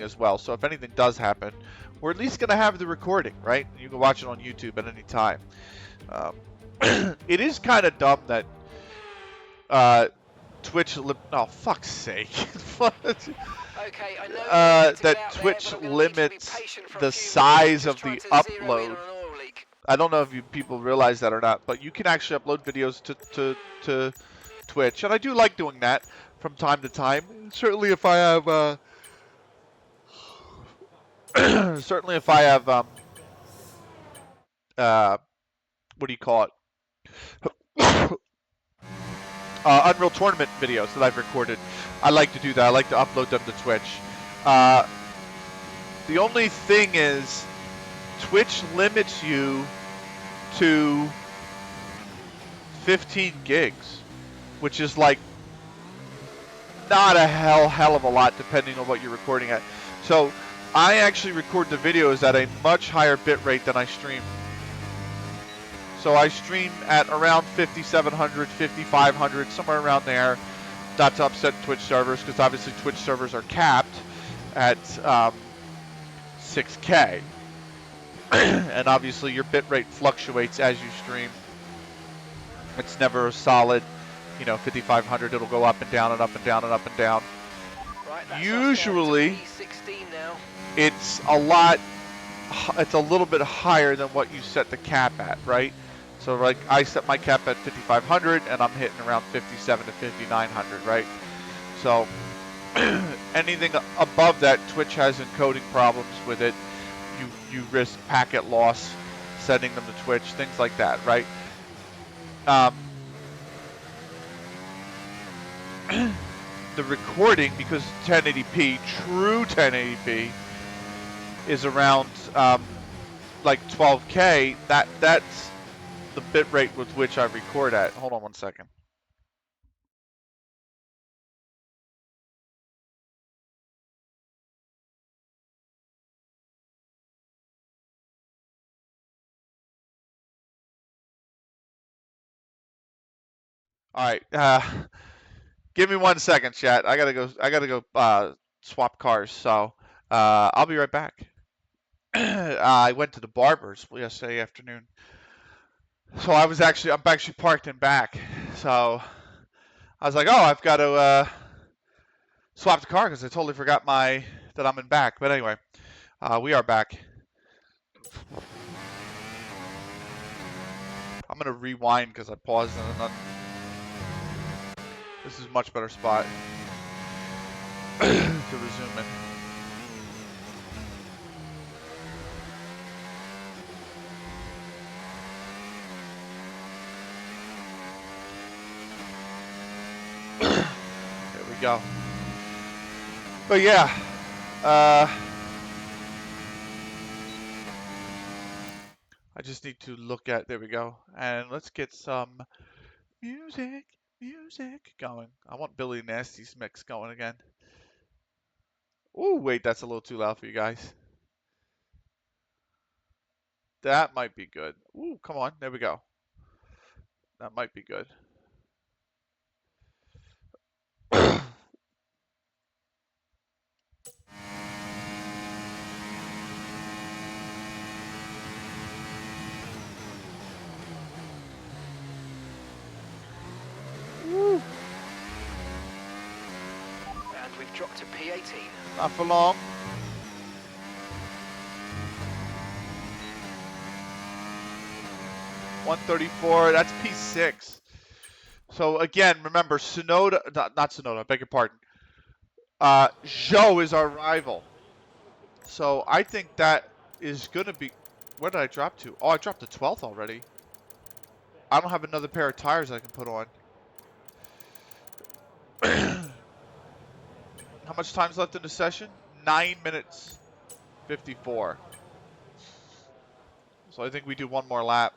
as well. So if anything does happen, we're at least going to have the recording, right? You can watch it on YouTube at any time. It is kind of dumb that Twitch... Oh, fuck's sake. Okay, I know that Twitch limits the size of the upload. I don't know if you people realize that or not, but you can actually upload videos to Twitch, and I do like doing that from time to time. Certainly, if I have what do you call it? Unreal Tournament videos that I've recorded. I like to do that. I like to upload them to Twitch. The only thing is, Twitch limits you to 15 gigs, which is like not a hell of a lot depending on what you're recording at. So I actually record the videos at a much higher bit rate than I stream. So I stream at around 5,700, 5,500, somewhere around there. Not to upset Twitch servers, because obviously Twitch servers are capped at 6K. And obviously your bit rate fluctuates as you stream. It's never a solid, 5,500. It'll go up and down and up and down and up and down. Right, usually, now. it's a little bit higher than what you set the cap at, right? So like I set my cap at 5,500 and I'm hitting around 5,700 to 5,900, right? So anything above that, Twitch has encoding problems with it. You risk packet loss sending them to Twitch, things like that, right? The recording, because 1080p, true 1080p, is around like 12K. That's the bit rate with which I record at. Hold on one second. All right, give me 1 second, chat. I gotta go swap cars. So I'll be right back. I went to the barber's yesterday afternoon, so I'm actually parked in back. So I was like, oh, I've got to swap the car because I totally forgot that I'm in back. But anyway, we are back. I'm gonna rewind because I paused and this is a much better spot to resume it. There we go. But yeah, I just need to look at, there we go. And let's get some music going. I want Billy Nasty's mix going again. Ooh, wait, that's a little too loud for you guys. That might be good. Ooh, come on, there we go. That might be good. Woo. And we've dropped to P18. Not for long. $134, that's P6. So again, remember, Sonoda, not Sonoda, I beg your pardon. Zhou is our rival. So I think that is going to be, where did I drop to? Oh, I dropped to 12th already. I don't have another pair of tires I can put on. How much time's left in the session? 9 minutes 54. So I think we do one more lap.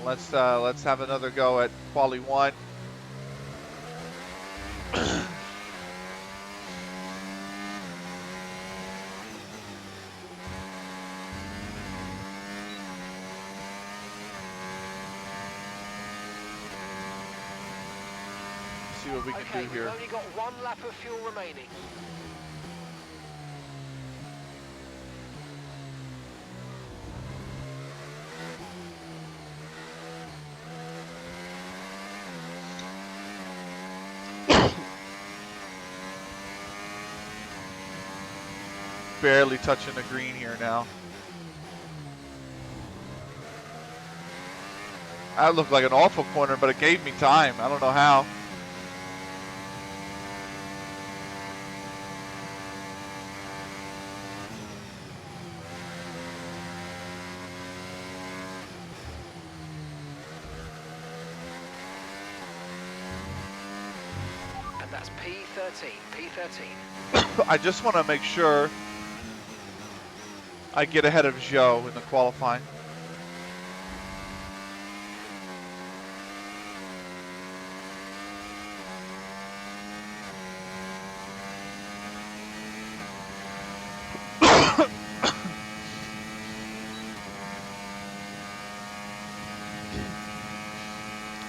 Let's have another go at quali 1. See what we can Okay, do we've here. only got 1 lap of fuel remaining. Barely touching the green here now. That looked like an awful corner, but it gave me time. I don't know how. And that's P13, P13. I just want to make sure I get ahead of Joe in the qualifying.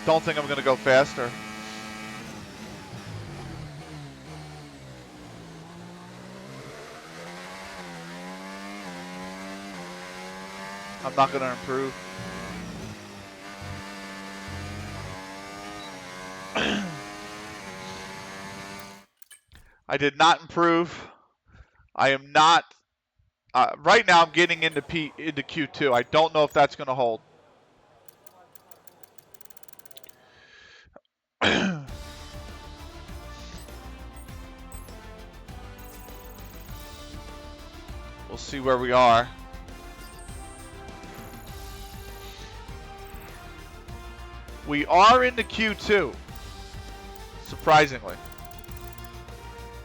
Don't think I'm going to go faster. I'm not going to improve. I did not improve. I am not. Right now, I'm getting into Q2. I don't know if that's going to hold. We'll see where we are. We are into Q2. Surprisingly.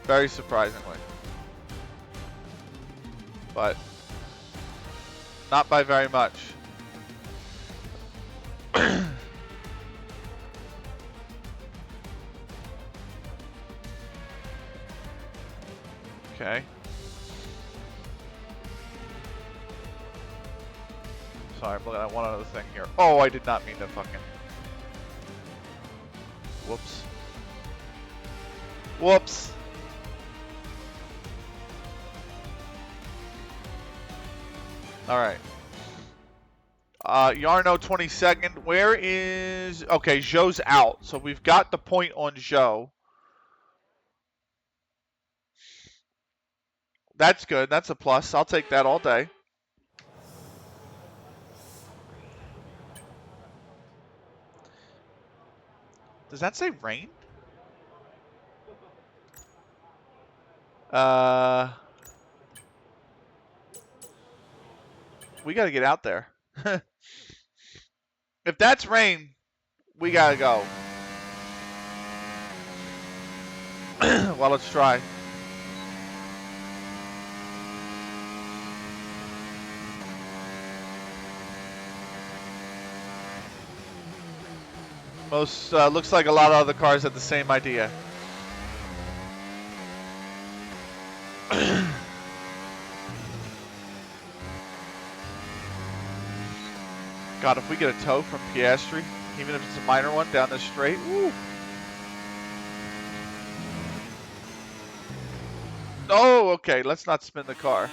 Very surprisingly. But not by very much. Okay. Sorry, I'm looking at one other thing here. Oh, I did not mean to fucking... Whoops. Whoops. Alright. Yarno 22nd. Where is... Okay, Joe's out. So we've got the point on Joe. That's good. That's a plus. I'll take that all day. Does that say rain? We got to get out there. If that's rain, we got to go. Well, let's try. Most looks like a lot of other cars had the same idea. God, if we get a tow from Piastri, even if it's a minor one down the straight, woo. Oh, okay. Let's not spin the car.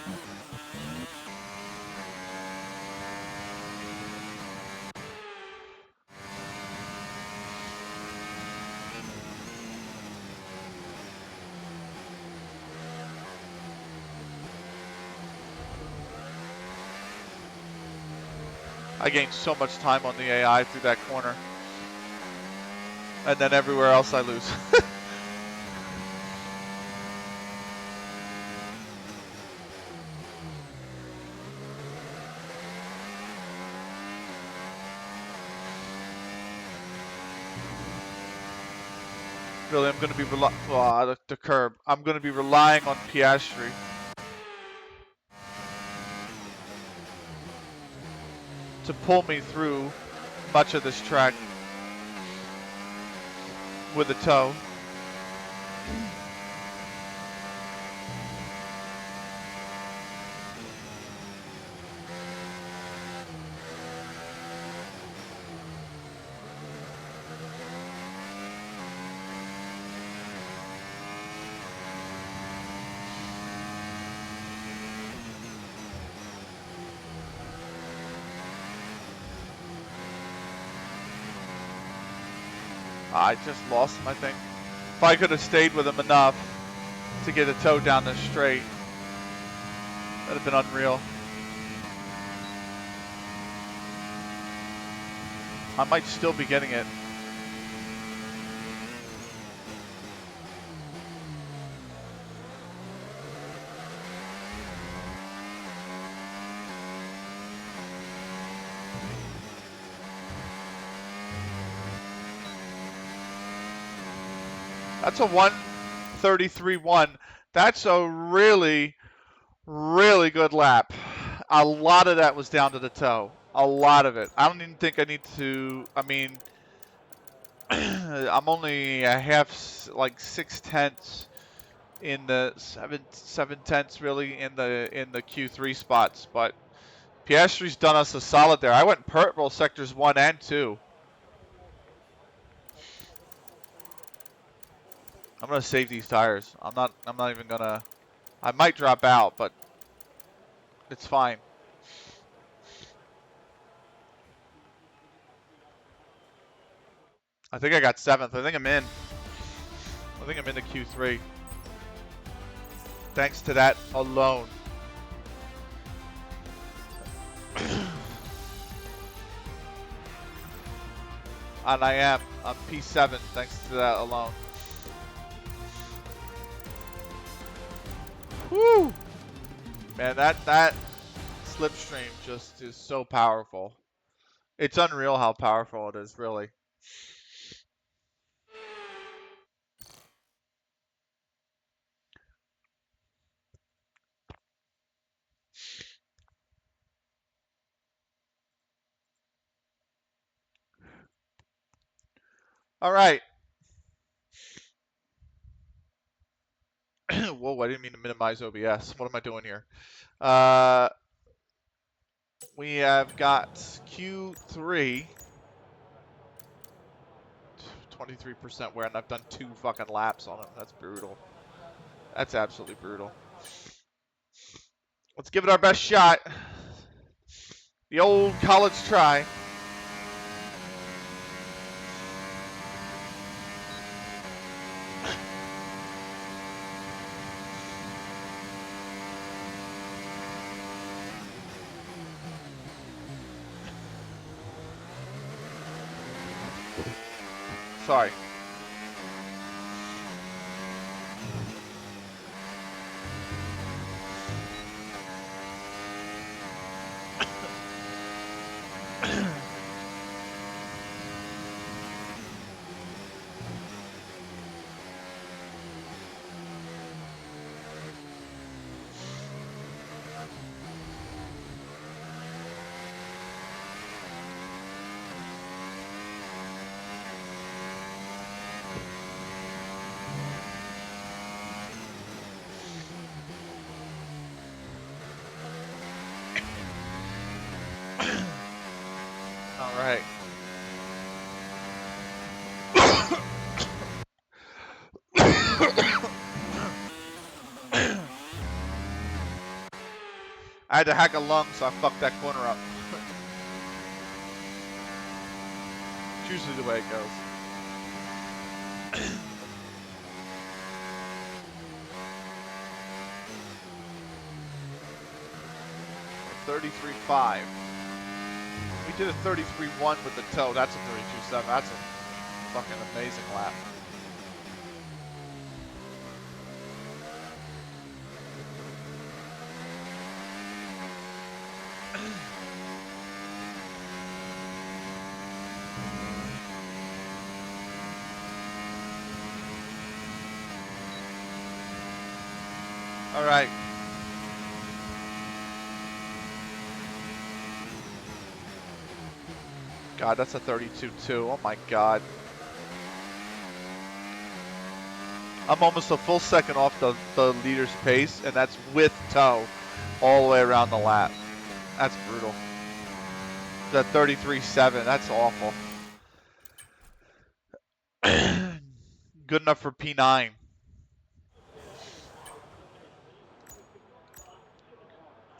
I gained so much time on the AI through that corner. And then everywhere else I lose. Really, I'm going to be the curb. I'm going to be relying on Piastri. To pull me through much of this track with a tow. I just lost him, I think. If I could have stayed with him enough to get a tow down the straight, that'd have been unreal. I might still be getting it. That's a 1:33.1. That's a really, really good lap. A lot of that was down to the toe. A lot of it. I don't even think I need to. I mean, I'm only a half, like 6/10 in the seven tenths really in the Q3 spots. But Piastri's done us a solid there. I went purple sectors 1 and 2. I'm gonna save these tires. I'm not even gonna. I might drop out, but it's fine. I think I got 7th. I think I'm in. I think I'm in the Q3. Thanks to that alone. And I am. I'm P7 thanks to that alone. Woo! Man, that slipstream just is so powerful. It's unreal how powerful it is, really. All right. Whoa, I didn't mean to minimize OBS. What am I doing here? We have got Q3, 23% wear, and I've done 2 fucking laps on him. That's brutal. That's absolutely brutal. Let's give it our best shot. The old college try. Sorry. All right. I had to hack a lung, so I fucked that corner up. It's usually the way it goes. 33.5. We did a 33.1 with the toe. That's a 32.7. That's a fucking amazing lap. All right. God, that's a 32 too. Oh my God. I'm almost a full second off the leader's pace, and that's with tow all the way around the lap. That's brutal. The 33.7, that's awful. Good enough for P9.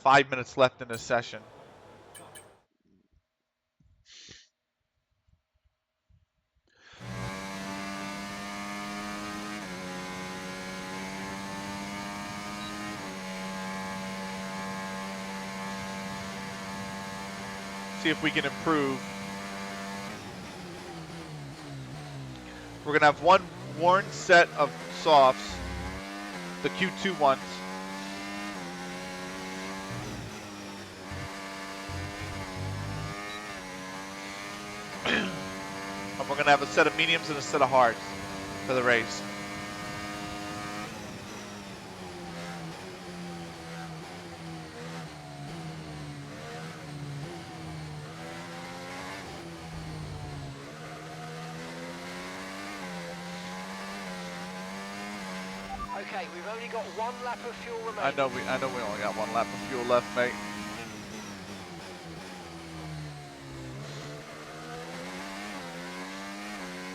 Five minutes left in the session. See if we can improve. We're going to have one worn set of softs, the Q2 ones. And we're going to have a set of mediums and a set of hards for the race. Okay, we've only got 1 lap of fuel remaining. I know we only got 1 lap of fuel left, mate.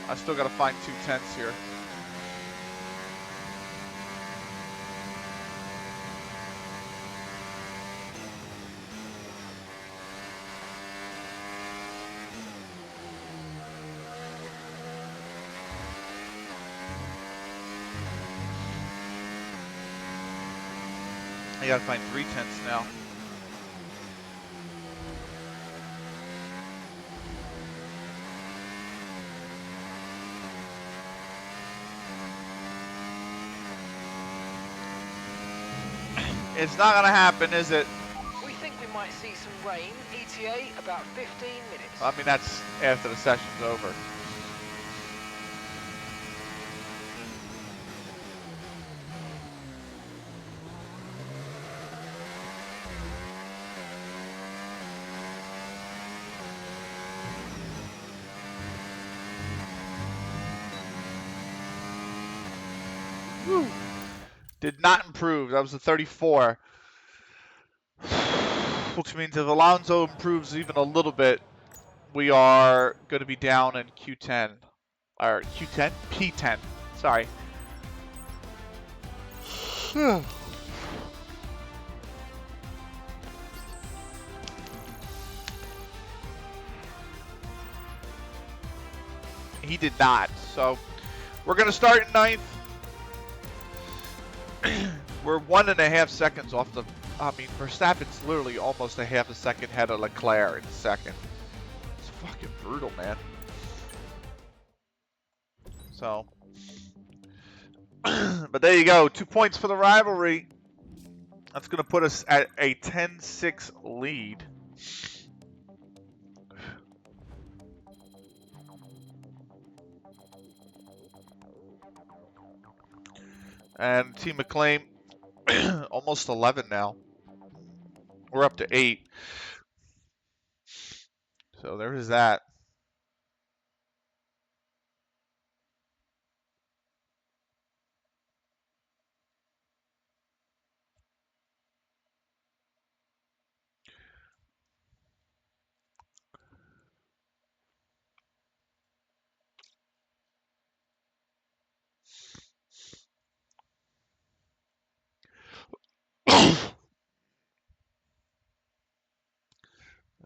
I still got to find 2/10 here. I got to find 3/10 now. It's not going to happen, is it? We think we might see some rain. ETA about 15 minutes. I mean, that's after the session's over. Woo. Did not improve. That was a 34. Which means if Alonso improves even a little bit, we are going to be down in Q10. Or Q10? P10. Sorry. He did not. So we're going to start in 9th. We're 1.5 seconds off the. I mean, Verstappen's literally almost a half a second ahead of Leclerc in second. It's fucking brutal, man. So, but there you go. 2 points for the rivalry. That's going to put us at a 10-6 lead. And Team McLean, almost 11 now. We're up to 8. So there is that.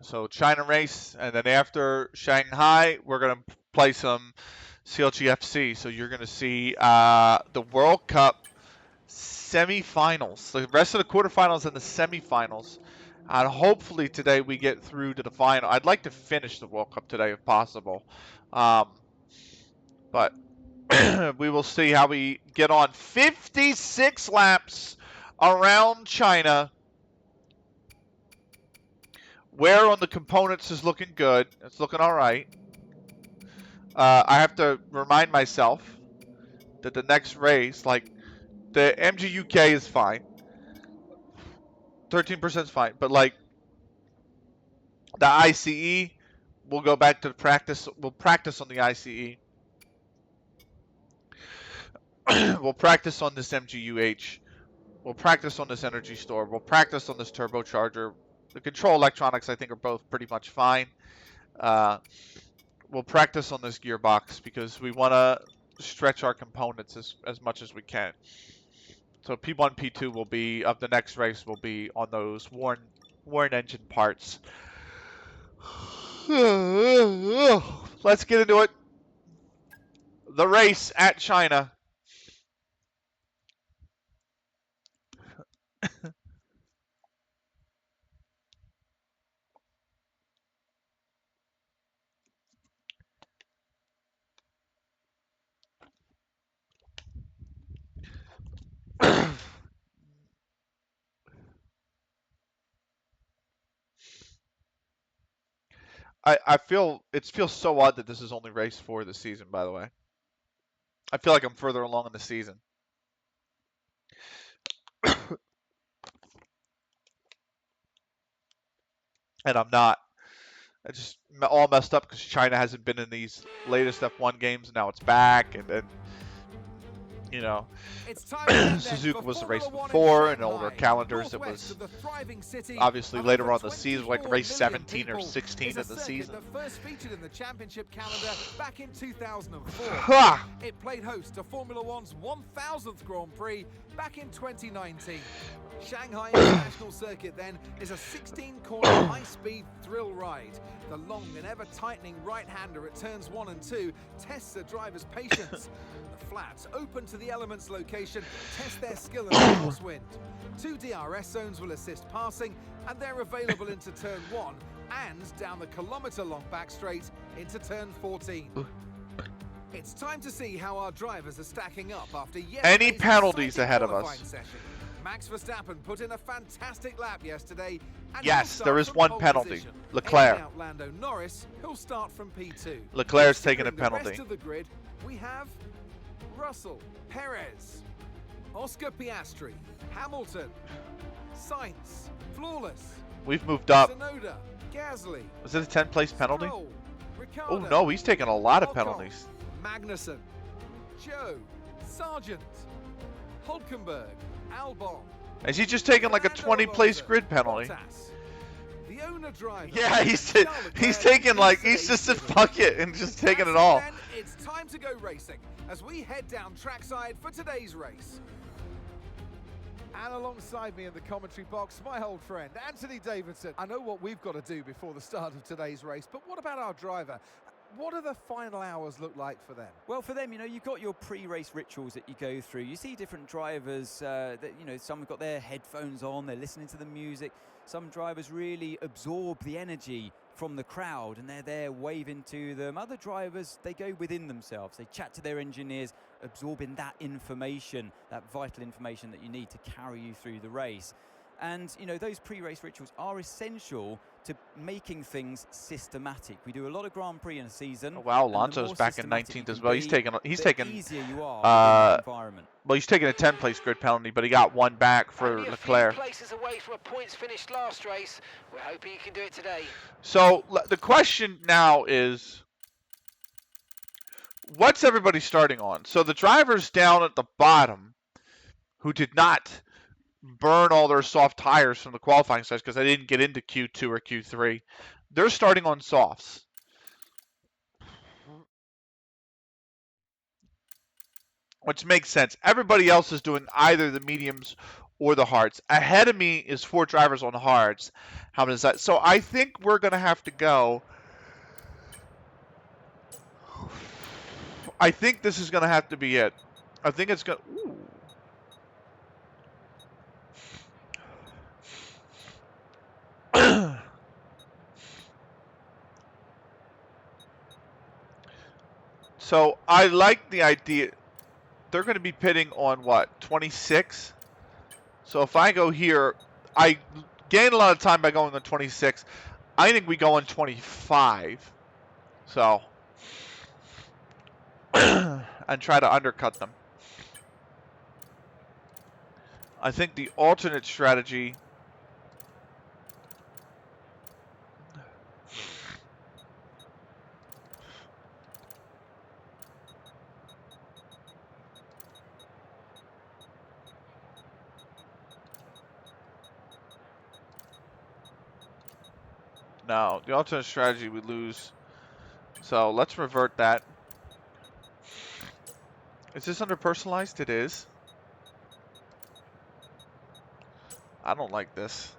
So China race, and then after Shanghai, we're going to play some CLGFC. So you're going to see the World Cup semifinals, the rest of the quarterfinals and the semifinals. And hopefully today we get through to the final. I'd like to finish the World Cup today if possible. But we will see how we get on. 56 laps around China. Wear on the components is looking good. It's looking all right. I have to remind myself that the next race, like the MGUK is fine. 13% is fine. But like the ICE, we'll go back to the practice. We'll practice on the ICE. We'll practice on this MGUH. We'll practice on this energy store. We'll practice on this turbocharger. The control electronics, I think, are both pretty much fine. We'll practice on this gearbox because we want to stretch our components as much as we can. So P1, P2 will be of the next race will be on those worn engine parts. Let's get into it. The race at China. I feel it feels so odd that this is only race 4 of the season, by the way. I feel like I'm further along in the season. And I'm not. I just all messed up because China hasn't been in these latest F1 games. And now it's back, and you know, Suzuka was the race before, and older calendars it was obviously later on the season, like race 17 or 16 in the season. That first featured in the championship calendar back in 2004. It played host to Formula One's 1000th Grand Prix back in 2019. Shanghai International Circuit then is a 16-corner high-speed thrill ride. The long and ever-tightening right-hander at turns 1 and 2 tests the driver's patience. The flats open to the elements location test their skill in the crosswind. 2 DRS zones will assist passing, and they're available into turn 1 and down the kilometre-long back straight into turn 14. It's time to see how our drivers are stacking up after any penalties ahead of us. Session. Max Verstappen put in a fantastic lap yesterday. And yes, there is one penalty. Position. Leclerc. Out Lando Norris, who'll start from P2. Leclerc's taking a penalty. The rest of the grid, we have Russell, Perez, Oscar Piastri, Hamilton, Sainz, Flawless. We've moved up. Tsunoda, Gasly. Was it a 10th place penalty? Stroll, Ricardo, Oh no, he's taking a lot of Ocon, penalties. Magnussen, Joe, Sargent, Hulkenberg, Albon. Is he just taking like a 20 place grid penalty? Bottas, the owner driver. Yeah, he's taking like he's just a fuck it and just taking it all. Then it's time to go racing as we head down trackside for today's race. And alongside me in the commentary box, my old friend, Anthony Davidson. I know what we've got to do before the start of today's race, but what about our driver? What do the final hours look like for them? Well, for them, you've got your pre-race rituals that you go through. You see different drivers that, some have got their headphones on, they're listening to the music. Some drivers really absorb the energy from the crowd and they're there waving to them. Other drivers, they go within themselves. They chat to their engineers, absorbing that information, that vital information that you need to carry you through the race. And, those pre-race rituals are essential to making things systematic. We do a lot of Grand Prix in a season. Oh, wow, Alonso's back in 19th as well. He's taking easier you are in that environment. Well, he's taking a 10th place grid penalty, but he got one back for Leclerc. Places away from a points finished last race. We're hoping he can do it today. So the question now is, what's everybody starting on? So the drivers down at the bottom who did not burn all their soft tires from the qualifying session because they didn't get into Q2 or Q3, they're starting on softs. Which makes sense. Everybody else is doing either the mediums or the hards. Ahead of me is 4 drivers on hards. How does that? So I think we're going to have to go. I think this is going to have to be it. I think it's going to. So I like the idea. They're going to be pitting on what, 26? So if I go here, I gain a lot of time by going on 26. I think we go on 25. So and try to undercut them. I think the alternate strategy No, the alternate strategy we lose. So let's revert that. Is this under personalized? It is. I don't like this.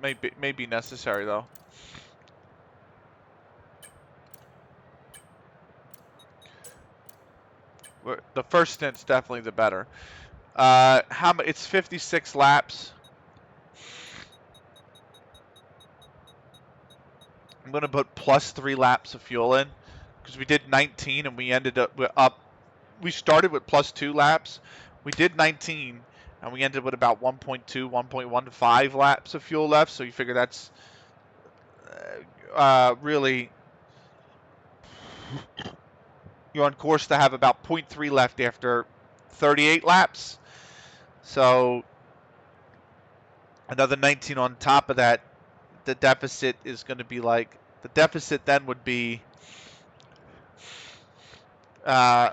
May be necessary though. The first stint's definitely the better. It's 56 laps. I'm gonna put plus 3 laps of fuel in because we did 19 and we ended up. We started with plus 2 laps. We did 19 and we ended with about 1.2, 1.15 laps of fuel left. So you figure that's really you're on course to have about 0.3 left after 38 laps. So another 19 on top of that, the deficit is going to be like the deficit then would be uh,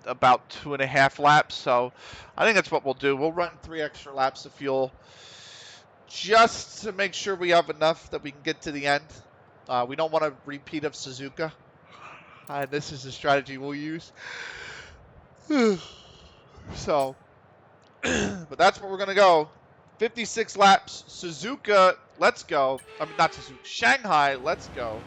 about 2.5 laps. So I think that's what we'll do. We'll run 3 extra laps of fuel just to make sure we have enough that we can get to the end. We don't want a repeat of Suzuka. This is the strategy we'll use. So, but that's where we're going to go. 56 laps. Suzuka, let's go. I mean, not Suzuka. Shanghai, let's go.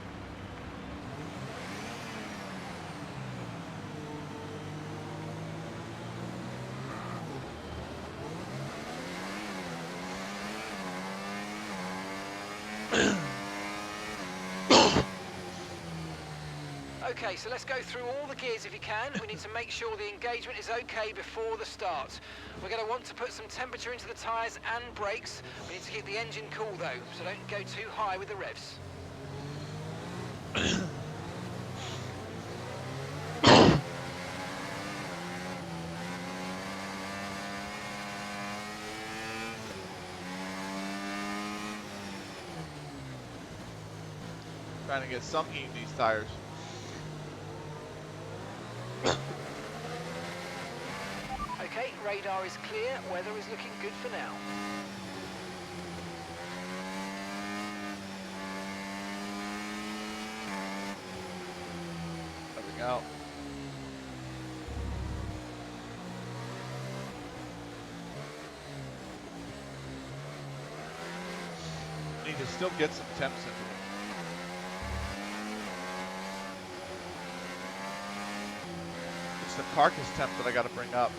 Okay, so let's go through all the gears if you can. We need to make sure the engagement is okay before the start. We're going to want to put some temperature into the tyres and brakes. We need to keep the engine cool though, so don't go too high with the revs. Trying to get some heat in these tires. Okay, radar is clear. Weather is looking good for now. There we go. Need to still get some temps into it. It's the carcass temp that I got to bring up.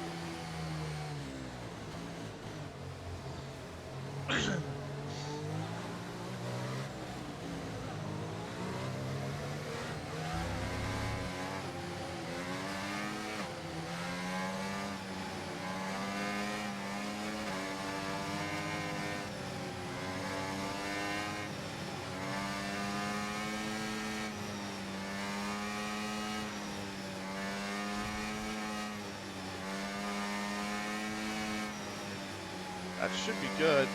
That should be good.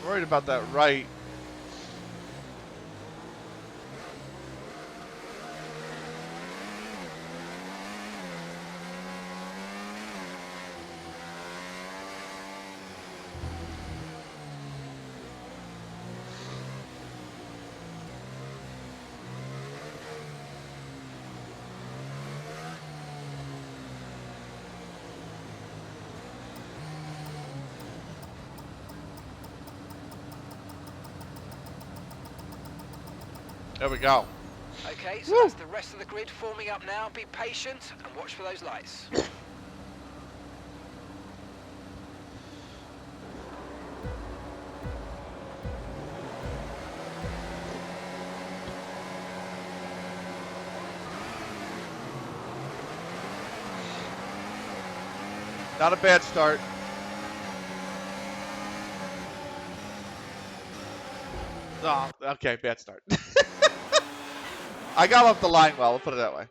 I'm worried about that right. There we go. Okay, so that's the rest of the grid forming up now. Be patient and watch for those lights. Not a bad start. Oh, okay, bad start. I got off the line well, we'll put it that way.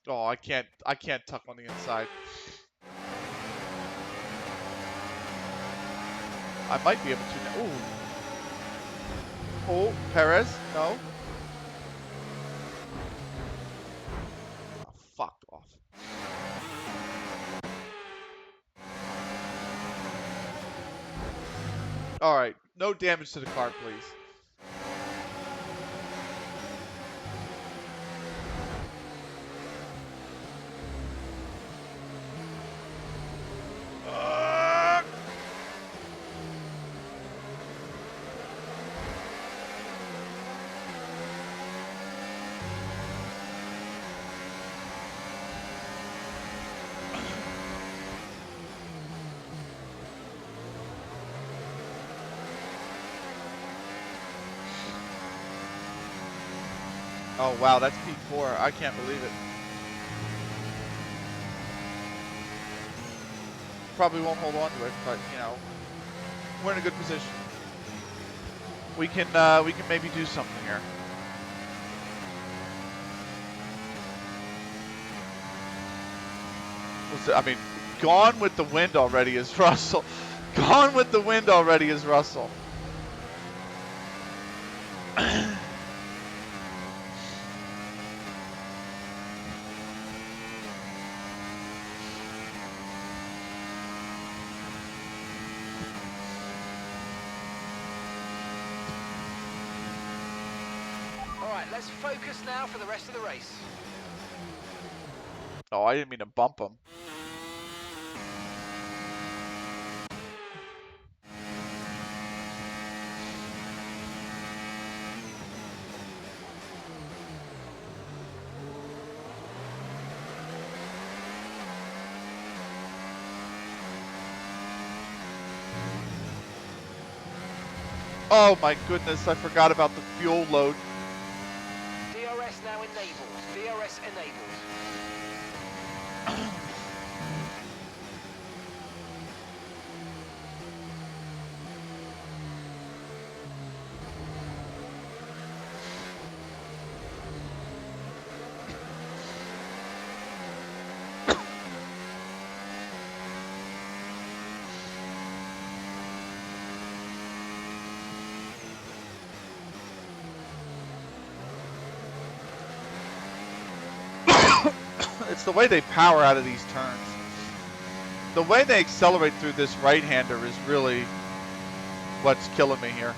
Oh, I can't tuck on the inside. I might be able to. Ooh. Oh, Perez, no. Oh, fuck off. All right, no damage to the car, please. Oh wow, that's P4. I can't believe it. Probably won't hold on to it, but you know, we're in a good position. We can maybe do something here. I mean, gone with the wind already is Russell. Gone with the wind already is Russell. Alright, let's focus now for the rest of the race. Oh, I didn't mean to bump him. Oh my goodness, I forgot about the fuel load. DRS now enabled. DRS enabled. It's the way they power out of these turns. The way they accelerate through this right-hander is really what's killing me here.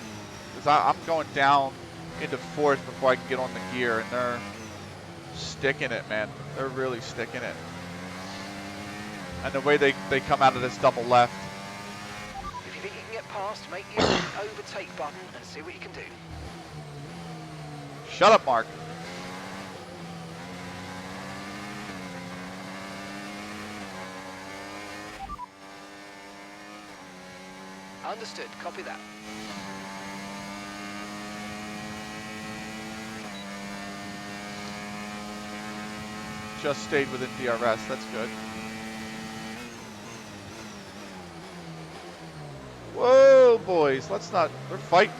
Because I'm going down into fourth before I can get on the gear, and they're sticking it, man. They're really sticking it. And the way they come out of this double left. If you think you can get past, make use of the overtake button and see what you can do. Shut up, Mark. Understood, copy that. Just stayed within DRS, that's good. Whoa, boys, let's not, they're fighting.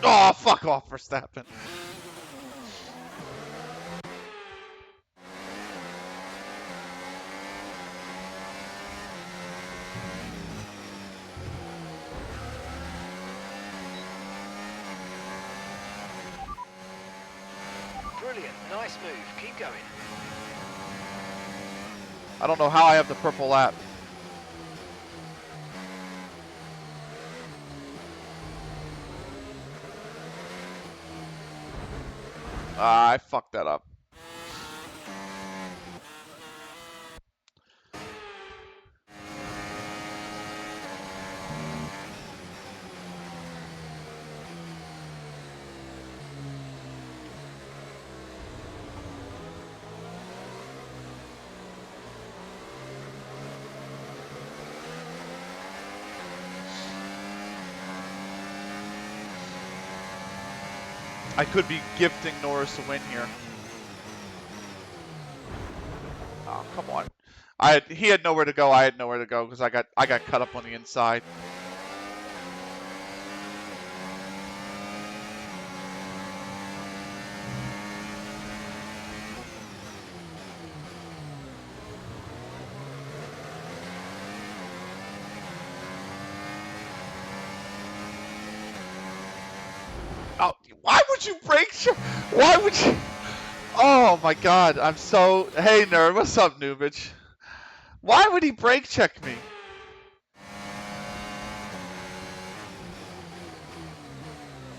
Oh, fuck off, Verstappen. Brilliant, nice move, keep going. I don't know how I have the purple lap. I fucked that up. I could be gifting Norris a win here. Oh, come on. He had nowhere to go. I had nowhere to go because I got cut up on the inside. would you brake check? Why would you? Oh my God, I'm so. Hey nerd, what's up, Noobage? Why would he brake check me?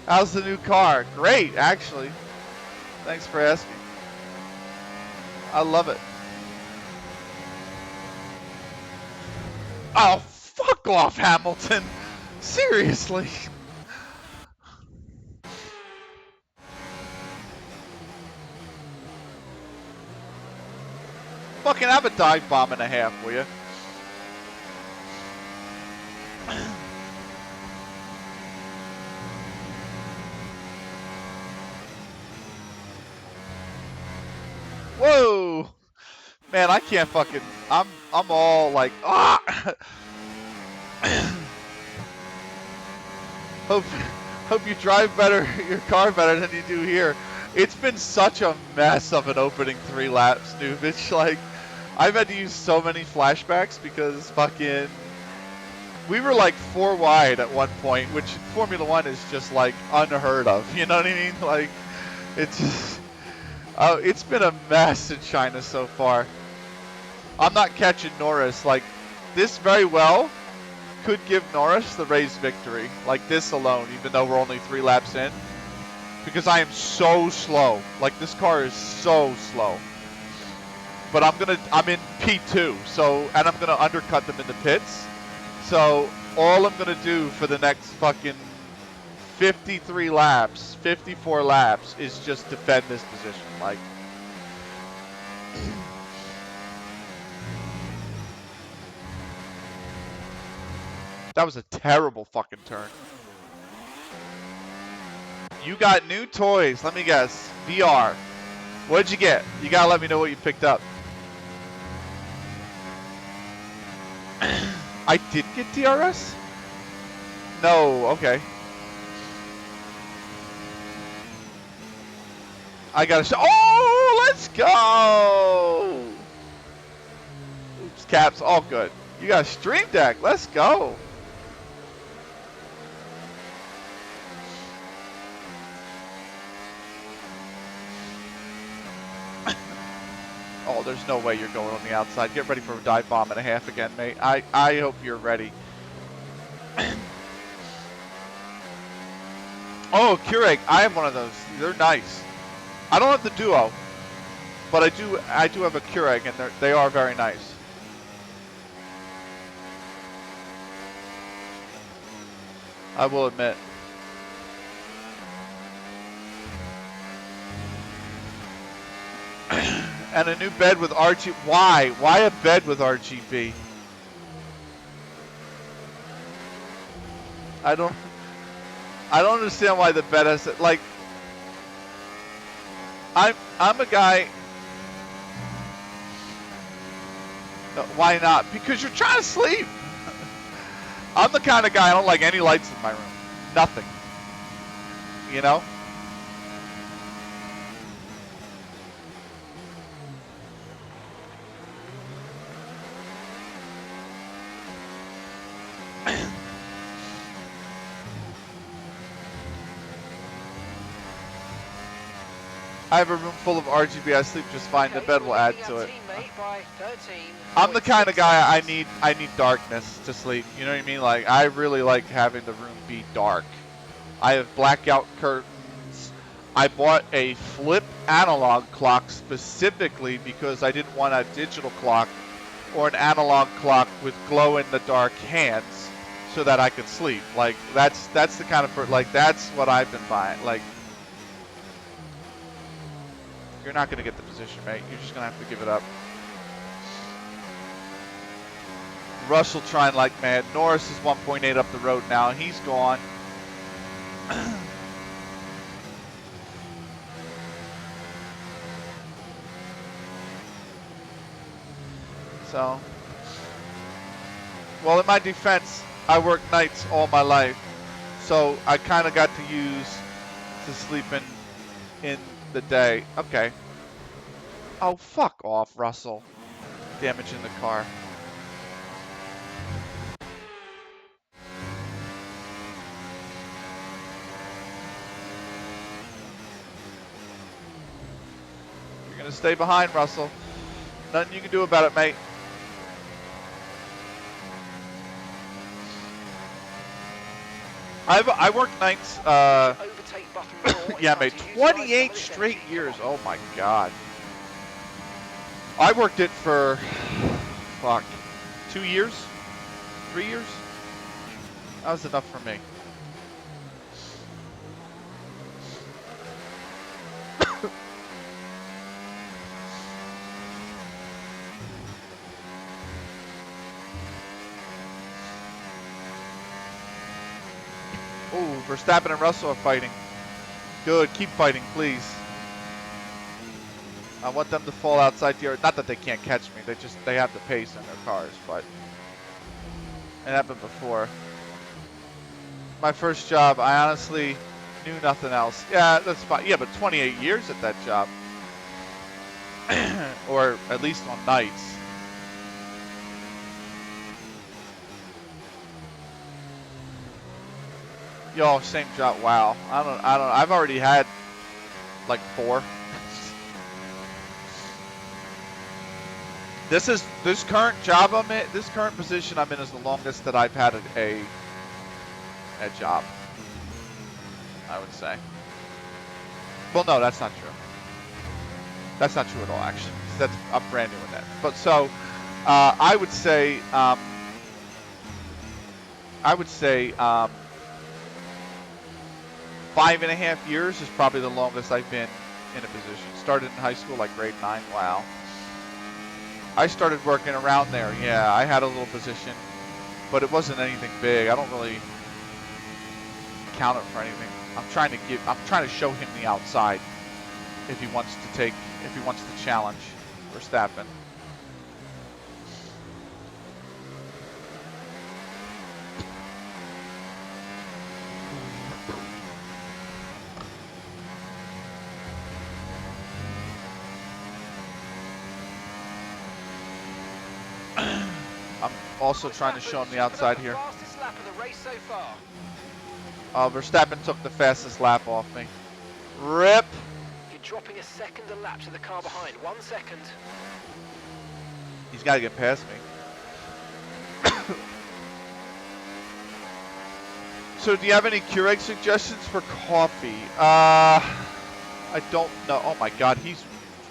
How's the new car? Great, actually. Thanks for asking. I love it. Oh, fuck off, Hamilton. Seriously. Fucking have a dive bomb and a half, will you? Whoa! Man, I can't fucking. I'm all like, ah. Hope you drive better, your car better than you do here. It's been such a mess of an opening 3 laps, dude. It's like, I've had to use so many flashbacks because fucking, we were like 4 wide at one point, which in Formula 1 is just like unheard of. You know what I mean? Like, it's just, it's been a mess in China so far. I'm not catching Norris. Like, this very well could give Norris the race victory. Like this alone, even though we're only 3 laps in. Because I am so slow. Like, this car is so slow. But I'm in P2, so, and I'm gonna undercut them in the pits. So, all I'm gonna do for the next fucking 53 laps, 54 laps, is just defend this position. Like, that was a terrible fucking turn. You got new toys. Let me guess. VR. What'd you get? You gotta let me know what you picked up. I did get DRS? No, okay. I gotta show. Oh, let's go! Oops, caps, all good. You got a Stream Deck. Let's go. Oh, there's no way you're going on the outside. Get ready for a dive bomb and a half again, mate. I hope you're ready. Oh, Keurig. I have one of those. They're nice. I don't have the Duo, but I do have a Keurig, and they are very nice. I will admit. And a new bed with RGB. Why? Why a bed with RGB? I don't understand why the bed has it. Like, I'm a guy. No, why not? Because you're trying to sleep. I'm the kind of guy, I don't like any lights in my room. Nothing. You know? I have a room full of RGB. I sleep just fine. The bed will add to it. I'm the kind of guy I need darkness to sleep. You know what I mean? Like, I really like having the room be dark. I have blackout curtains. I bought a flip analog clock specifically because I didn't want a digital clock or an analog clock with glow in the dark hands so that I could sleep. Like, that's the kind of, like, that's what I've been buying. Like, you're not going to get the position, mate. You're just going to have to give it up. Russell trying like mad. Norris is 1.8 up the road now. He's gone. So, well, in my defense, I worked nights all my life. So I kind of got to use to sleep in the day. Okay. Oh, fuck off, Russell. Damaging the car. gonna stay behind, Russell. Nothing you can do about it, mate. I worked nights. Yeah, mate. 28 straight years. Oh my God. I worked it for, fuck, 2 years, 3 years. That was enough for me. Oh, Verstappen and Russell are fighting. Good, keep fighting, please. I want them to fall outside the area. Not that they can't catch me. They have the pace in their cars, but it happened before. My first job, I honestly knew nothing else. Yeah, that's fine. Yeah, but 28 years at that job. Or at least on nights. Yo, same job. Wow. I don't. I've already had like 4. This current job I'm in. This current position I'm in is the longest that I've had a job. I would say. Well, no, that's not true. That's not true at all, actually. I'm brand new in that. But so, I would say. I would say 5.5 years is probably the longest I've been in a position. Started in high school, like grade 9. Wow. I started working around there. Yeah, I had a little position, but it wasn't anything big. I don't really count it for anything. I'm trying to show him the outside if he wants to challenge Verstappen. I'm also trying to show him the outside here. Verstappen took the fastest lap off me. Rip. You're dropping a second a lap to the car behind. 1 second. He's got to get past me. So do you have any Keurig suggestions for coffee? I don't know. Oh my God, he's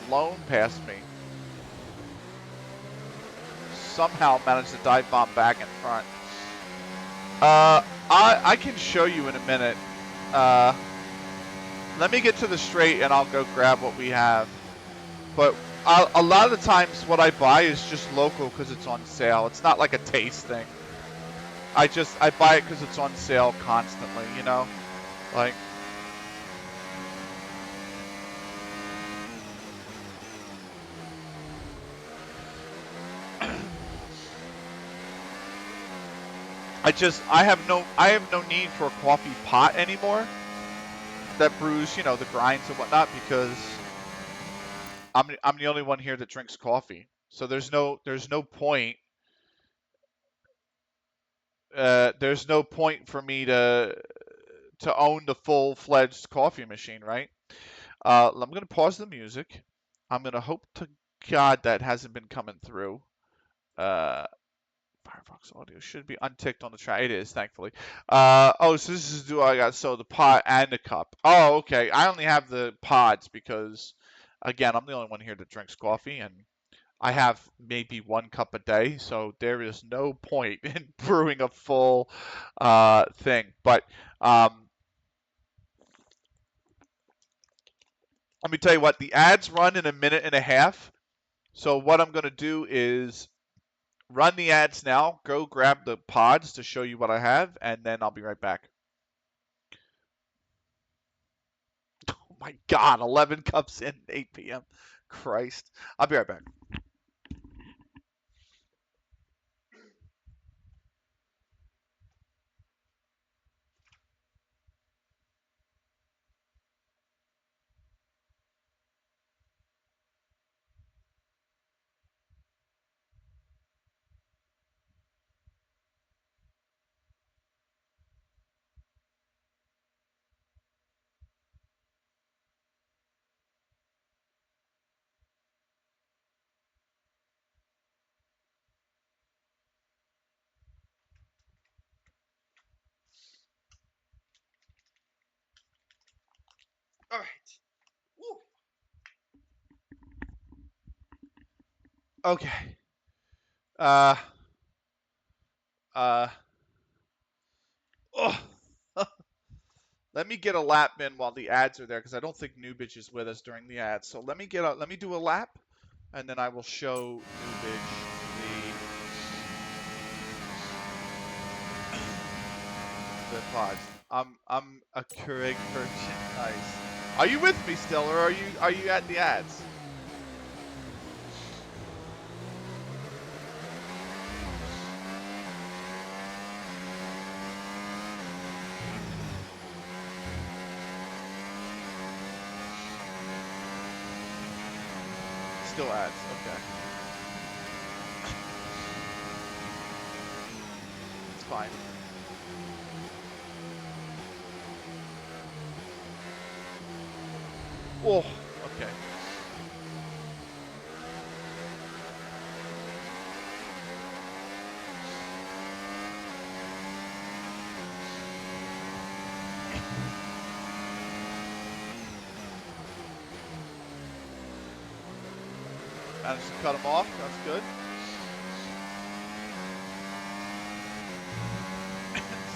flown past me. Somehow managed to dive bomb back in front. I can show you in a minute. Let me get to the straight and I'll go grab what we have. But a lot of the times what I buy is just local because it's on sale. It's not like a taste thing. I buy it because it's on sale constantly, you know? Like, I have no need for a coffee pot anymore that brews, you know, the grinds and whatnot, because I'm the only one here that drinks coffee. So there's no point. There's no point for me to own the full-fledged coffee machine, right? I'm gonna pause the music. I'm gonna hope to God that hasn't been coming through. Firefox audio should be unticked on the track. It is, thankfully. Oh, so this is I got the pot and the cup. Oh, okay. I only have the pods because, again, I'm the only one here that drinks coffee, and I have maybe 1 cup a day, so there is no point in brewing a full thing. But let me tell you what, the ads run in a minute and a half. So what I'm going to do is run the ads now, go grab the pods to show you what I have, and then I'll be right back. Oh my God, 11 cups in, 8 p.m. Christ. I'll be right back. Okay. Uh. Uh. Oh. Let me get a lap in while the ads are there because I don't think Newbitch is with us during the ads. So let me do a lap, and then I will show Newbitch the pods. I'm a Keurig virgin. Nice. Are you with me still, or are you at the ads? Still ads. Okay. It's fine. Oh, okay. Managed to cut him off. That's good.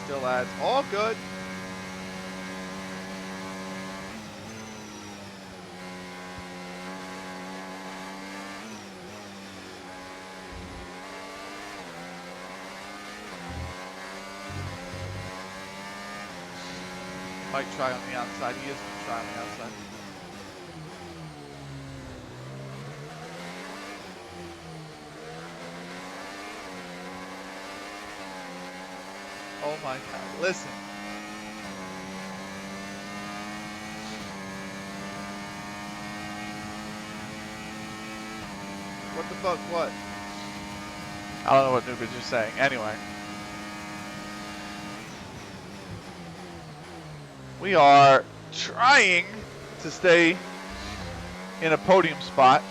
Still ads. All good. Might try on the outside. He is going to try on the outside. Oh my God. Listen. What the fuck? What? I don't know what Newbridge is saying. Anyway. We are trying to stay in a podium spot.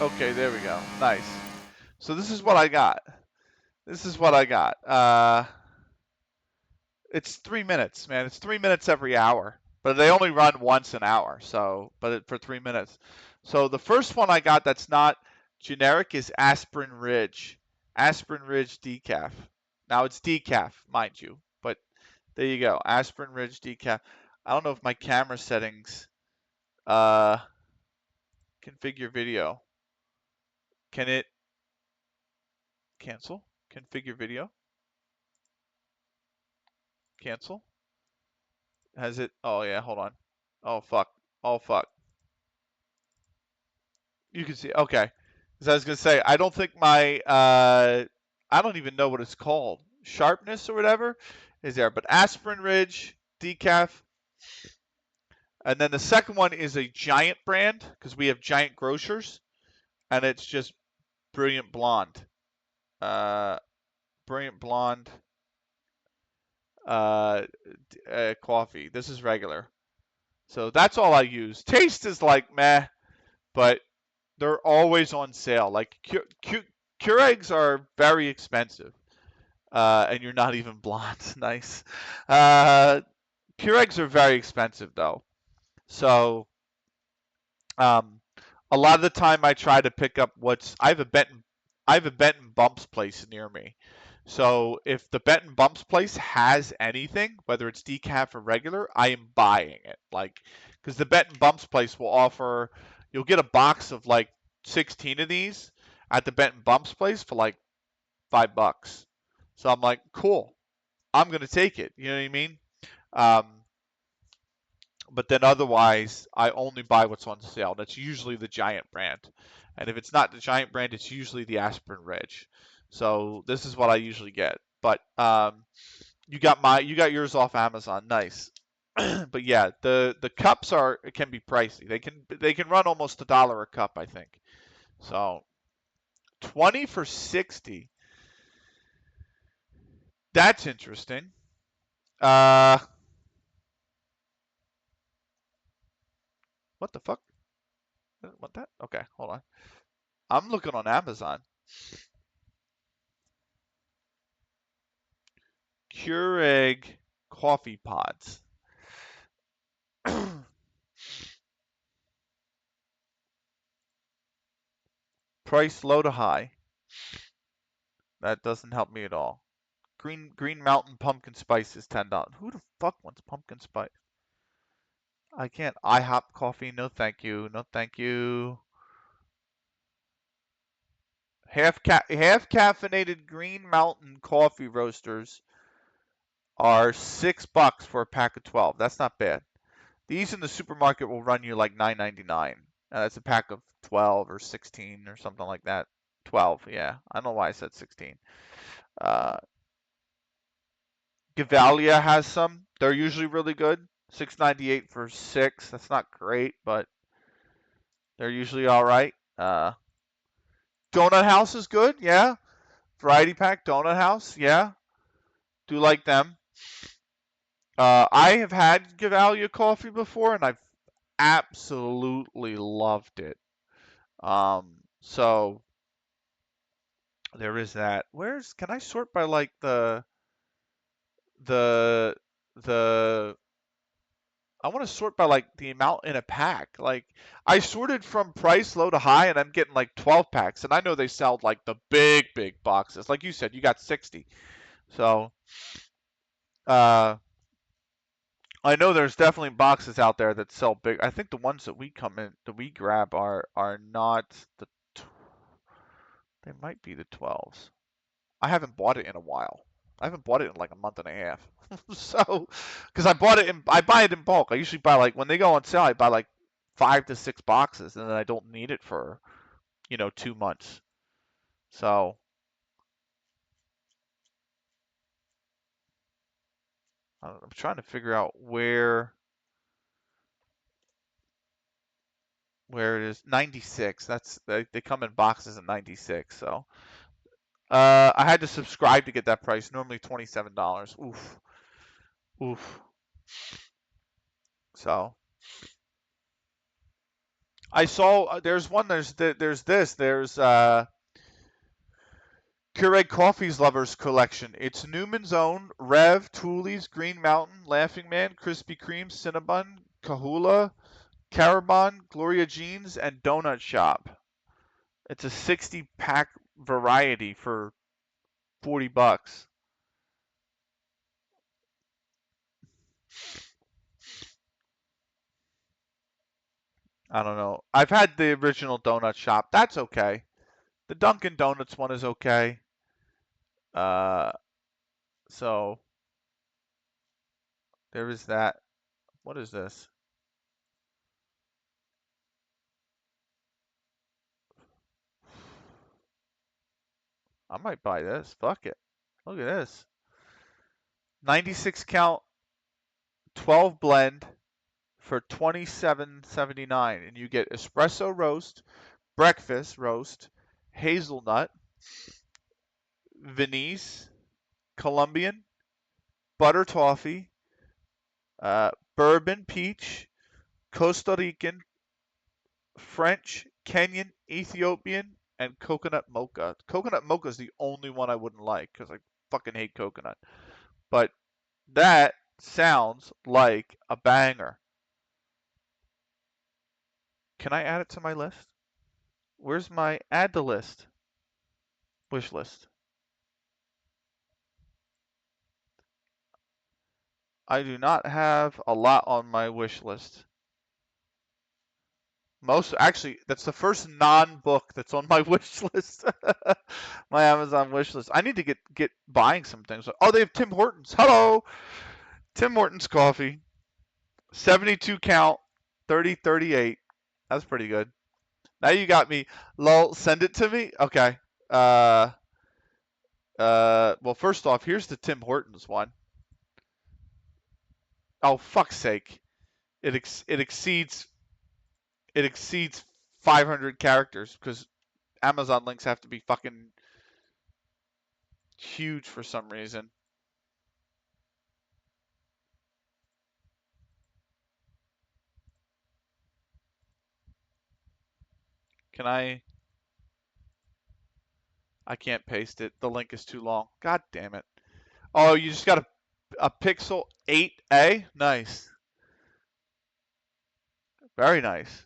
Okay, there we go. Nice. So this is what I got. This is what I got. It's 3 minutes, man. It's 3 minutes every hour, but they only run once an hour. So, for 3 minutes. So the first one I got that's not generic is Aspirin Ridge. Aspirin Ridge decaf. Now it's decaf, mind you, but there you go. Aspirin Ridge decaf. I don't know if my camera settings configure video. Can it cancel? Configure video? Cancel? Has it? Oh yeah, hold on. Oh fuck. Oh fuck. You can see. Okay. Because I was gonna say I don't think my I don't even know what it's called. Sharpness or whatever is there. But Aspirin Ridge decaf. And then the second one is a Giant brand because we have Giant Grocers, and it's just Brilliant Blonde. Brilliant Blonde uh, coffee. This is regular. So that's all I use. Taste is like meh, but they're always on sale. Like Keurigs are very expensive, and you're not even blonde. Nice. Keurigs are very expensive though. So um, a lot of the time I try to pick up I have a Benton Bumps place near me. So if the Benton Bumps place has anything, whether it's decaf or regular, I am buying it. Like, because the Benton Bumps place will offer, you'll get a box of like 16 of these at the Benton Bumps place for like $5. So I'm like, cool, I'm gonna take it. You know what I mean? Um, but then otherwise, I only buy what's on sale. That's usually the Giant brand, and if it's not the Giant brand, it's usually the Aspirin Ridge. So this is what I usually get. But you got yours off Amazon, nice. But yeah, the cups can be pricey. They can run almost $1 a cup, I think. So 20 for 60. That's interesting. What the fuck? What that? Okay, hold on. I'm looking on Amazon. Keurig coffee pods. Price low to high. That doesn't help me at all. Green Mountain pumpkin spice is $10. Who the fuck wants pumpkin spice? I can't. IHOP coffee. No, thank you. No, thank you. Half caffeinated Green Mountain coffee roasters are $6 for a pack of 12. That's not bad. These in the supermarket will run you like $9.99. That's a pack of 12 or 16 or something like that. 12, yeah. I don't know why I said 16. Uh, Gevalia has some. They're usually really good. $6.98 for 6. That's not great, but they're usually all right. Donut House is good, yeah. Variety Pack Donut House, yeah. Do like them. I have had Gevalia coffee before, and I've absolutely loved it. So there is that. Can I sort by like the the I want to sort by like the amount in a pack. Like I sorted from price low to high, and I'm getting like 12 packs, and I know they sell like the big boxes. Like you said, you got 60. So uh, I know there's definitely boxes out there that sell big. I think the ones that we grab are not the. They might be the 12s. I haven't bought it in a while. I haven't bought it in like a month and a half. So, because I buy it in bulk. I usually buy like when they go on sale, I buy like 5 to 6 boxes, and then I don't need it for 2 months. So I'm trying to figure out where it is. 96. They come in boxes at 96. So I had to subscribe to get that price. Normally $27. Oof, oof. So I saw there's one. There's this. There's Keurig Coffee's Lovers Collection. It's Newman's Own, Rev, Tooley's, Green Mountain, Laughing Man, Krispy Kreme, Cinnabon, Kahula, Carabon, Gloria Jeans, and Donut Shop. It's a 60-pack variety for $40. I don't know. I've had the original Donut Shop. That's okay. The Dunkin' Donuts one is okay. Uh, so there is that. What is this? I might buy this. Fuck it. Look at this. 96 count 12 blend for $27.79, and you get espresso roast, breakfast roast, hazelnut, Venice, Colombian, butter toffee, bourbon peach, Costa Rican, French, Kenyan, Ethiopian, and coconut mocha. Coconut mocha is the only one I wouldn't like because I fucking hate coconut. But that sounds like a banger. Can I add it to my list? Where's my add to list? Wish list. I do not have a lot on my wish list. Actually, that's the first non-book that's on my wish list. My Amazon wish list. I need to get buying some things. Oh, they have Tim Hortons. Hello, Tim Hortons coffee, 72 count, 3038. That's pretty good. Now you got me. Lol, send it to me. Okay. Uh, well, first off, here's the Tim Hortons one. Oh, fuck's sake! It exceeds 500 characters because Amazon links have to be fucking huge for some reason. Can I? I can't paste it. The link is too long. God damn it. Oh, you just got a Pixel 8a? Nice. Very nice.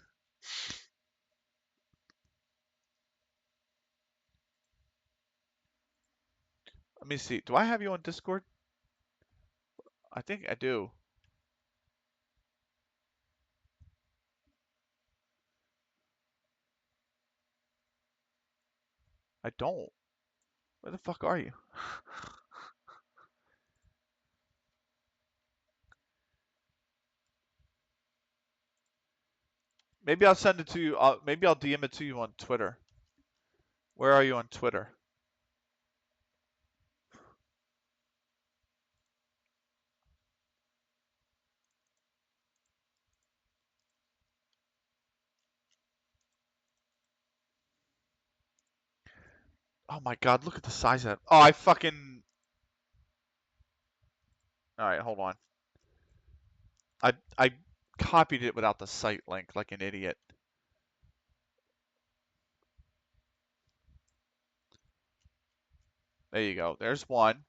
Let me see. Do I have you on Discord? I think I do. I don't. Where the fuck are you? Maybe I'll send it to you. Maybe I'll DM it to you on Twitter. Where are you on Twitter? Oh my god, look at the size of it. Oh, I fucking. Alright, hold on. I copied it without the site link like an idiot. There you go. There's one.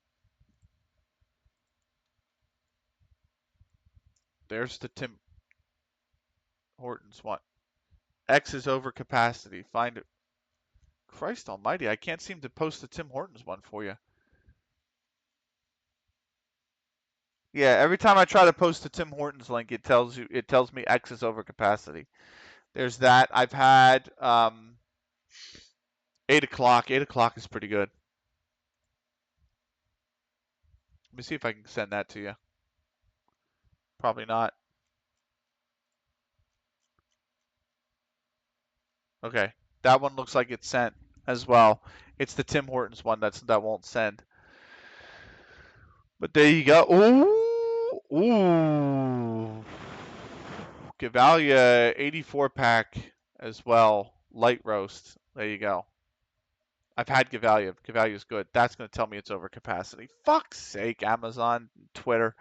There's the Tim Hortons one. X is over capacity. Find it. Christ almighty, I can't seem to post the Tim Hortons one for you. Yeah, every time I try to post the Tim Hortons link, it tells me X is over capacity. There's that. I've had 8 o'clock. 8 o'clock is pretty good. Let me see if I can send that to you. Probably not. Okay, that one looks like it's sent as well. It's the Tim Hortons one that won't send. But there you go. Ooh, ooh. Gevalia 84 pack as well. Light roast. There you go. I've had Gevalia. Gevalia's good. That's going to tell me it's over capacity. Fuck's sake, Amazon, Twitter.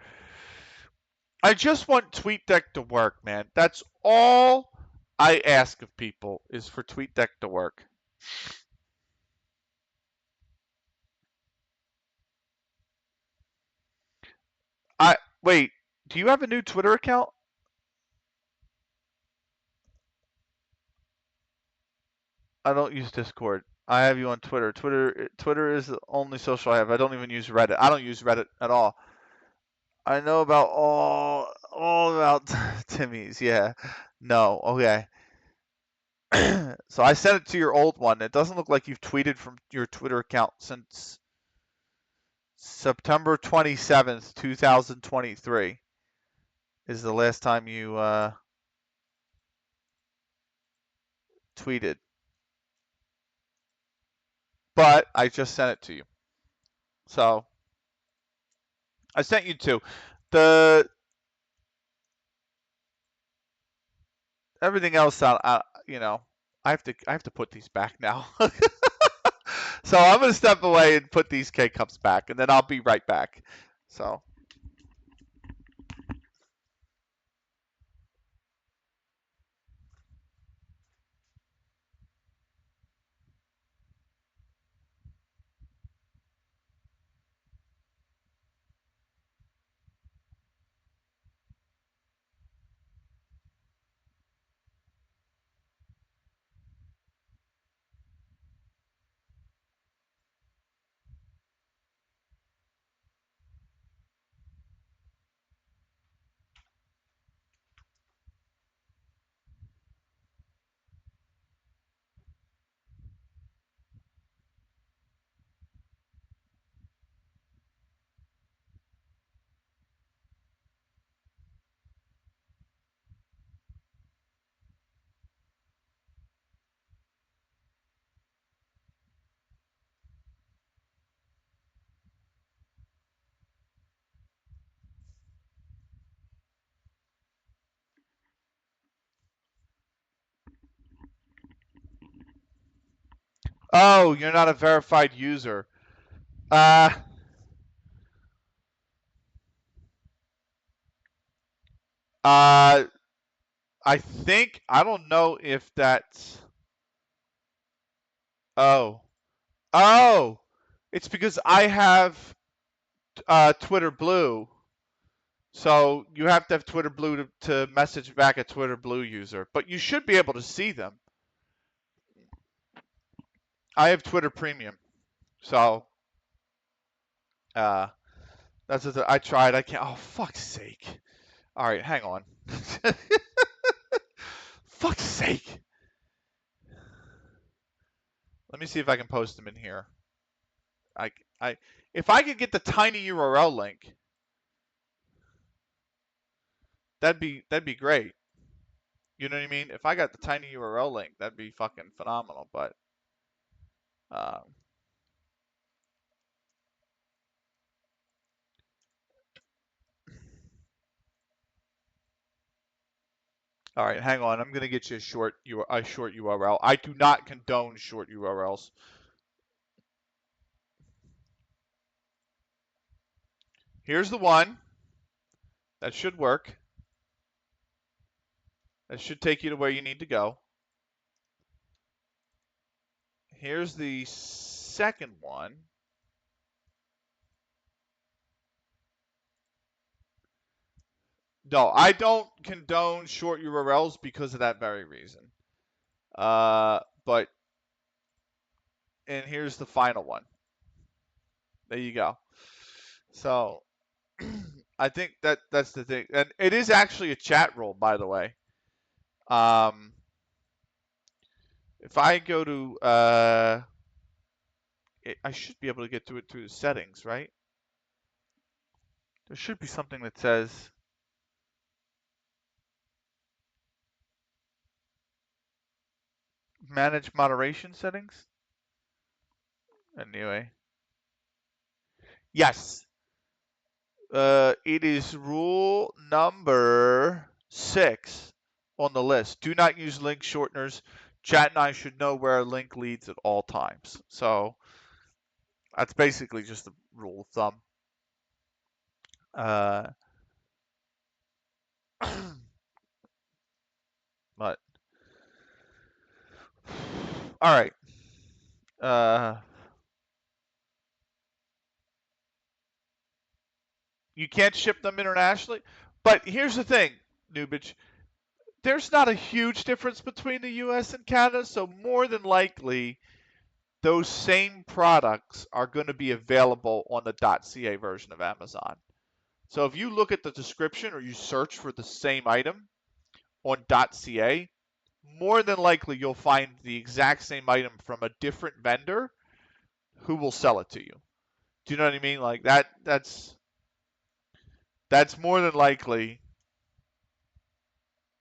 I just want TweetDeck to work, man. That's all I ask of people is for TweetDeck to work. Wait, do you have a new Twitter account? I don't use Discord. I have you on Twitter. Twitter is the only social I have. I don't even use Reddit. I don't use Reddit at all. I know about all about Timmy's. Yeah. No. Okay. So I sent it to your old one. It doesn't look like you've tweeted from your Twitter account since September 27th, 2023 is the last time you tweeted. But I just sent it to you. So I sent you two. The everything else you know, I have to put these back now. So I'm gonna step away and put these K cups back, and then I'll be right back. So. Oh, you're not a verified user. Uh, uh, I think I don't know if that's. Oh, oh, it's because I have Twitter Blue. So you have to have Twitter Blue to message back a Twitter Blue user, but you should be able to see them. I have Twitter Premium, so that's what I tried. I can't. Oh, fuck's sake! All right, hang on. Fuck's sake! Let me see if I can post them in here. If I could get the tiny URL link, that'd be great. You know what I mean? If I got the tiny URL link, that'd be fucking phenomenal. But um, all right, hang on. I'm gonna get you a short URL. I do not condone short URLs. Here's the one. That should work. That should take you to where you need to go. Here's the second one. No, I don't condone short URLs because of that very reason. But and here's the final one. There you go. So I think that's the thing, and it is actually a chat role, by the way. If I go to, I should be able to get to it through the settings, right? There should be something that says manage moderation settings. Anyway, yes. It is rule number 6 on the list. Do not use link shorteners. Chat and I should know where a link leads at all times. So that's basically just a rule of thumb. But all right. You can't ship them internationally. But here's the thing, Nubich. There's not a huge difference between the US and Canada, so more than likely those same products are going to be available on the .ca version of Amazon. So if you look at the description or you search for the same item on .ca, more than likely you'll find the exact same item from a different vendor who will sell it to you. Do you know what I mean? Like that's more than likely.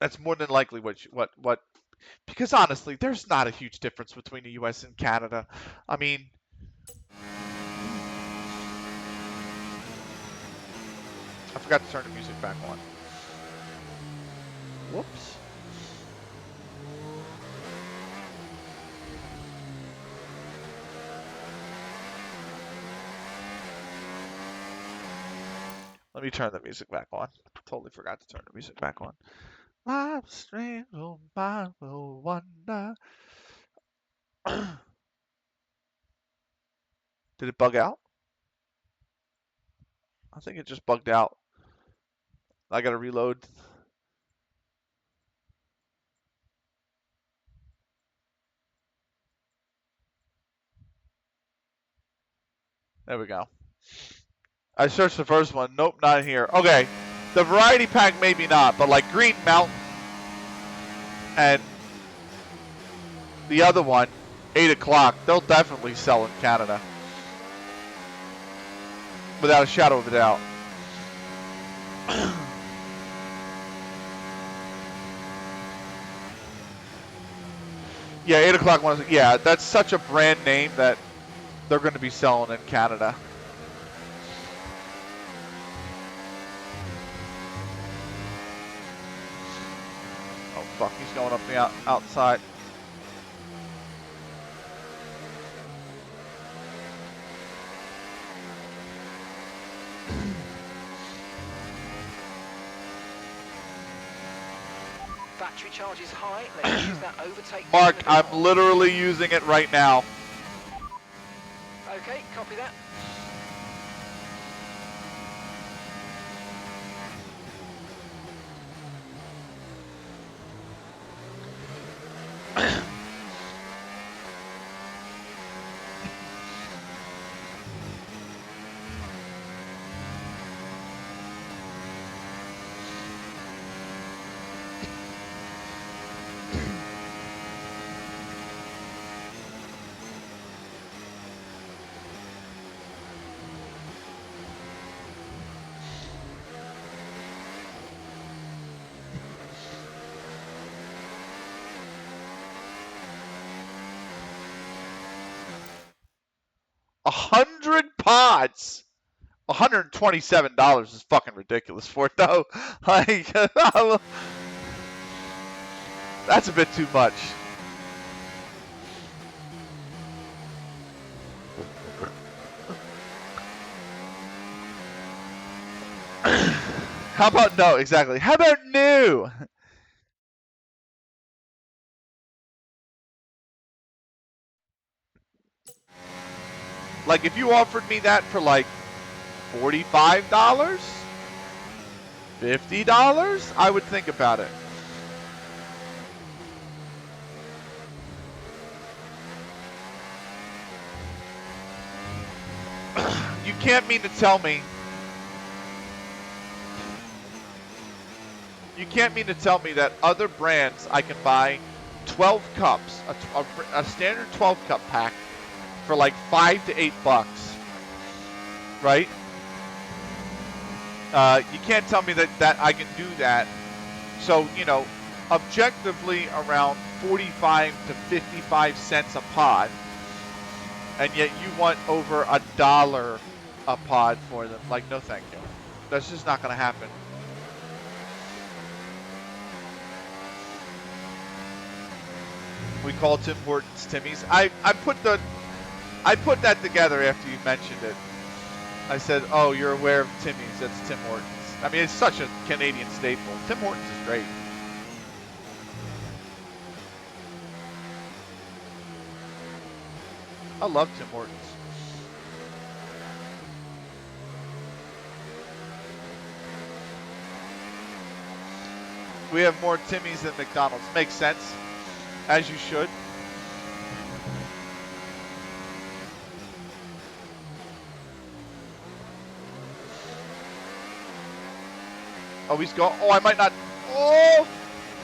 That's more than likely what because honestly, there's not a huge difference between the US and Canada. I mean, I forgot to turn the music back on. Whoops. Let me turn the music back on. Totally forgot to turn the music back on. My strange old mind will wonder. Did it bug out? I think it just bugged out. I gotta reload. There we go. I searched the first one. Nope, not here. Okay. The variety pack, maybe not, but like Green Mountain and the other one, 8 o'clock, they'll definitely sell in Canada. Without a shadow of a doubt. Yeah, 8 o'clock one. Yeah, that's such a brand name that they're going to be selling in Canada. Oh, fuck. He's going up the outside. Battery charge is high. Let's use that overtake. Mark, I'm literally using it right now. Okay, copy that. 100 pods. $127 is fucking ridiculous for it though. Like, that's a bit too much. How about no? Exactly. How about new? Like, if you offered me that for like $45, $50, I would think about it. You can't mean to tell me. You can't mean to tell me that other brands I can buy 12 cups, a standard 12 cup pack for like $5 to $8, right? You can't tell me that I can do that. So, you know, objectively around 45 to 55 cents a pod, and yet you want over $1 a pod for them. Like, no thank you. That's just not going to happen. We call Tim Hortons Timmy's. I put that together after you mentioned it. I said, oh, you're aware of Timmy's. That's Tim Hortons. I mean, it's such a Canadian staple. Tim Hortons is great. I love Tim Hortons. We have more Timmy's than McDonald's. Makes sense. As you should. Oh, he's gone. Oh, I might not. Oh,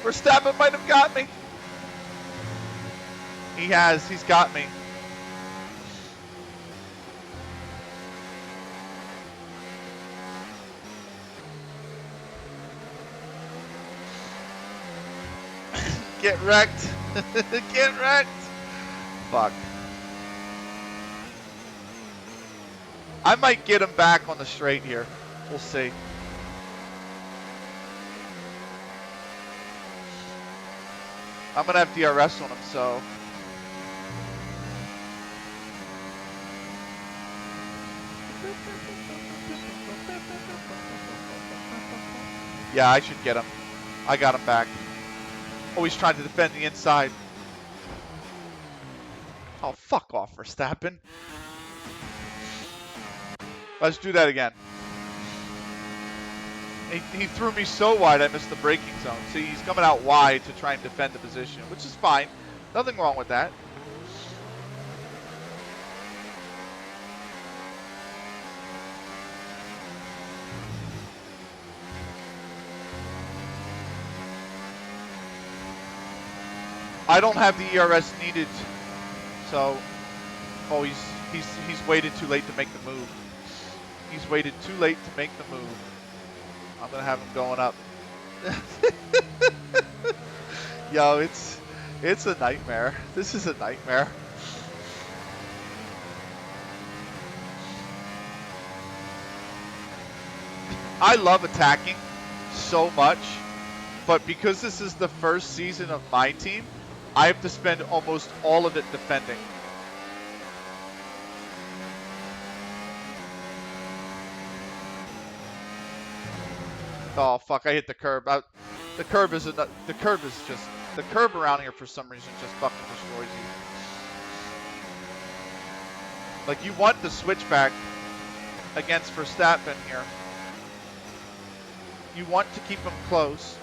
Verstappen might have got me. He has. He's got me. Get wrecked. Get wrecked. Fuck. I might get him back on the straight here. We'll see. I'm going to have DRS on him, so. Yeah, I should get him. I got him back. Oh, he's trying to defend the inside. Oh, fuck off, Verstappen. Let's do that again. He threw me so wide I missed the braking zone. See, he's coming out wide to try and defend the position, which is fine. Nothing wrong with that. I don't have the ERS needed, so. Oh, he's waited too late to make the move. He's waited too late to make the move. I'm gonna have him going up. Yo, it's a nightmare. This is a nightmare. I love attacking so much, but because this is the first season of MyTeam, I have to spend almost all of it defending. Oh fuck! I hit the curb. The curb is just the curb around here for some reason just fucking destroys you. Like, you want the switchback against Verstappen here. You want to keep him close.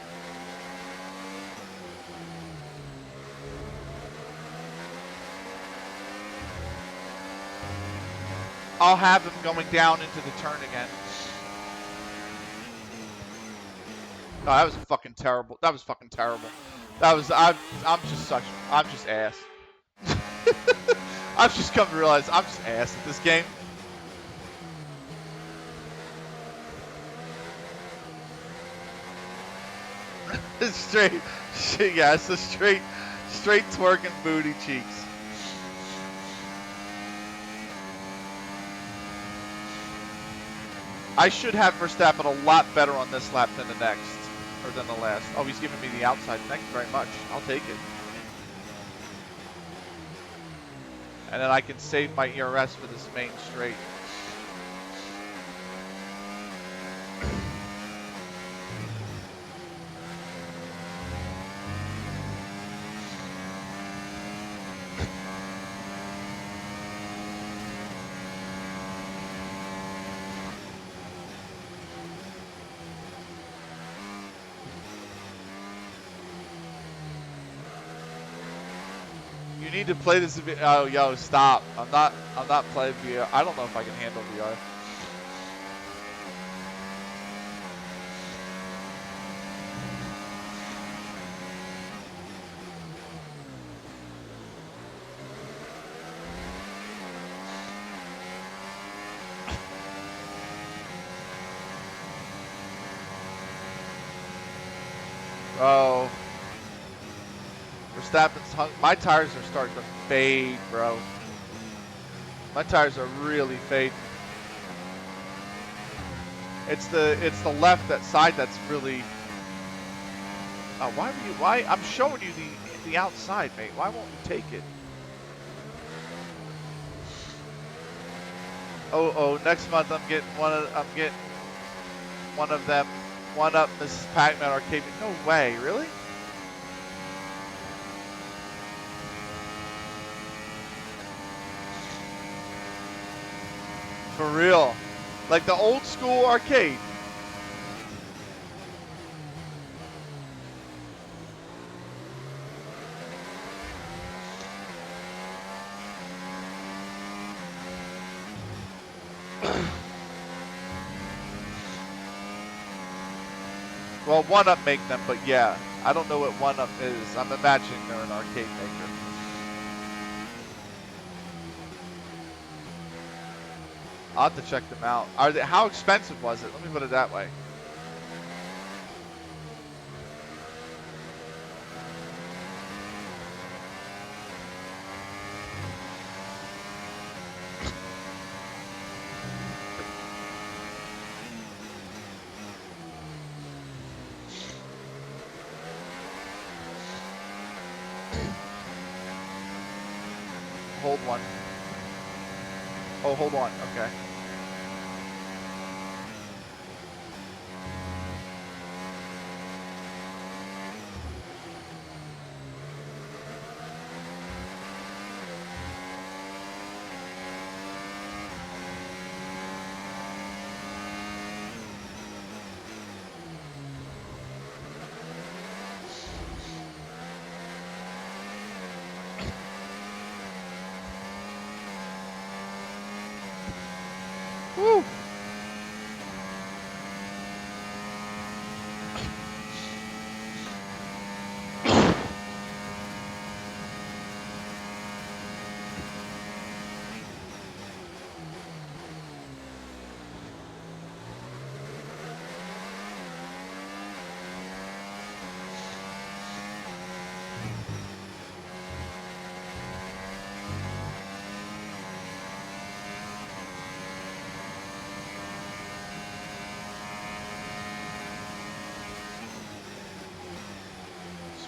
I'll have him going down into the turn again. No, that was fucking terrible. That was fucking terrible. That was, I'm just ass. I've just come to realize I'm just ass at this game. Straight, yeah, it's a straight twerking booty cheeks. I should have Verstappen a lot better on this lap than the next, or than the last. Oh, he's giving me the outside. Thank you very much. I'll take it. And then I can save my ERS for this main straight. You need to play this. Oh, yo, stop! I'm not playing VR. I don't know if I can handle VR. Bro, Verstappen's hung. My tires are starting to fade, bro. My tires are really fading. It's the left, that side, that's really. Oh, why? I'm showing you the outside, mate. Why won't you take it? Oh, next month I'm getting one of them. One up Mrs. Pac-Man arcade. No way, really? For real. Like the old school arcade. Well, one up make them, but yeah. I don't know what one up is. I'm imagining they're an arcade maker. I'll have to check them out. How expensive was it? Let me put it that way. Hold one. Oh, hold on. Okay. Woo!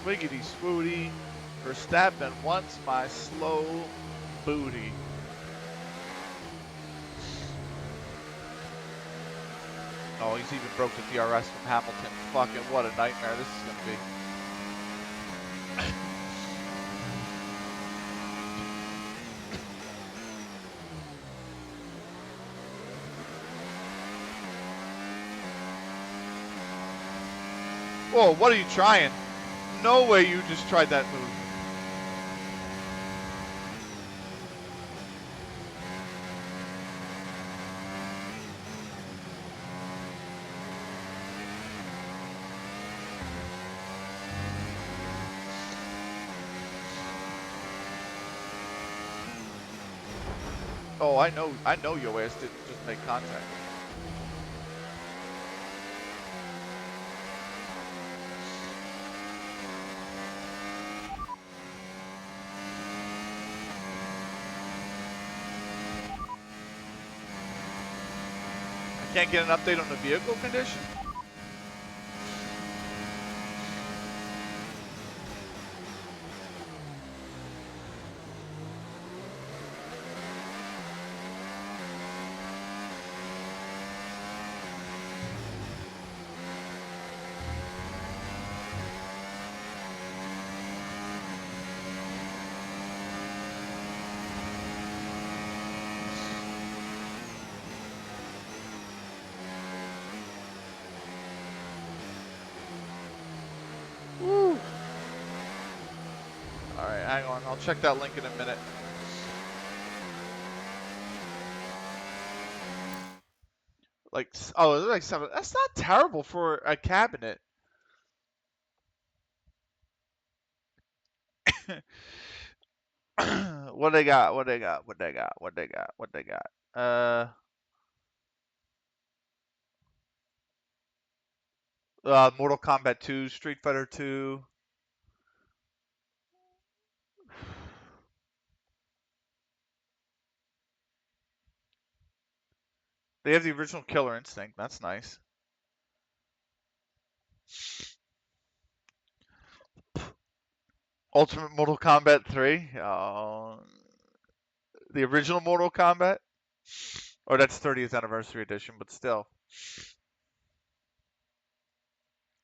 Swiggity swooty. Verstappen wants my slow booty. Oh, he's even broke the DRS from Hamilton. Fucking what a nightmare this is gonna be. Whoa, what are you trying? No way you just tried that move. Oh, I know your ass didn't just make contact. I can't get an update on the vehicle condition? Woo. Alright, hang on. I'll check that link in a minute. Like, oh, it's like 7. That's not terrible for a cabinet. What they got? What they got? What they got? What they got? What they got? Mortal Kombat 2, Street Fighter 2. They have the original Killer Instinct. That's nice. Ultimate Mortal Kombat 3. The original Mortal Kombat. Or that's 30th anniversary edition, but still.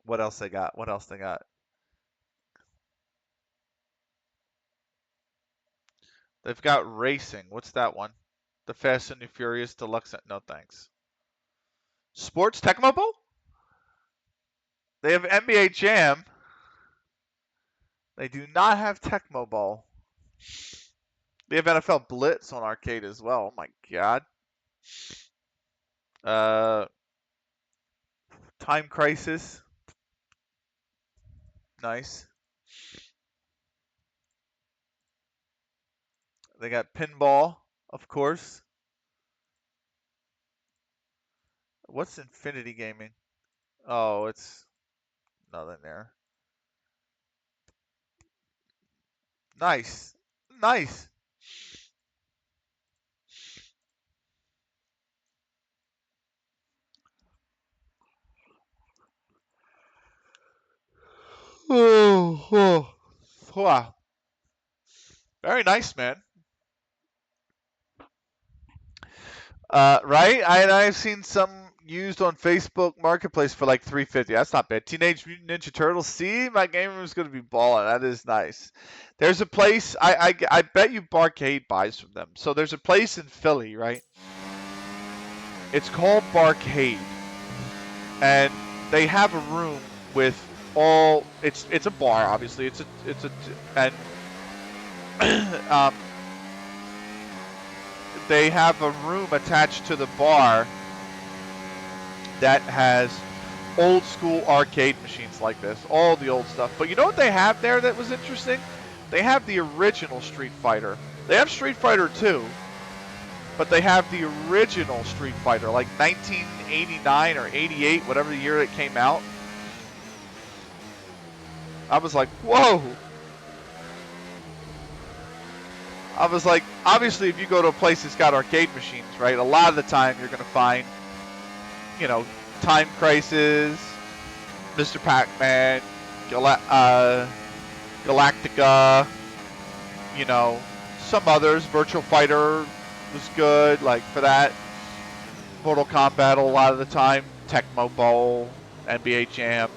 What else they got? What else they got? They've got racing. What's that one? The Fast and the Furious Deluxe. No thanks. Sports Tecmo Bowl? They have NBA Jam. They do not have Tecmo Bowl. They have NFL Blitz on arcade as well. Oh my god. Time Crisis. Nice. They got Pinball, of course. What's Infinity Gaming? Oh, it's nothing there. Nice. Nice. Oh. Wow. Very nice, man. Right? I've seen some used on Facebook Marketplace for like $350. That's not bad. Teenage Mutant Ninja Turtles. See, my game room is going to be balling. That is nice. There's a place. I bet you Barcade buys from them. So there's a place in Philly, right? It's called Barcade, and they have a room with all. It's a bar, obviously. And they have a room attached to the bar that has old school arcade machines like this, all the old stuff. But you know what they have there that was interesting? They have the original Street Fighter. They have Street Fighter 2, but they have the original Street Fighter, like 1989 or 88, whatever the year it came out. I was like, whoa. I was like, obviously, if you go to a place that's got arcade machines, right, a lot of the time you're going to find, you know, Time Crisis, Mr. Pac-Man, Galactica, you know, some others. Virtual Fighter was good, like, for that. Mortal Kombat a lot of the time. Tecmo Bowl, NBA Jam.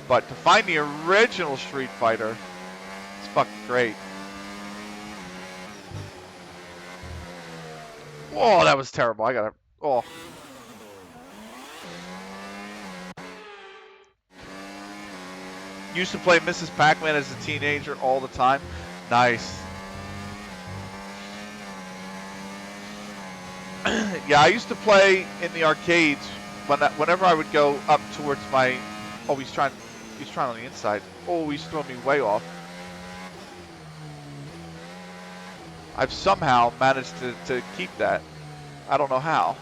But to find the original Street Fighter, it's fucking great. Oh, that was terrible. I gotta. Oh. Used to play Mrs. Pac-Man as a teenager all the time. Nice. Yeah, I used to play in the arcades whenever I would go up towards my. Oh, he's trying on the inside. Oh, he's throwing me way off. I've somehow managed to keep that. I don't know how.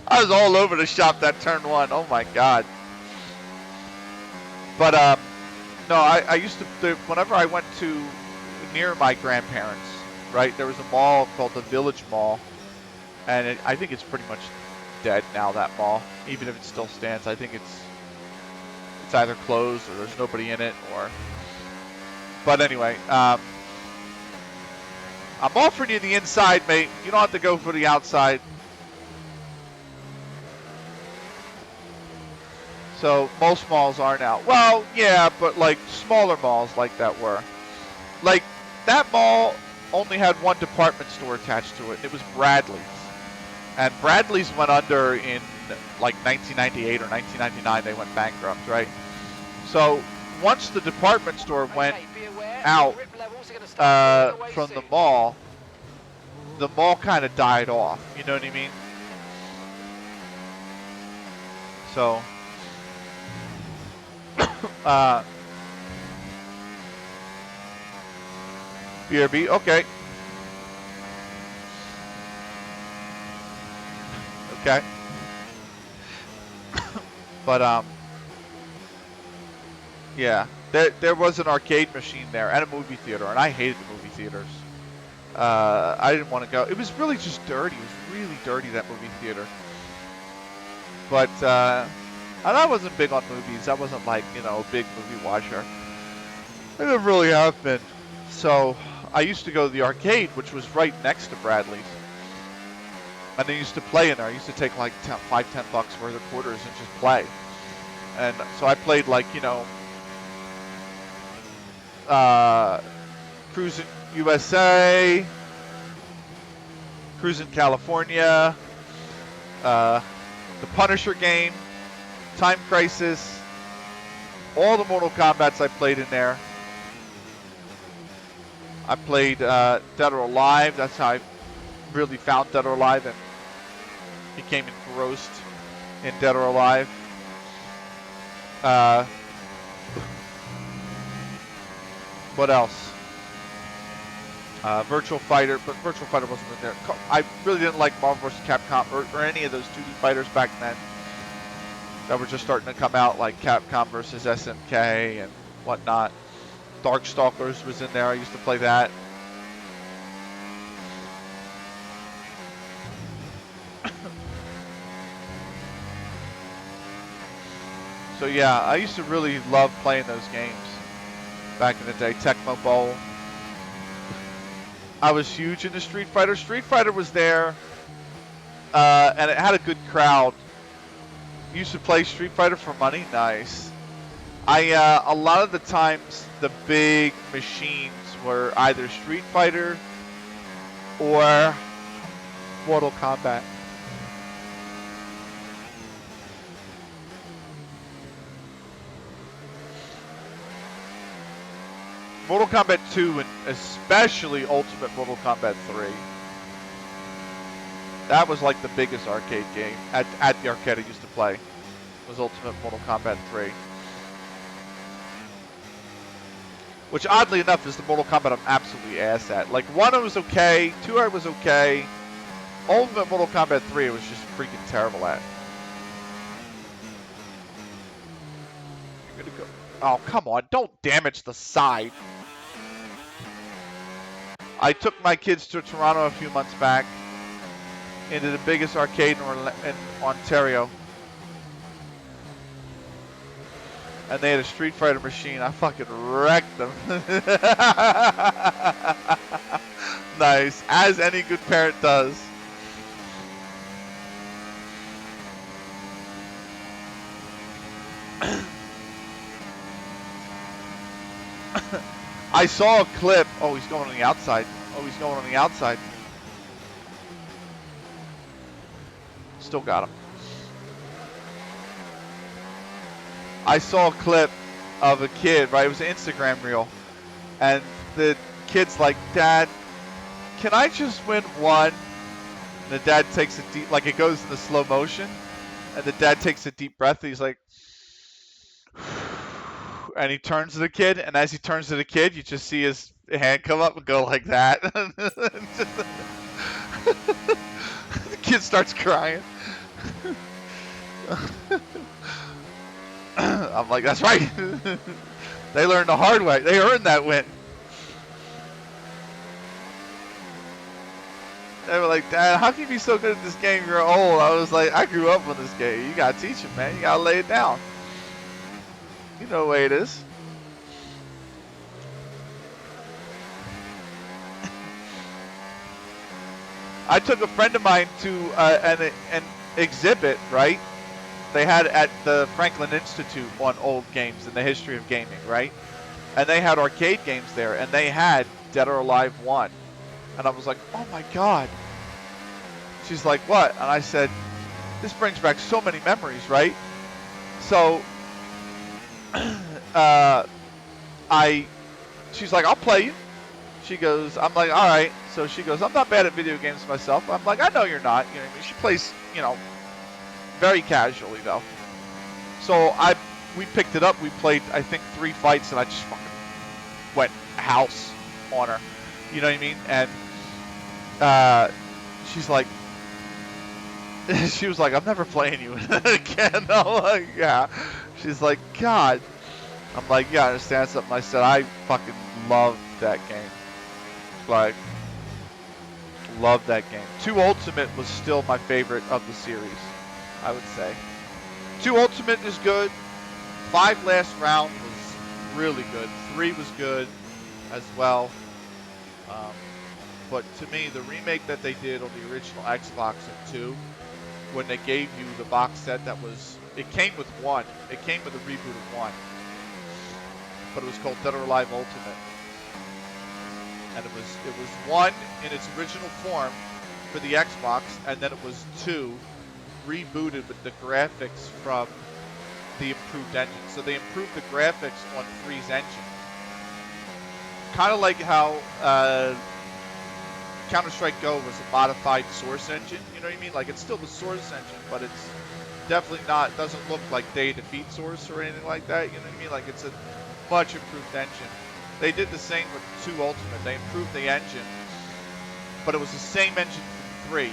I was all over the shop that turn one. Oh my god. But no, I used to, whenever I went to near my grandparents, right, there was a mall called the Village Mall, and I think it's pretty much dead now, that mall. Even if it still stands, I think it's either closed or there's nobody in it, or. But anyway, I'm offering you the inside, mate. You don't have to go for the outside. So most malls are now. Well, yeah, but like smaller malls like that were. Like that mall only had one department store attached to it. It was Bradley's. And Bradley's went under in like 1998 or 1999. They went bankrupt, right? So once the department store went out from the mall kind of died off. You know what I mean? So, BRB, okay. Okay. But, yeah. There was an arcade machine there and a movie theater, and I hated the movie theaters. I didn't want to go. It was really just dirty. It was really dirty, that movie theater. But, and I wasn't big on movies. I wasn't like, you know, a big movie watcher. I never really have been. So, I used to go to the arcade, which was right next to Bradley's. And I used to play in there. I used to take like $5, $10 worth of quarters and just play. And so I played like, you know, Cruising USA, Cruising California, the Punisher game, Time Crisis, all the Mortal Kombats I played in there. I played Dead or Alive. That's how I really found Dead or Alive and became engrossed in Dead or Alive. What else? Virtual Fighter, but Virtual Fighter wasn't in there. I really didn't like Marvel vs. Capcom or any of those 2D fighters back then that were just starting to come out, like Capcom vs. SNK and whatnot. Darkstalkers was in there. I used to play that. So yeah, I used to really love playing those games back in the day. Tecmo Bowl. I was huge into Street Fighter. Street Fighter was there, and it had a good crowd. Used to play Street Fighter for money. Nice. A lot of the times the big machines were either Street Fighter or Mortal Kombat. Mortal Kombat 2 and especially Ultimate Mortal Kombat 3. That was like the biggest arcade game at the arcade I used to play. Was Ultimate Mortal Kombat 3. Which oddly enough is the Mortal Kombat I'm absolutely ass at. Like 1 I was okay, 2 I was okay. Ultimate Mortal Kombat 3 I was just freaking terrible at. You're gonna go. Oh, come on, don't damage the side. I took my kids to Toronto a few months back into the biggest arcade in Ontario. And they had a Street Fighter machine. I fucking wrecked them. Nice. As any good parent does. I saw a clip. Oh, he's going on the outside. Oh, he's going on the outside. Still got him. I saw a clip of a kid, right? It was an Instagram reel. And the kid's like, Dad, can I just win one? And the dad takes a deep, like it goes in the slow motion. And the dad takes a deep breath. And he's like, and he turns to the kid. And as he turns to the kid, you just see his hand come up and go like that. The kid starts crying. I'm like, that's right. They learned the hard way. They earned that win. They were like, Dad, how can you be so good at this game? You're old. I was like, I grew up on this game. You gotta teach it, man. You gotta lay it down. You know the way it is. I took a friend of mine to an exhibit, right? They had at the Franklin Institute on old games and the history of gaming, right? And they had arcade games there, and they had Dead or Alive 1. And I was like, oh my God. She's like, what? And I said, this brings back so many memories, right? So, she's like, I'll play you. She goes, I'm like, all right. So she goes, I'm not bad at video games myself. I'm like, I know you're not. You know what I mean? She plays, you know, very casually though. So we picked it up. We played, I think, 3 fights, and I just fucking went house on her. You know what I mean? And she's like, she was like, I'm never playing you again. I'm like, yeah. She's like, God. I'm like, yeah, I understand something. I said, I fucking love that game. Like, love that game. 2 Ultimate was still my favorite of the series, I would say. 2 Ultimate is good. 5 Last Round was really good. 3 was good as well. But to me, the remake that they did on the original Xbox of 2, when they gave you the box set that was, it came with 1. It came with a reboot of 1. But it was called Dead or Alive Ultimate. And it was 1 in its original form for the Xbox, and then it was 2 rebooted with the graphics from the improved engine. So they improved the graphics on 3's engine. Kind of like how Counter-Strike Go was a modified Source engine, you know what I mean? Like, it's still the Source engine, but it's definitely not, doesn't look like Day Defeat Source or anything like that, you know what I mean? Like, it's a much improved engine. They did the same with 2 Ultimate. They improved the engine, but it was the same engine from 3,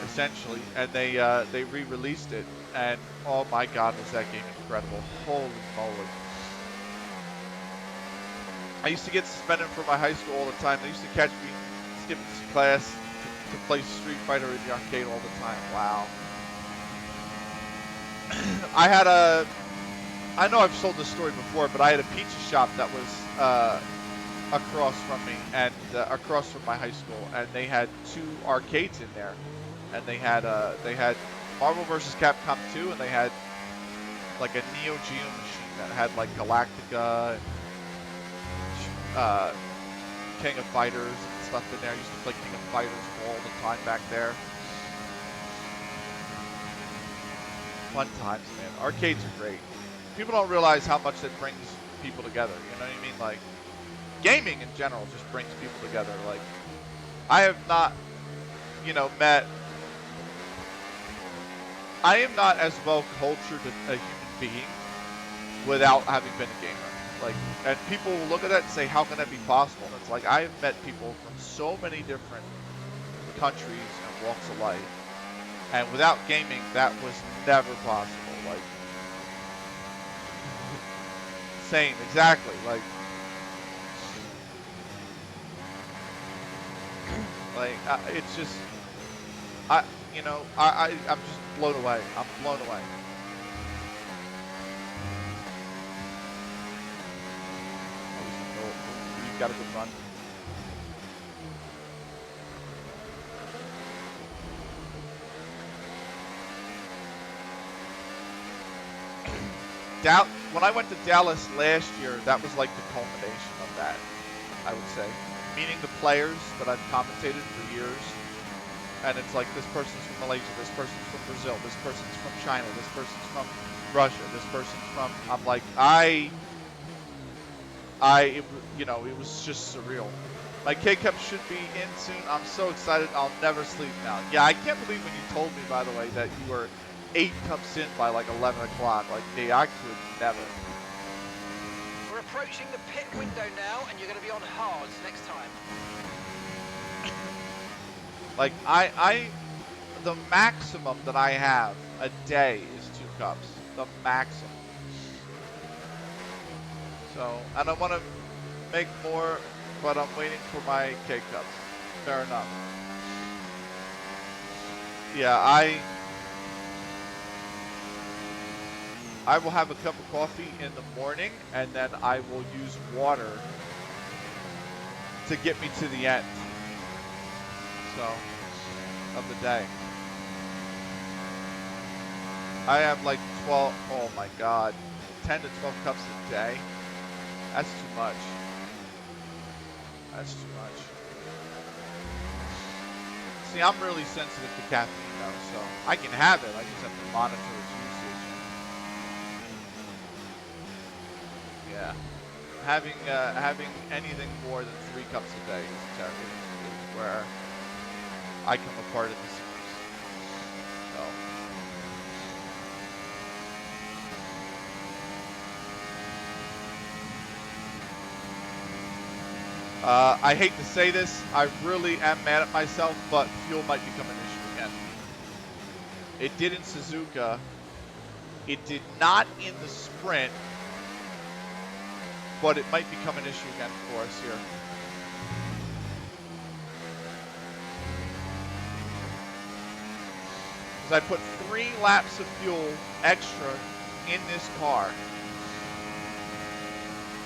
essentially, and they re-released it, and oh my God, was that game incredible. Holy moly. I used to get suspended from my high school all the time. They used to catch me skipping class to play Street Fighter in the arcade all the time. Wow. I know I've told this story before, but I had a pizza shop that was across from me and across from my high school, and they had 2 arcades in there, and they had Marvel vs. Capcom 2, and they had like a Neo Geo machine that had like Galactica and King of Fighters and stuff in there. I used to play King of Fighters all the time back there. Fun times, man. Arcades are great. People don't realize how much that brings people together. You know what I mean? Like, gaming in general just brings people together. Like, I have not, you know, I am not as well cultured a human being without having been a gamer. Like, and people will look at that and say, how can that be possible? And it's like, I have met people from so many different countries and walks of life, and without gaming, that was never possible. Like, same, exactly. Like, it's just, I'm just blown away. I'm blown away. You've got a good run. When I went to Dallas last year, that was like the culmination of that, I would say. Meeting the players that I've commentated for years, and it's like, this person's from Malaysia, this person's from Brazil, this person's from China, this person's from Russia, this person's from, I'm like, it was just surreal. My K-Cup should be in soon. I'm so excited. I'll never sleep now. Yeah, I can't believe when you told me, by the way, that you were 8 cups in by like 11 o'clock. Like, me, I could never. We're approaching the pit window now, and you're going to be on hards next time. Like, the maximum that I have a day is 2 cups. The maximum. So, and I want to make more, but I'm waiting for my K-Cups. Fair enough. Yeah, I will have a cup of coffee in the morning, and then I will use water to get me to the end, so, of the day. I have like 12, oh my God, 10 to 12 cups a day. That's too much. That's too much. See, I'm really sensitive to caffeine though, so I can have it. I just have to monitor its usage. Yeah. Having anything more than 3 cups a day is where I come apart in the series. So. I hate to say this, I really am mad at myself, but fuel might become an issue again. It did in Suzuka. It did not in the sprint, but it might become an issue again for us here. Because I put 3 laps of fuel extra in this car.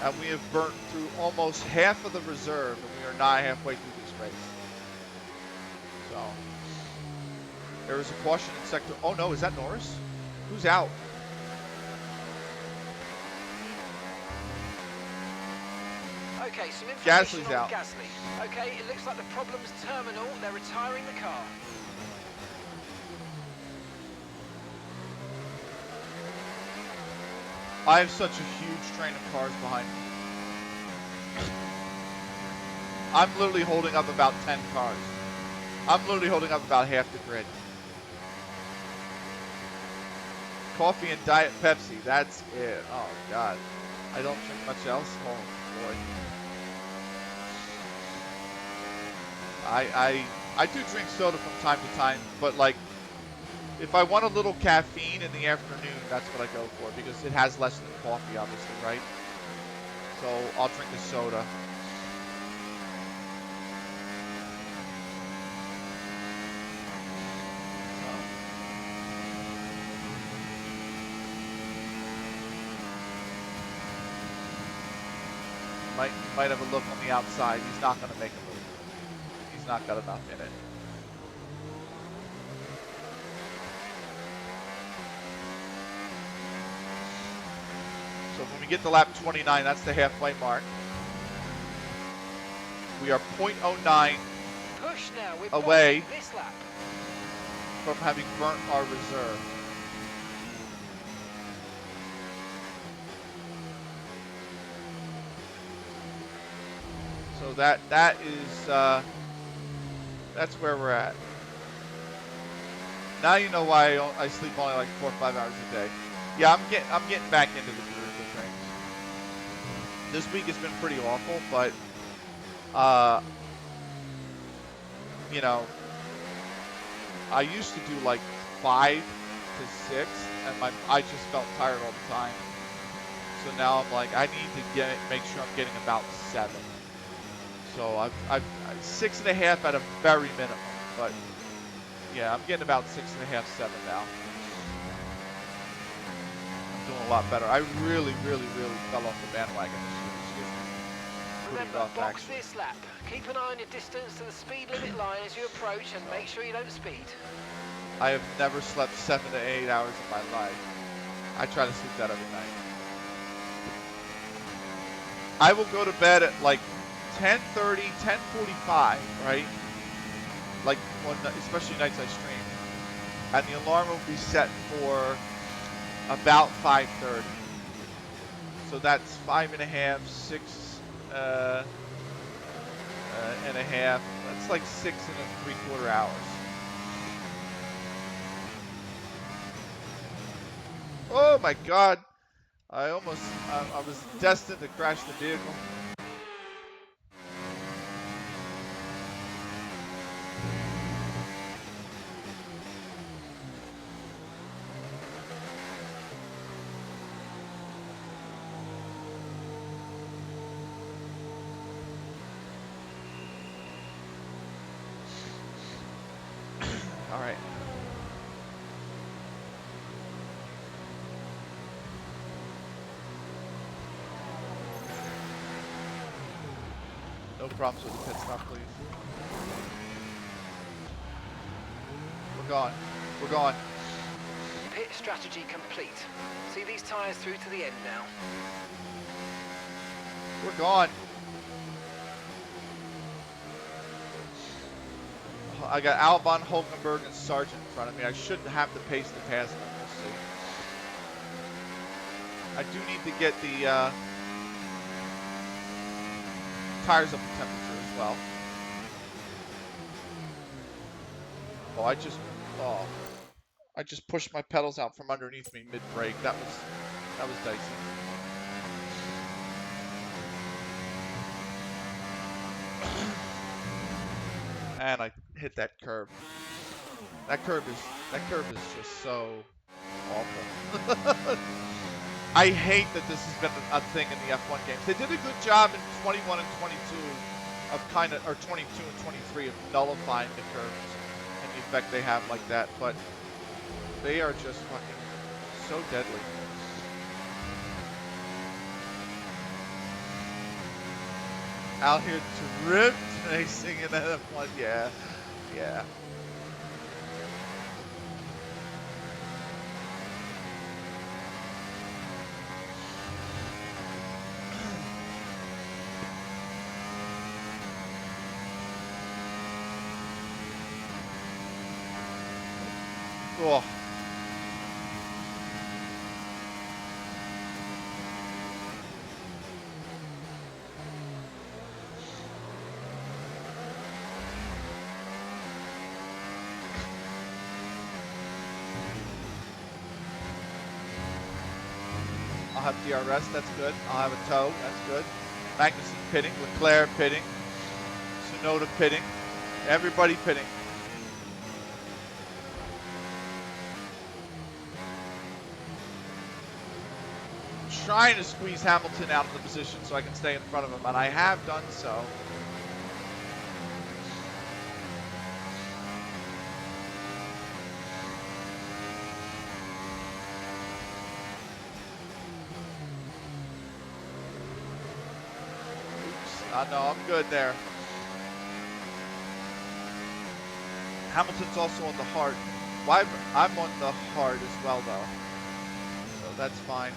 And we have burnt through almost half of the reserve, and we are not halfway through this race. So, there is a caution in sector. Oh no, is that Norris? Who's out? Okay, some information Gasly's on out. Gasly. Okay, it looks like the problem's terminal. They're retiring the car. I have such a huge train of cars behind me. I'm literally holding up about 10 cars. I'm literally holding up about half the grid. Coffee and Diet Pepsi, that's it. Oh God. I don't drink much else. Oh boy. I do drink soda from time to time, but like if I want a little caffeine in the afternoon, that's what I go for because it has less than coffee, obviously, right? So I'll drink a soda. Might have a look on the outside. He's not going to make a move. He's not got enough in it. So when we get to lap 29, that's the halfway mark. We are 0.09 Push now. We're away this lap. from having burnt our reserve. So that is that's where we're at. Now you know why I sleep only like 4 or 5 hours a day. Yeah, I'm getting back into the groove of things. This week has been pretty awful, but you know, I used to do like 5 to 6, and I just felt tired all the time. So now I'm like, I need to make sure I'm getting about 7. So I've 6.5 at a very minimum, but yeah, I'm getting about 6.5, 7 now. I'm doing a lot better. I really fell off the bandwagon this year. Remember, box this lap. Keep an eye on your distance to the speed limit line as you approach and make sure you don't speed. I have never slept 7 to 8 hours in my life. I try to sleep that every night. I will go to bed at like 10:30, 10:45, right? Like, especially nights I stream. And the alarm will be set for about 5:30. So that's 5.5, 6 and a half. That's like 6 3/4 hours. Oh my God. I was destined to crash the vehicle. problems with the pit stop, please. We're gone. We're gone. Pit strategy complete. See these tyres through to the end now. We're gone. I got Albon, Hulkenberg, and Sargent in front of me. I shouldn't have the pace to pass them. We'll see. I do need to get the tires up to temperature as well. Oh, I just pushed my pedals out from underneath me mid-brake. That was dicey. And I hit that curb. That curb is just so awful. I hate that this has been a thing in the F1 games. They did a good job in 21 and 22 of or 22 and 23 of nullifying the curves and the effect they have like that, but they are just fucking so deadly. Out here drift racing in F1, yeah. Oh. I'll have DRS, that's good. I'll have a tow, that's good. Magnussen pitting, Leclerc pitting, Tsunoda pitting, everybody pitting. Trying to squeeze Hamilton out of the position so I can stay in front of him, and I have done so. Oops, no, I'm good there. Hamilton's also on the hard. Well, I'm on the hard as well, though, so that's fine.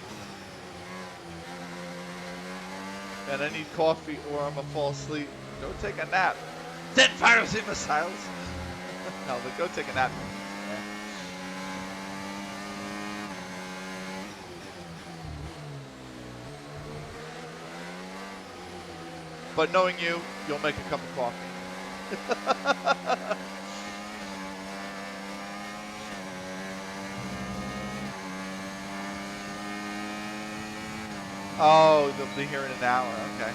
And I need coffee or I'm gonna fall asleep. Go take a nap. 10 piracy missiles. No, but go take a nap. Yeah. But knowing you, you'll make a cup of coffee. Oh, they'll be here in an hour, okay.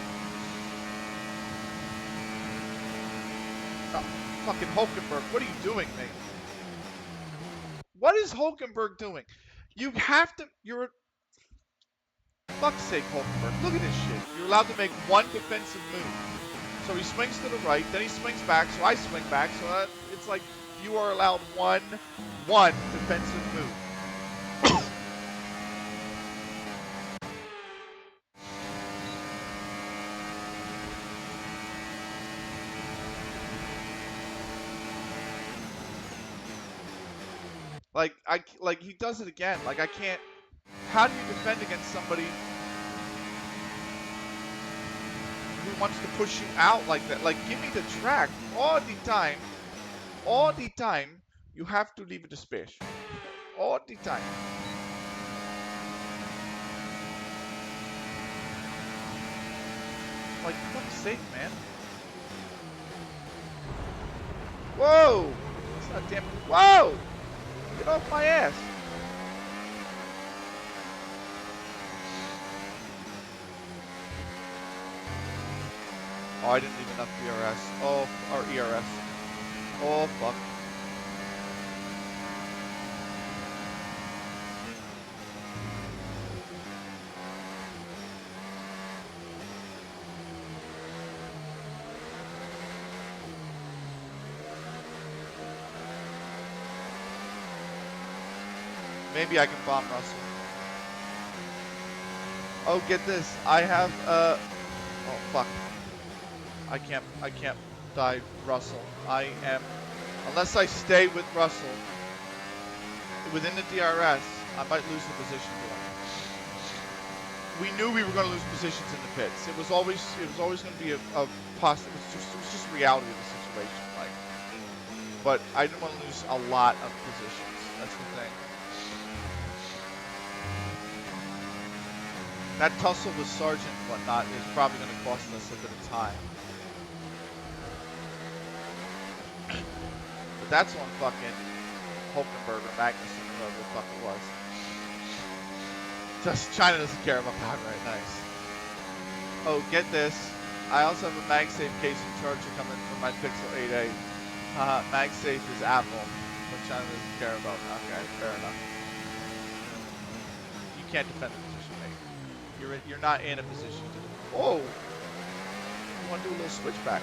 Oh, fucking Hulkenberg, what are you doing, mate? What is Hulkenberg doing? You have to, fuck's sake, Hulkenberg, look at this shit. You're allowed to make one defensive move. So he swings to the right, then he swings back, so I swing back, so it's like you are allowed one defensive move. Like he does it again. Like I can't. How do you defend against somebody who wants to push you out like that? Like give me the track all the time. All the time you have to leave it to space. All the time. Like fuck's sake, man. Whoa! It's not damn. Whoa! Get off my ass! Oh, I didn't leave enough DRS. Oh, or ERS. Oh, fuck. Maybe I can bomb Russell. Oh, get this. I have, oh, fuck. I can't dive Russell. I am, unless I stay with Russell within the DRS, I might lose the position to him. We knew we were going to lose positions in the pits. It was always going to be a possible. It was just reality of the situation, like. But I didn't want to lose a lot of positions. That's the thing. That tussle with Sargent and whatnot is probably going to cost us a bit of time. But that's on fucking Hulkenberg or Magnussen, or whoever the fuck it was. Just China doesn't care about power, right? Nice. Oh, get this. I also have a MagSafe case and charger coming from my Pixel 8a. MagSafe is Apple, but China doesn't care about. Okay, fair enough. You can't defend the position, mate. You're not in a position to. Oh, you want to do a little switchback?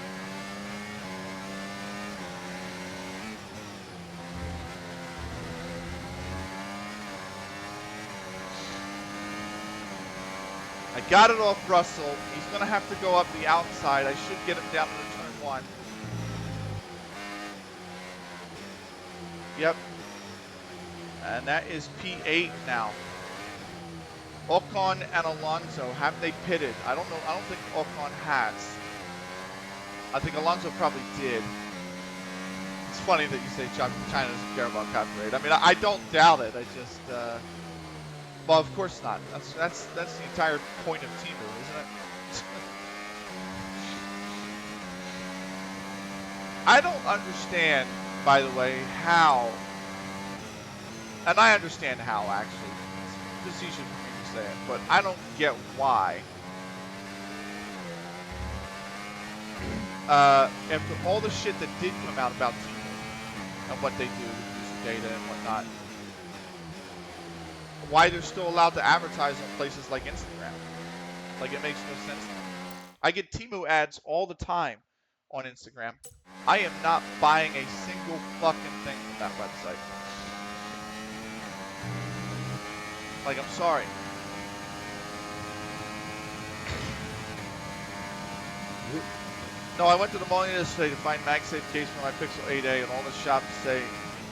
I got it off Russell. He's going to have to go up the outside. I should get him down to the turn 1. Yep. And that is P8 now. Ocon and Alonso, have they pitted? I don't know. I don't think Ocon has. I think Alonso probably did. It's funny that you say China doesn't care about copyright. I mean, I don't doubt it. I just... well, of course not. That's the entire point of Timu, isn't it? I don't understand, by the way, how, and I understand how actually. It's easy for me to say it, but I don't get why. After all the shit that did come out about Timu and what they do with user data and whatnot, why they're still allowed to advertise on places like Instagram. Like, it makes no sense. I get Timu ads all the time on Instagram. I am not buying a single fucking thing from that website. Like, I'm sorry. No, I went to the mall yesterday to find MagSafe case for my Pixel 8a, and all the shops say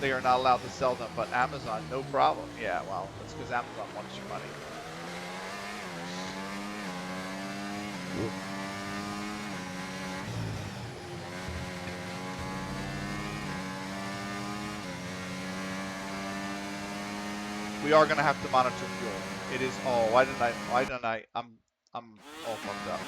they are not allowed to sell them, but Amazon, no problem. Yeah, well, that's because Amazon wants your money. We are going to have to monitor fuel. It is, oh, why didn't I, I'm all fucked up.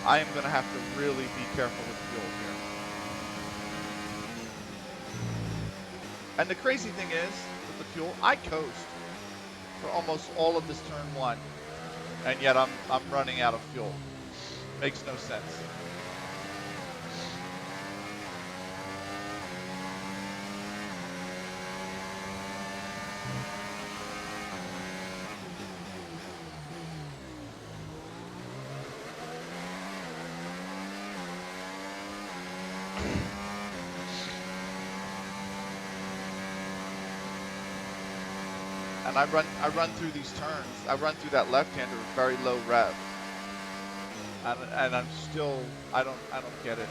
I am going to have to really be careful with fuel here. And the crazy thing is, with the fuel, I coast for almost all of this turn 1, and yet I'm running out of fuel. Makes no sense. And I run through these turns. I run through that left-hander with very low rev. And I'm still, I don't get it.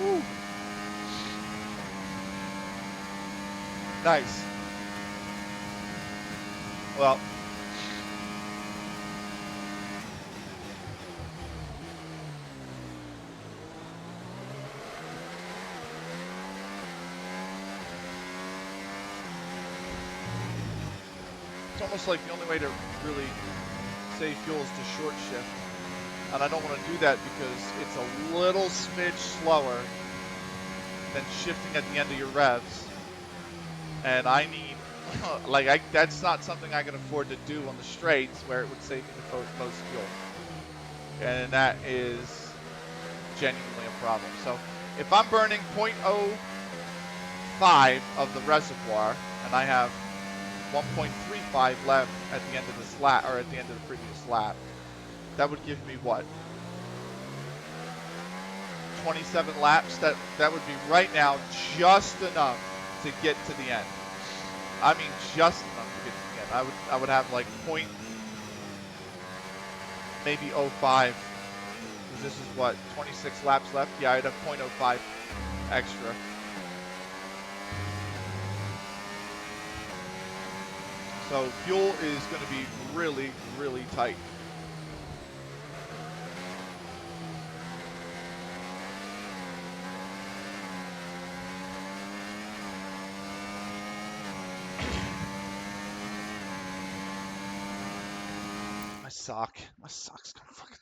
Woo. Nice. Well, it's almost like the only way to really save fuel is to short shift. And I don't want to do that because it's a little smidge slower than shifting at the end of your revs. And I need Like, that's not something I can afford to do on the straights where it would save me the most fuel. And that is genuinely a problem. So if I'm burning 0.05 of the reservoir and I have 1.35 left at the end of this lap, or at the end of the previous lap, that would give me what? 27 laps? That would be right now just enough to get to the end. I mean, just enough to get to the end. I would have like maybe 0.05. Because this is what, 26 laps left? Yeah, I'd have 0.05 extra. So fuel is going to be really, really tight. My sock's gonna fucking.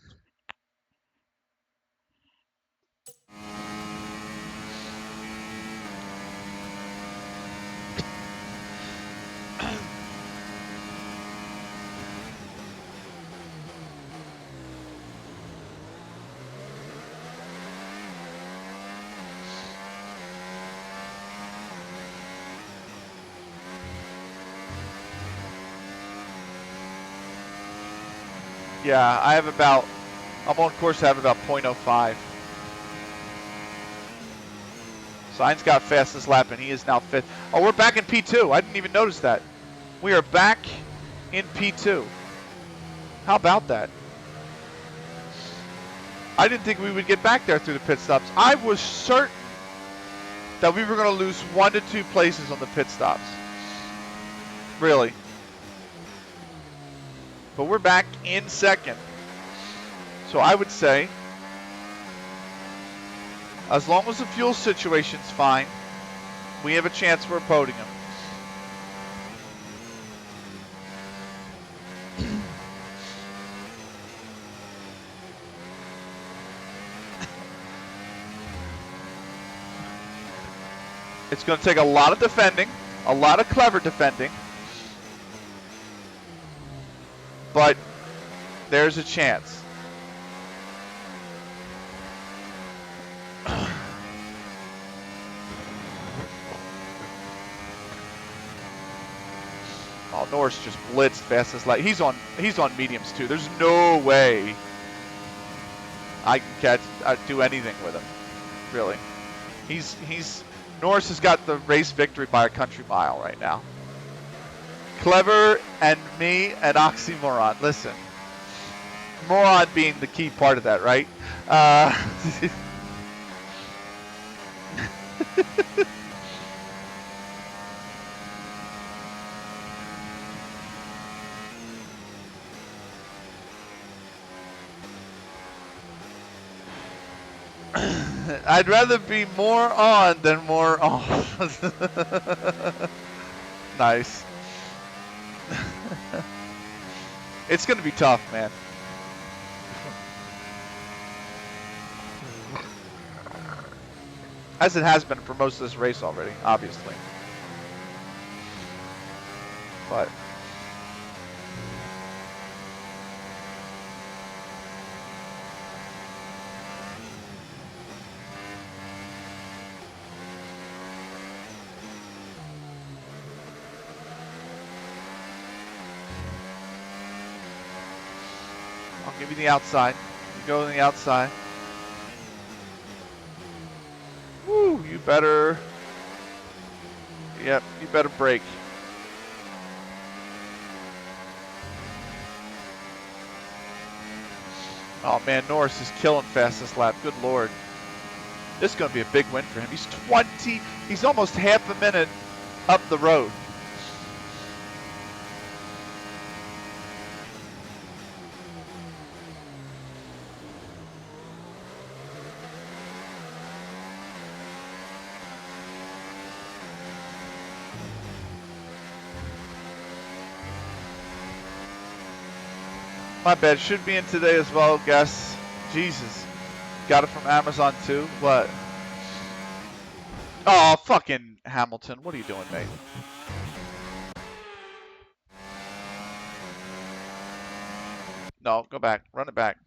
Yeah, I'm on course to have about 0.05. Sainz got fastest lap and he is now 5th. Oh, we're back in P2. I didn't even notice that. We are back in P2. How about that? I didn't think we would get back there through the pit stops. I was certain that we were going to lose 1 to 2 places on the pit stops. Really. But we're back in 2nd. So I would say, as long as the fuel situation's fine, we have a chance for a podium. It's going to take a lot of defending, a lot of clever defending, but there's a chance. Oh, Norris just blitzed fastest lap. He's on mediums too. There's no way I can do anything with him. Really. Norris has got the race victory by a country mile right now. Clever and me an oxymoron. Listen, moron being the key part of that, right? I'd rather be more on than more off. Nice. It's going to be tough, man. As it has been for most of this race already, obviously. But I'll give you the outside. You go on the outside. Woo, you better. Yep, you better brake. Oh man, Norris is killing fastest lap. Good lord. This is going to be a big win for him. He's almost half a minute up the road. My bad. Should be in today as well, guess. Jesus. Got it from Amazon too. What? Oh, fucking Hamilton. What are you doing, mate? No, go back. Run it back.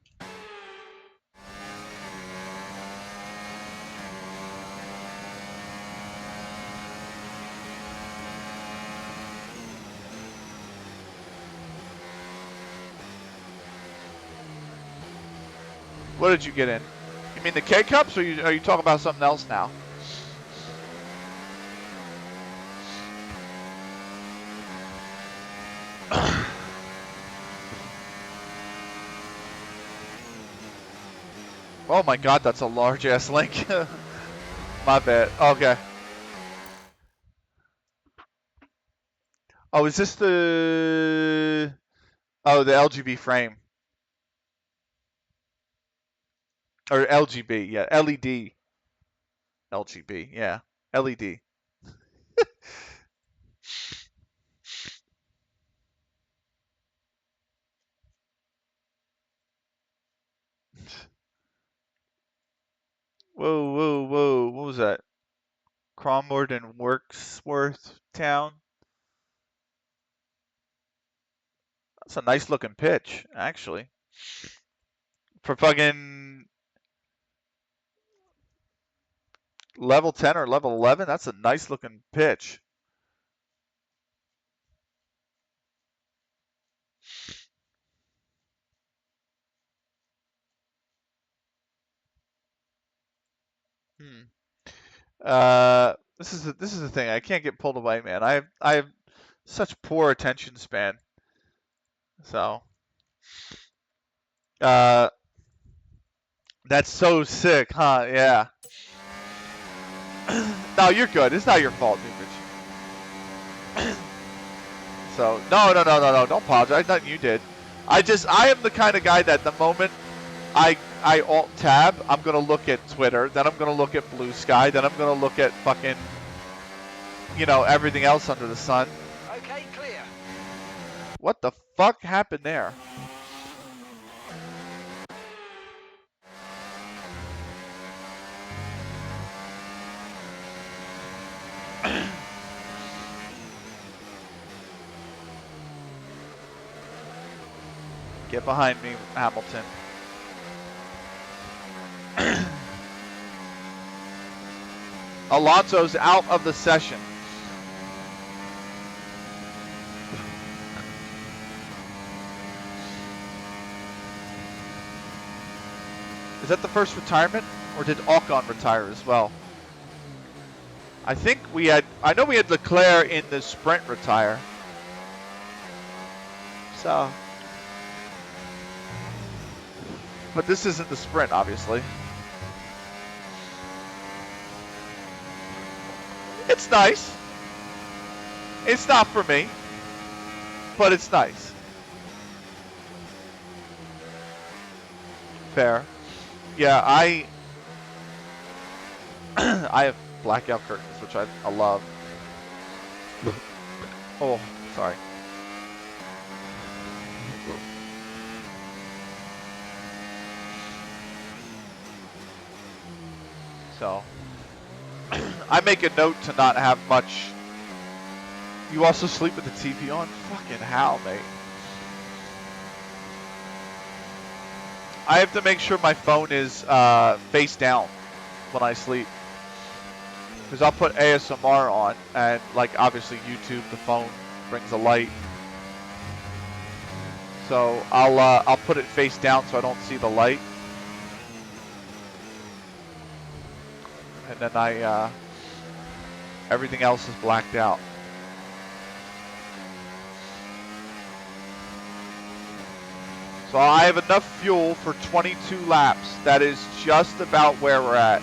What did you get in? You mean the K-Cups, or are you talking about something else now? Oh my god, that's a large-ass link. My bad. Okay. Oh, is this the... Oh, the LGB frame. Or LGB, yeah. LED. LGB, yeah. LED. Whoa, whoa, whoa. What was that? Cromward and Worksworth Town? That's a nice looking pitch, actually. For fucking level 10 or level 11, that's a nice looking pitch. This is the thing. I can't get pulled away, man. I have such poor attention span. So, uh, that's so sick, huh? Yeah. No, you're good. It's not your fault, Newbridge. So, no. Don't apologize. Nothing you did. I am the kind of guy that the moment I alt tab, I'm gonna look at Twitter, then I'm gonna look at Blue Sky, then I'm gonna look at fucking, everything else under the sun. Okay, clear. What the fuck happened there? Get behind me, Hamilton. Alonso's out of the session. Is that the first retirement, or did Ocon retire as well? I know we had Leclerc in the sprint retire. So, but this isn't the sprint, obviously. It's nice. It's not for me, but it's nice. Fair. Yeah, I have blackout curtains, which I love. Oh, sorry. So, I make a note to not have much. You also sleep with the TV on? Fucking hell, mate. I have to make sure my phone is face down when I sleep. Because I'll put ASMR on, and like obviously YouTube, the phone brings a light. So I'll put it face down so I don't see the light. And then everything else is blacked out. So I have enough fuel for 22 laps. That is just about where we're at.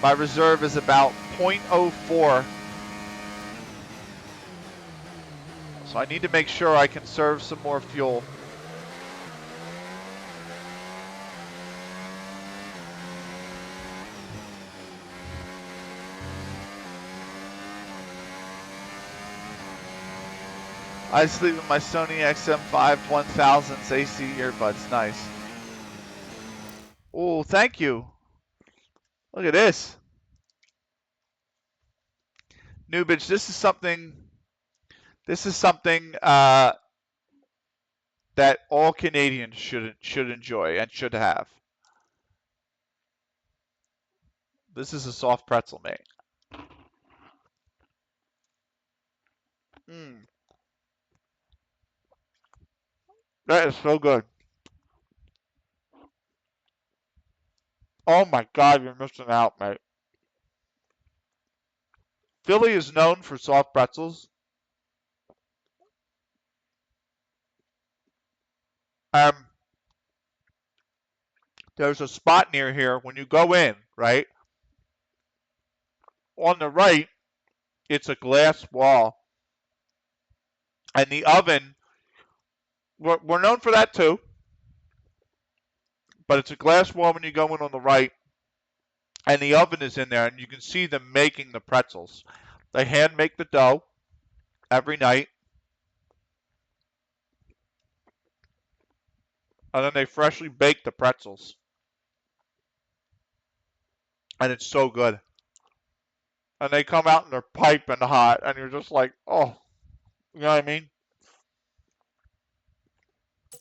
My reserve is about 0.04. So I need to make sure I conserve some more fuel. I sleep with my Sony XM5 1000s AC earbuds. Nice. Oh, thank you. Look at this. Newbridge, this is something This is something that all Canadians should enjoy and should have. This is a soft pretzel, mate. Mm, that is so good. Oh my God, you're missing out, mate. Philly is known for soft pretzels. Um, there's a spot near here when you go in, right? On the right, it's a glass wall, and the oven. We're known for that too, but it's a glass wall when you go in on the right, and the oven is in there, and you can see them making the pretzels. They hand make the dough every night, and then they freshly bake the pretzels, and it's so good. And they come out and they're piping hot, and you're just like, oh, you know what I mean?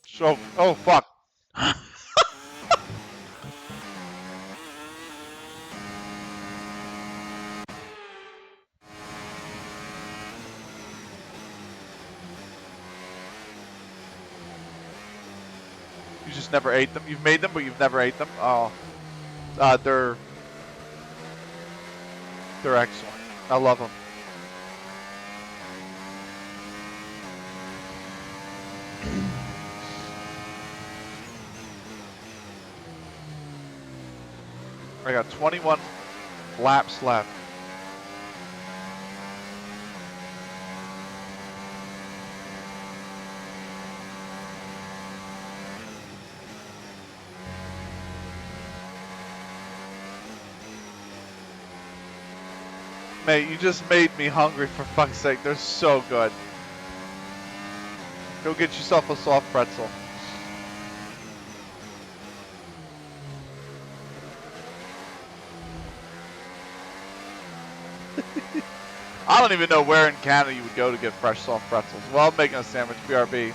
So, oh fuck. You just never ate them. You've made them, but you've never ate them. Oh, they're excellent. I love them. I got 21 laps left. Mate, you just made me hungry, for fuck's sake. They're so good. Go get yourself a soft pretzel. I don't even know where in Canada you would go to get fresh soft pretzels. Well, I'm making a sandwich, BRB.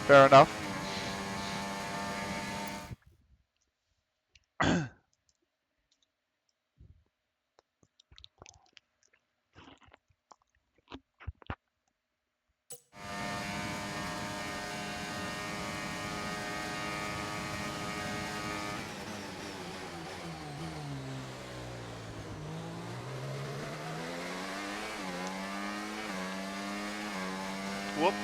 Fair enough. Whoop.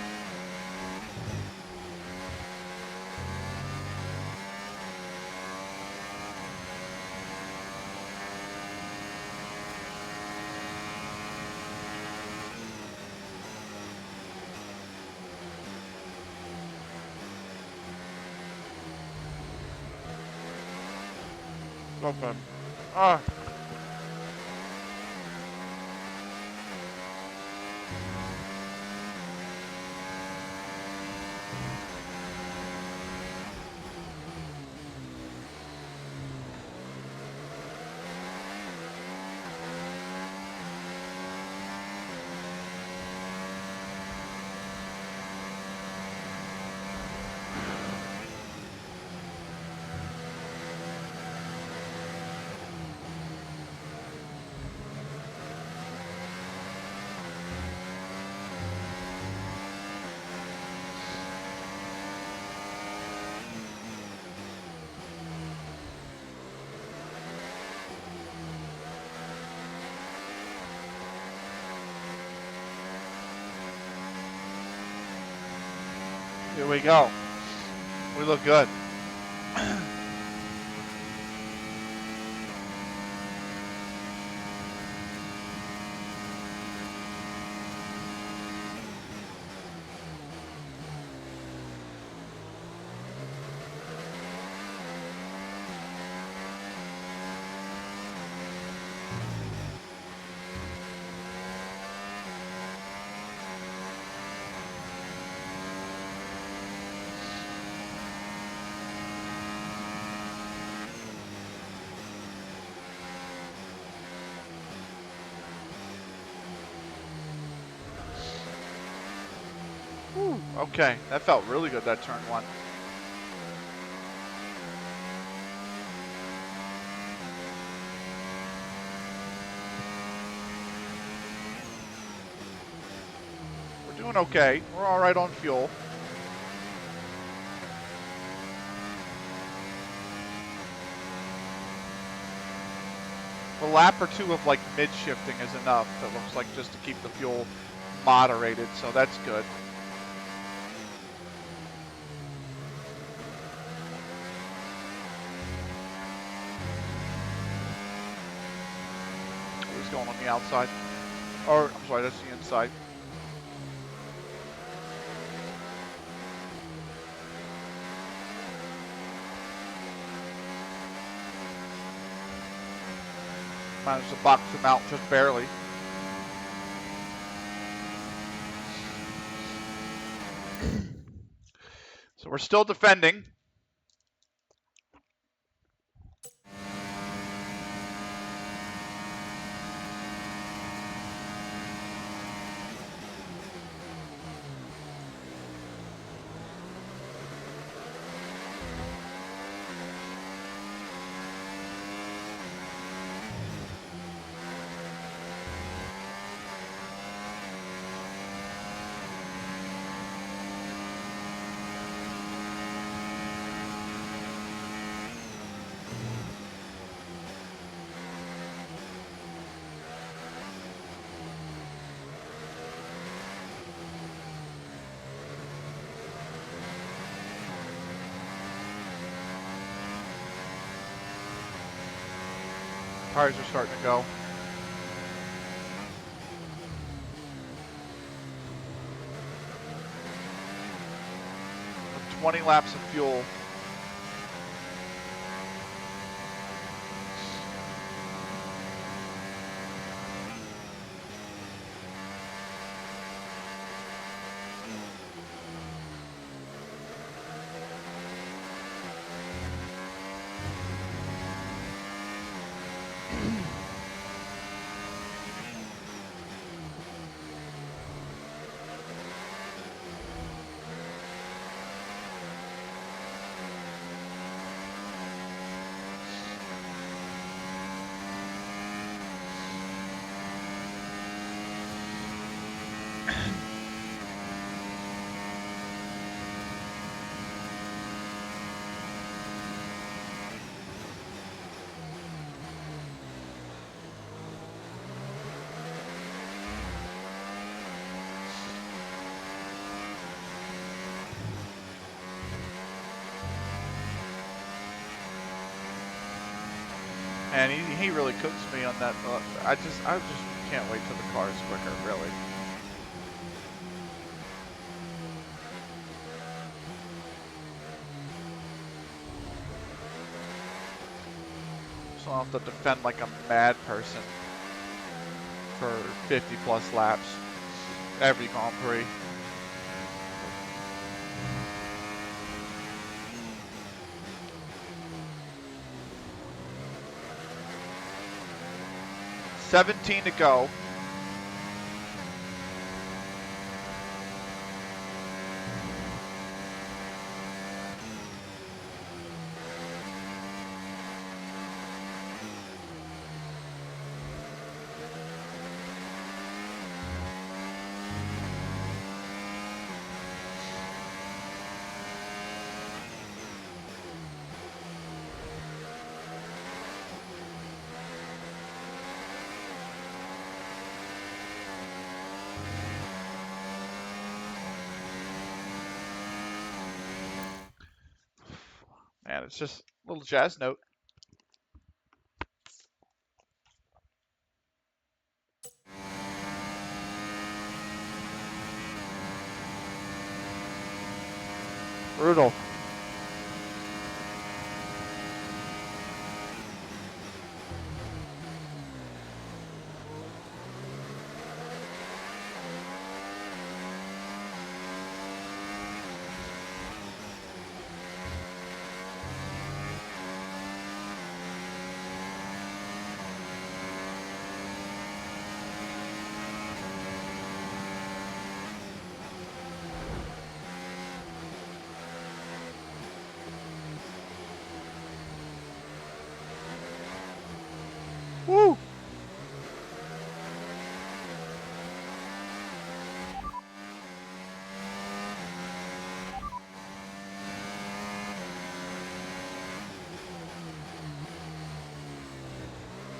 Okay. Ah. Here we go. We look good. Whew, okay, that felt really good, that turn one. We're doing okay. We're all right on fuel. A lap or two of like mid-shifting is enough, it looks like, just to keep the fuel moderated, so that's good. Who's going on the outside? Or, I'm sorry, that's the inside. Managed to box him out just barely. So we're still defending. Tires are starting to go. With 20 laps of fuel. And he really cooks me on that. I just can't wait till the car is quicker, really. So I'll have to defend like a mad person for 50 plus laps every Grand Prix. $17 to go. Man, it's just a little jazz note. Brutal.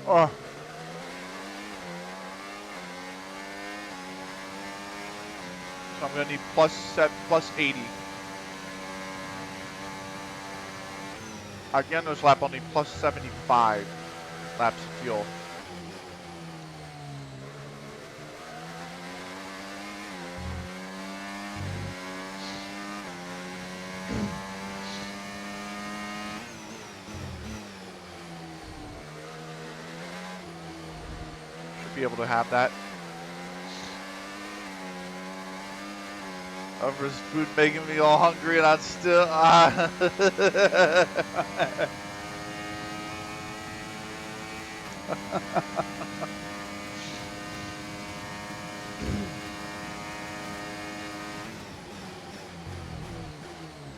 Oh. So I'm gonna need plus 80. Again, this lap I'll need plus 75 laps of fuel. Should be able to have that. Over his food making me all hungry, and I'm still. I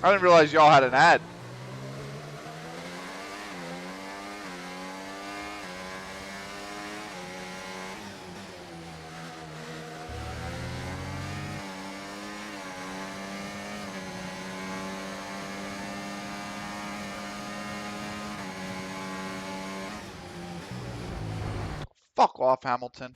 didn't realize y'all had an ad. Fuck off, Hamilton.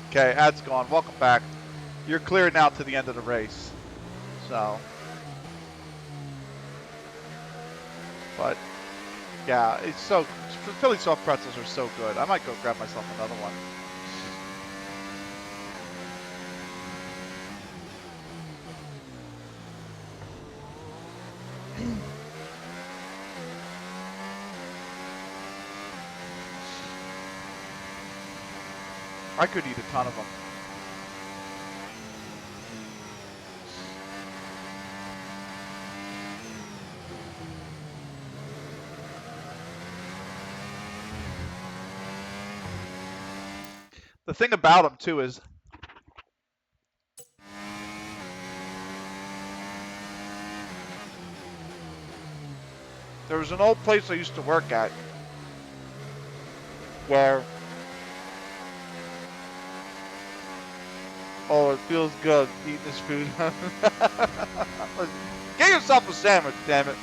Okay, ad's gone. Welcome back. You're cleared now to the end of the race. So. But, yeah, it's so. Philly soft pretzels are so good. I might go grab myself another one. I could eat a ton of them. The thing about them too is there was an old place I used to work at where, oh, it feels good eating this food. Get yourself a sandwich, damn it.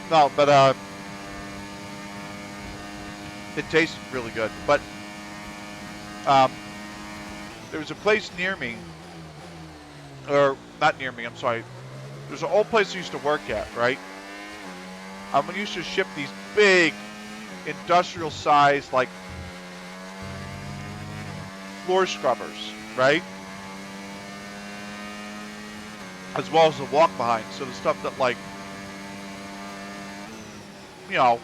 No, but it tasted really good. But there was a place near me, or not near me, I'm sorry. There's an old place I used to work at, right? We used to ship these big industrial size, like, floor scrubbers, right? As well as the walk behind. So the stuff that, like, you know,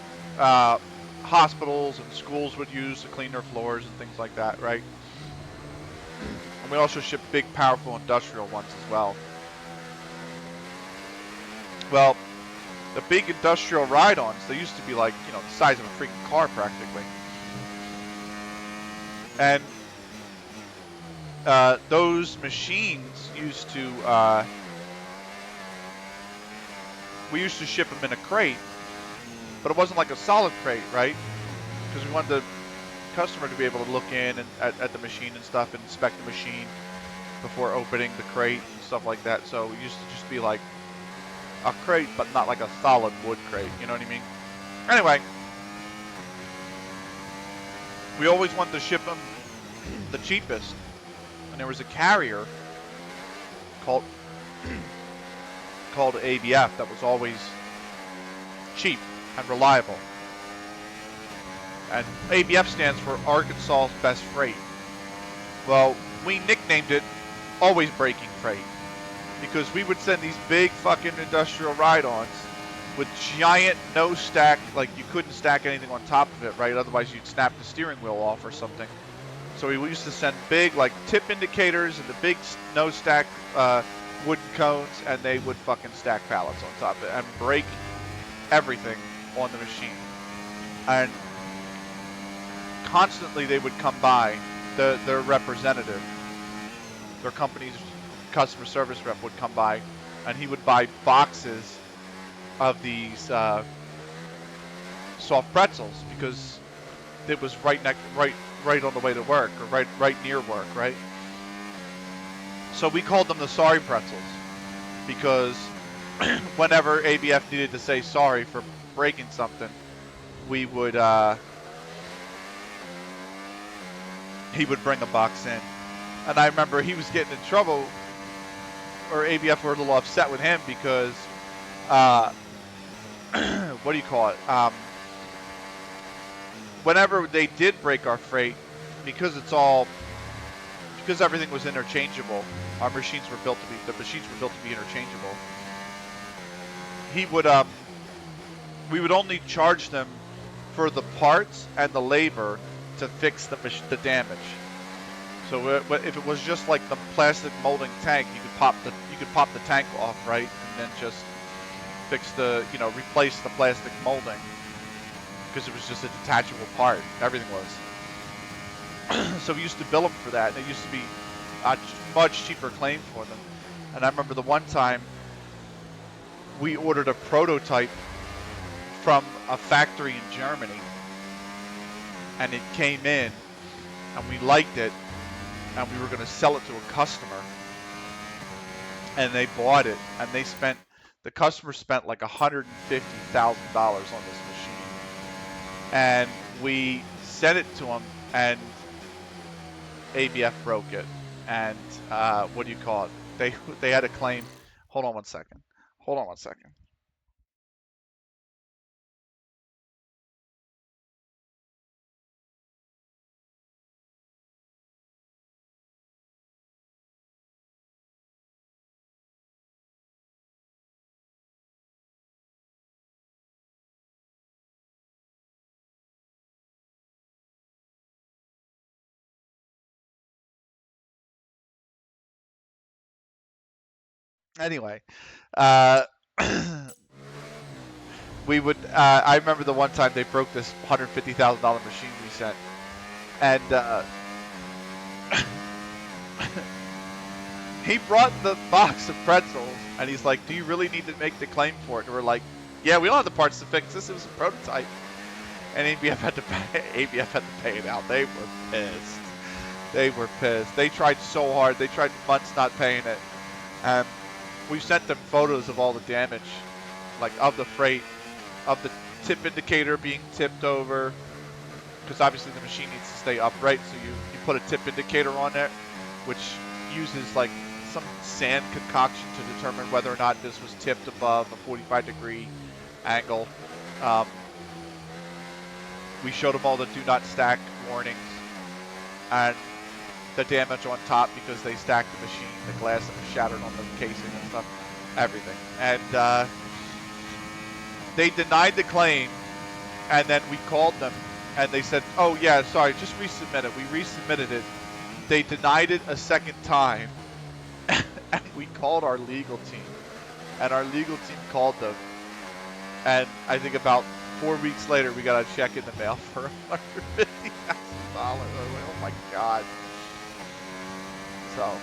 hospitals and schools would use to clean their floors and things like that, right? And we also ship big, powerful industrial ones as well. Well, the big industrial ride-ons, they used to be like, you know, the size of a freaking car practically. And those machines used to, we used to ship them in a crate, but it wasn't like a solid crate, right? Because we wanted the customer to be able to look in and at the machine and stuff and inspect the machine before opening the crate and stuff like that. So it used to just be like a crate, but not like a solid wood crate, you know what I mean? Anyway, we always wanted to ship them the cheapest, and there was a carrier called ABF that was always cheap and reliable. And ABF stands for Arkansas's Best Freight. Well, we nicknamed it Always Breaking Freight, because we would send these big fucking industrial ride-ons with giant no stack, like you couldn't stack anything on top of it, right? Otherwise you'd snap the steering wheel off or something. So we used to send big, like, tip indicators and the big no stack wooden cones, and they would fucking stack pallets on top of it and break everything on the machine. And constantly they would come by, their representative, their company's customer service rep would come by, and he would buy boxes of these soft pretzels because it was right on the way to work, or right near work, right? So we called them the sorry pretzels because whenever ABF needed to say sorry for breaking something, we would he would bring a box in. And I remember he was getting in trouble, or ABF were a little upset with him because what do you call it? Whenever they did break our freight, because everything was interchangeable, our machines were built to be interchangeable. We would only charge them for the parts and the labor to fix the damage. So if it was just like the plastic molding tank, you could pop the tank off, right, and then just fix replace the plastic molding because it was just a detachable part. Everything was. So we used to bill them for that, and it used to be a much cheaper claim for them. And I remember the one time we ordered a prototype from a factory in Germany, and it came in, and we liked it, and we were going to sell it to a customer, and they bought it, and the customer spent like $150,000 on this machine, and we sent it to them, and ABF broke it, and what do you call it? They had a claim. Hold on one second. Anyway, uh, we would. I remember the one time they broke this $150,000 machine we sent, and he brought the box of pretzels, and he's like, "Do you really need to make the claim for it?" And we're like, "Yeah, we don't have the parts to fix this. It was a prototype." And ABF had to pay it out. They were pissed. They tried so hard. They tried months not paying it. And we sent them photos of all the damage, like of the freight, of the tip indicator being tipped over, because obviously the machine needs to stay upright. So you put a tip indicator on there, which uses like some sand concoction to determine whether or not this was tipped above a 45-degree angle. We showed them all the do not stack warnings and the damage on top because they stacked the machine, the glass that was shattered on the casing and stuff, everything. And they denied the claim, and then we called them, and they said, "Oh yeah, sorry, just resubmit it." We resubmitted it. They denied it a second time, and we called our legal team, and our legal team called them, and I think about 4 weeks later, we got a check in the mail for $150,000. Oh my God. So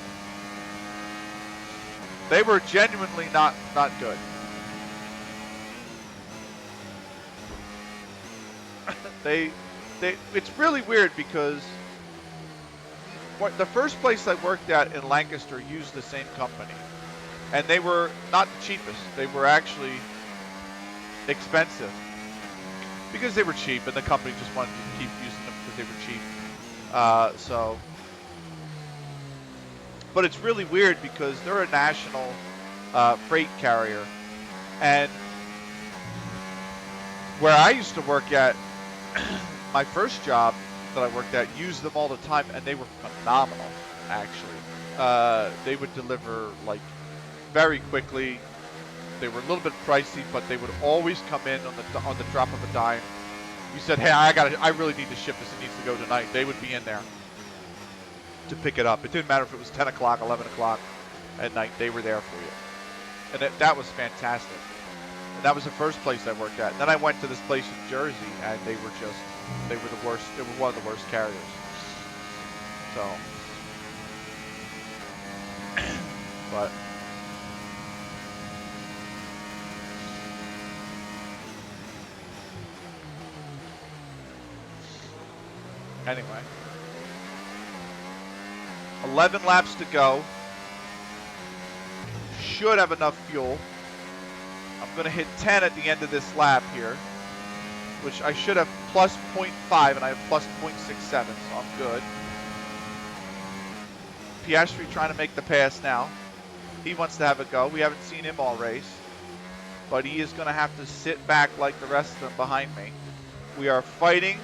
they were genuinely not good. It's really weird because the first place I worked at in Lancaster used the same company, and they were not the cheapest. They were actually expensive because they were cheap, and the company just wanted to keep using them because they were cheap. But it's really weird because they're a national freight carrier, and where I used to work at, my first job that I worked at used them all the time, and they were phenomenal, actually. They would deliver like very quickly. They were a little bit pricey, but they would always come in on the drop of a dime. You said, "Hey, I really need to ship this. It needs to go tonight." They would be in there to pick it up. It didn't matter if it was 10 o'clock, 11 o'clock at night. They were there for you, and that was fantastic. And that was the first place I worked at. And then I went to this place in Jersey, and they were the worst. They were one of the worst carriers. So, but. Anyway. 11 laps to go. Should have enough fuel. I'm going to hit 10 at the end of this lap here, which I should have plus 0.5, and I have plus 0.67, so I'm good. Piastri trying to make the pass now. He wants to have a go. We haven't seen him all race, but he is going to have to sit back like the rest of them behind me. We are fighting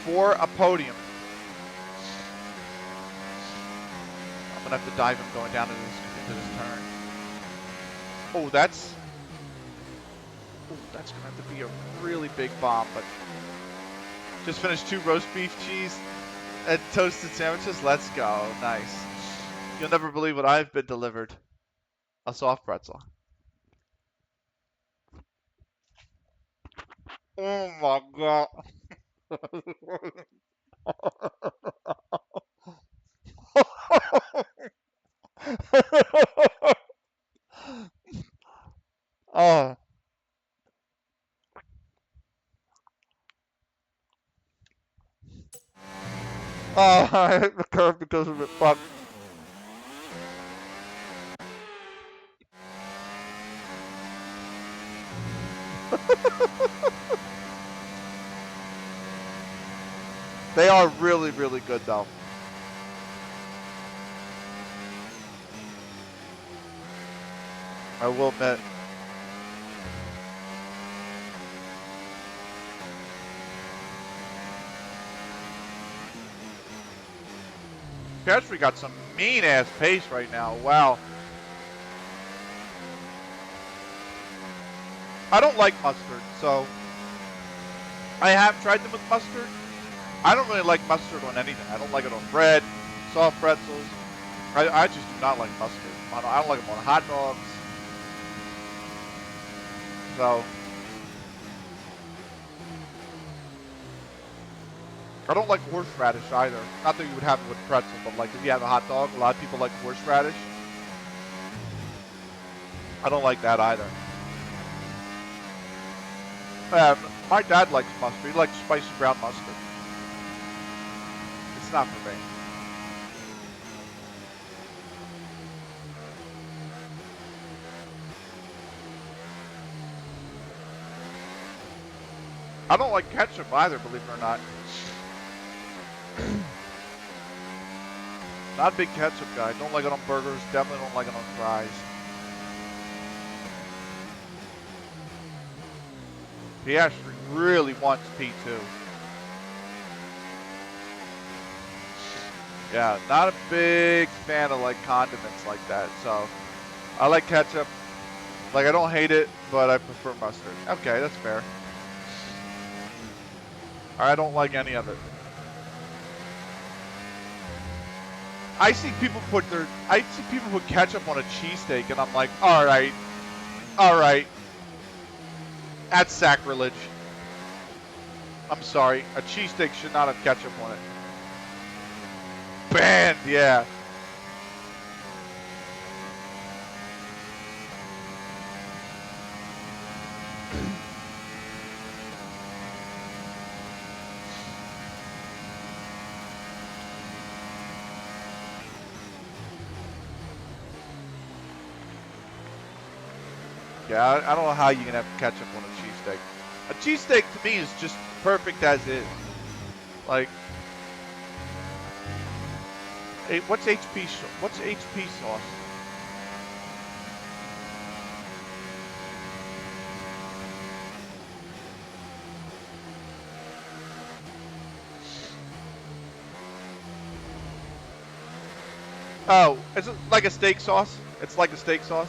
for a podium. I'm going to have to dive him going down into this turn. Oh, that's going to have to be a really big bomb, but just finished 2 roast beef, cheese, and toasted sandwiches. Let's go. Nice. You'll never believe what I've been delivered. A soft pretzel. Oh my god. Oh. Oh, I hit the curve because of it. Fuck. They are really, really good, though. I will admit. Piastri got some mean-ass pace right now. Wow. I don't like mustard, so I have tried them with mustard. I don't really like mustard on anything. I don't like it on bread, soft pretzels. I just do not like mustard. I don't like them on hot dogs. So I don't like horseradish either. Not that you would have it with pretzel, but like if you have a hot dog, a lot of people like horseradish. I don't like that either. My dad likes mustard. He likes spicy brown mustard. It's not for me. I don't like ketchup either, believe it or not. Not a big ketchup guy. Don't like it on burgers. Definitely don't like it on fries. Piastri really wants P2. Yeah, not a big fan of like condiments like that. So I like ketchup. Like I don't hate it, but I prefer mustard. Okay, that's fair. I don't like any of it. I see people put ketchup on a cheesesteak, and I'm like, all right, that's sacrilege. I'm sorry, a cheesesteak should not have ketchup on it. Banned, yeah. Yeah, I don't know how you can have ketchup on a cheesesteak. A cheesesteak to me is just perfect as is. Like, hey, what's HP sauce? Oh, is it like a steak sauce? It's like a steak sauce?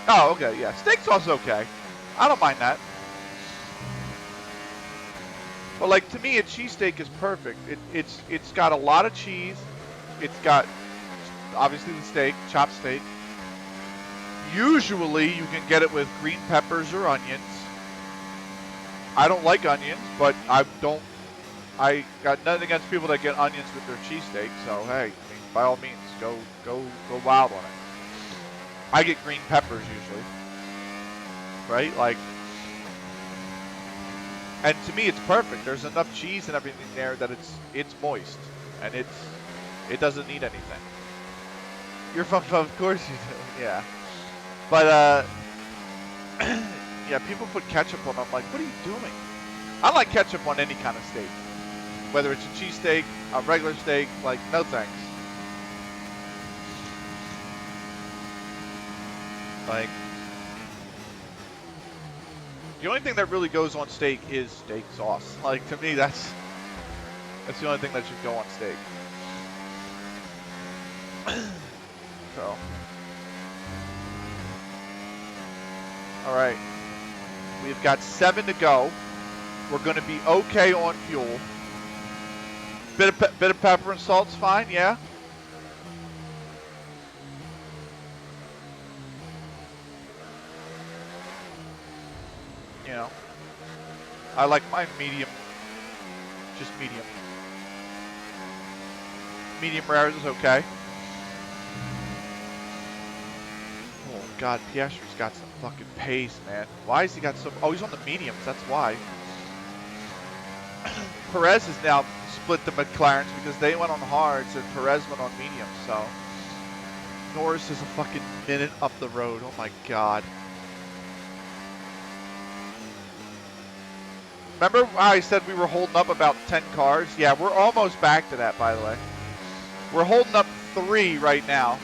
Oh, okay, yeah. Steak sauce is okay. I don't mind that. But like to me, a cheesesteak is perfect. It's got a lot of cheese. It's got obviously the steak, chopped steak. Usually you can get it with green peppers or onions. I don't like onions, but I got nothing against people that get onions with their cheesesteak. So hey, I mean, by all means, go wild on it. I get green peppers usually, right? Like And to me, it's perfect. There's enough cheese and everything there that it's moist, and it doesn't need anything. You're from, of course you do, yeah. But yeah, people put ketchup on. I'm like, what are you doing? I like ketchup on any kind of steak, whether it's a cheesesteak, a regular steak. Like, no thanks. Like, the only thing that really goes on steak is steak sauce. Like, to me, that's the only thing that should go on steak. So, all right, we've got 7 to go. We're going to be okay on fuel. Bit of pepper and salt's fine, yeah. You know, I like mine medium, just medium. Medium rare is okay. Oh God, Piastri's got some fucking pace, man. Why has he got so? Oh, he's on the mediums. That's why. Perez has now split the McLarens because they went on hards and Perez went on mediums. So Norris is a fucking minute up the road. Oh my God. Remember how I said we were holding up about 10 cars? Yeah, we're almost back to that, by the way. We're holding up 3 right now.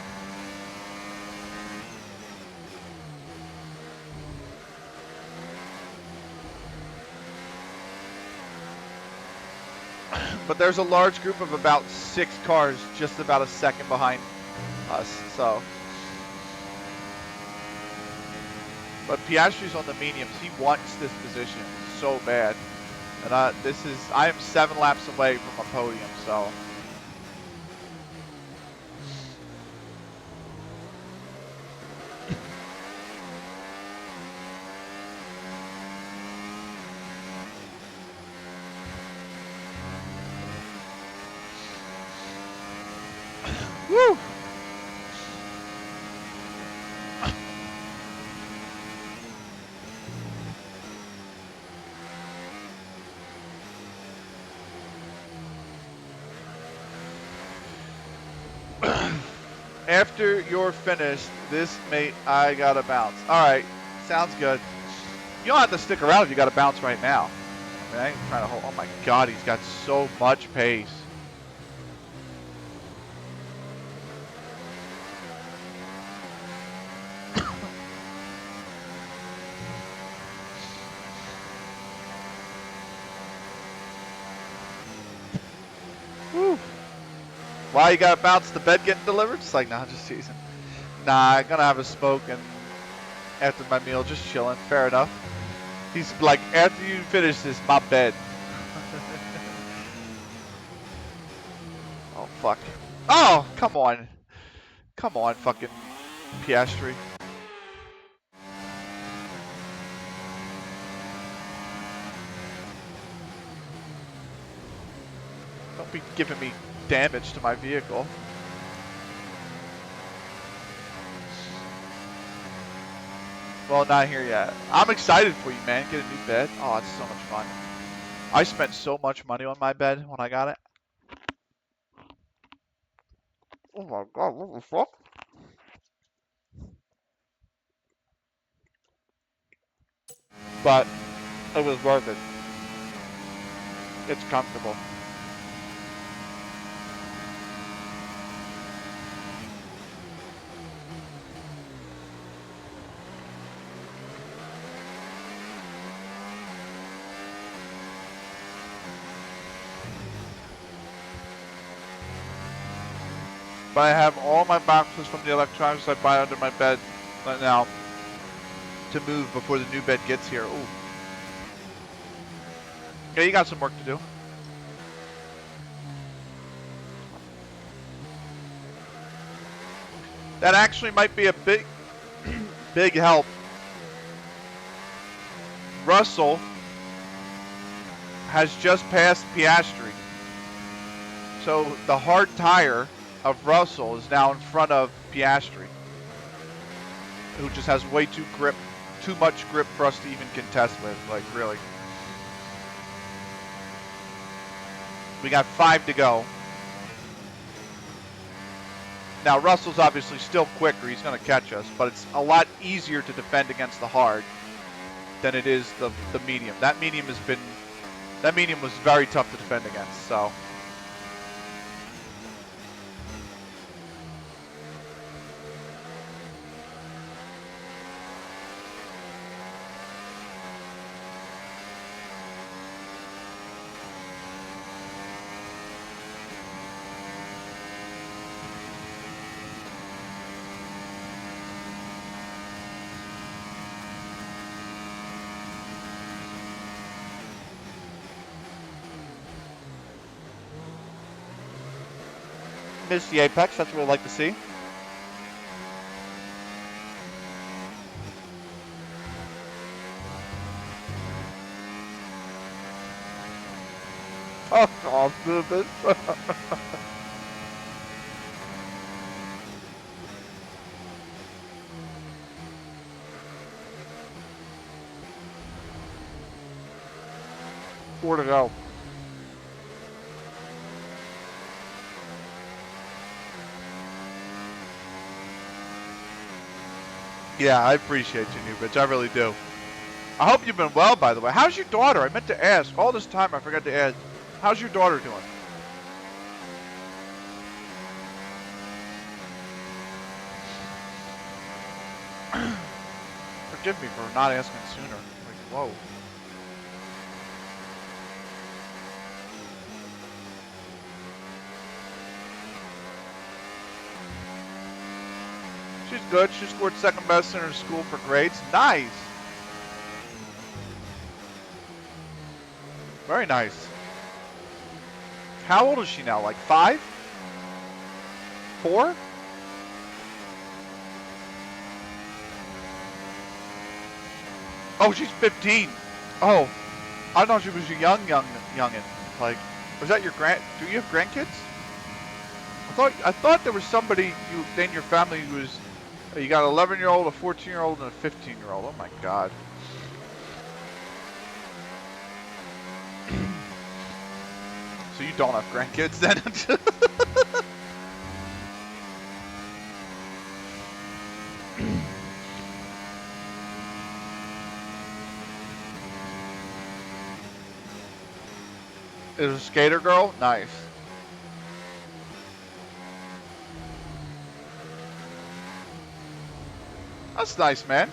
But there's a large group of about 6 cars just about a second behind us, so. But Piastri's on the mediums. He wants this position so bad. And I am 7 laps away from a podium, so. Woo! After you're finished, I gotta bounce. Alright, sounds good. You don't have to stick around if you gotta bounce right now. I mean, I ain't trying to hold. Oh my God, he's got so much pace. Woo. Why you gotta bounce? The bed getting delivered? It's like, nah, just teasing. Nah, I'm gonna have a smoke and after my meal, just chilling. Fair enough. He's like, after you finish this, my bed. Oh, fuck. Oh, come on. Come on, fucking Piastri. Don't be giving me damage to my vehicle. Well, not here yet. I'm excited for you, man. Get a new bed. Oh, it's so much fun. I spent so much money on my bed when I got it. Oh my God, what the fuck? But it was worth it. It's comfortable. But I have all my boxes from the electronics I buy under my bed right now to move before the new bed gets here. Ooh. Yeah, you got some work to do. That actually might be a big, big help. Russell has just passed Piastri. So the hard tire of Russell is now in front of Piastri, who just has way too much grip for us to even contest with, like, really. We got 5 to go. Now, Russell's obviously still quicker. He's going to catch us, but it's a lot easier to defend against the hard than it is the medium. That medium was very tough to defend against, so. Miss the apex, that's what I'd like to see. Fuck off, stupid. Four to go. Yeah, I appreciate you, new bitch. I really do. I hope you've been well, by the way. How's your daughter? I meant to ask. All this time I forgot to ask. How's your daughter doing? Forgive me for not asking sooner. Like, whoa. She's good. She scored second best in her school for grades. Nice. Very nice. How old is she now? Like 5? 4? Oh, she's 15. Oh, I thought she was a youngin. Like, was that your do you have grandkids? I thought there was somebody in your family who was. You got an 11-year-old, a 14-year-old, and a 15-year-old. Oh my God. So you don't have grandkids then? Is a skater girl? Nice. That's nice, man.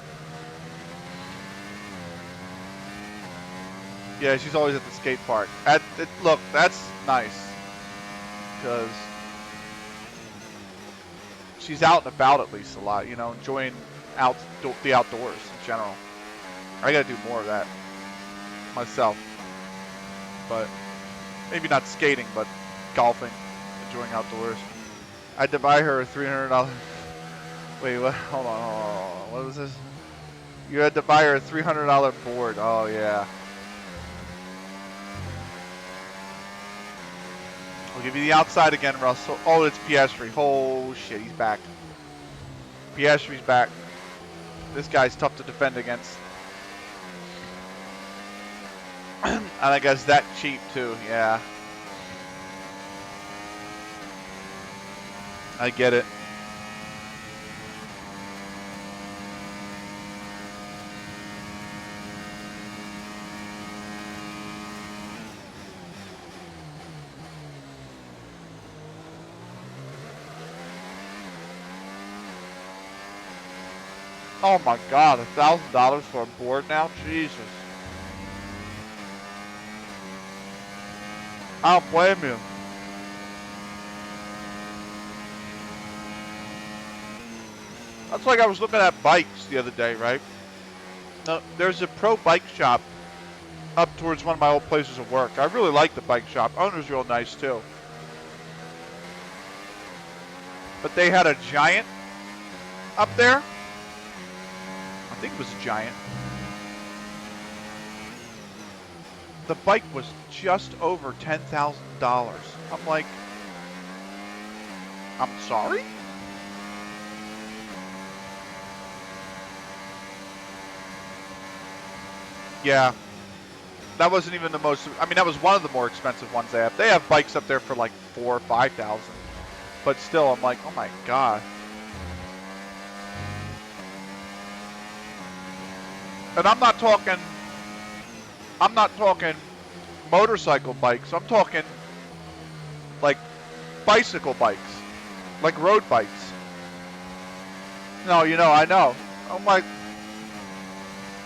Yeah, she's always at the skate park. Look, that's nice. Because she's out and about at least a lot, you know, enjoying the outdoors in general. I gotta do more of that myself. But maybe not skating, but golfing, enjoying outdoors. I had to buy her a $300. Wait, what? Hold on. What was this? You had to buy her a $300 board. Oh, yeah. I'll give you the outside again, Russell. Oh, it's Piastri. Oh, shit, he's back. Piastri's back. This guy's tough to defend against. And I guess that cheap, too. Yeah. I get it. Oh my God, $1,000 for a board now? Jesus. I don't blame you. That's like I was looking at bikes the other day, right? Now, there's a pro bike shop up towards one of my old places of work. I really like the bike shop. Owner's real nice too. But they had a Giant up there. I think it was a Giant. The bike was just over $10,000. I'm like, I'm sorry? Yeah. That wasn't even the most. I mean, that was one of the more expensive ones they have. They have bikes up there for like 4,000 or 5,000, but still, I'm like, oh my god. And I'm not talking motorcycle bikes. I'm talking like bicycle bikes, like road bikes. No, you know, I know. I'm like,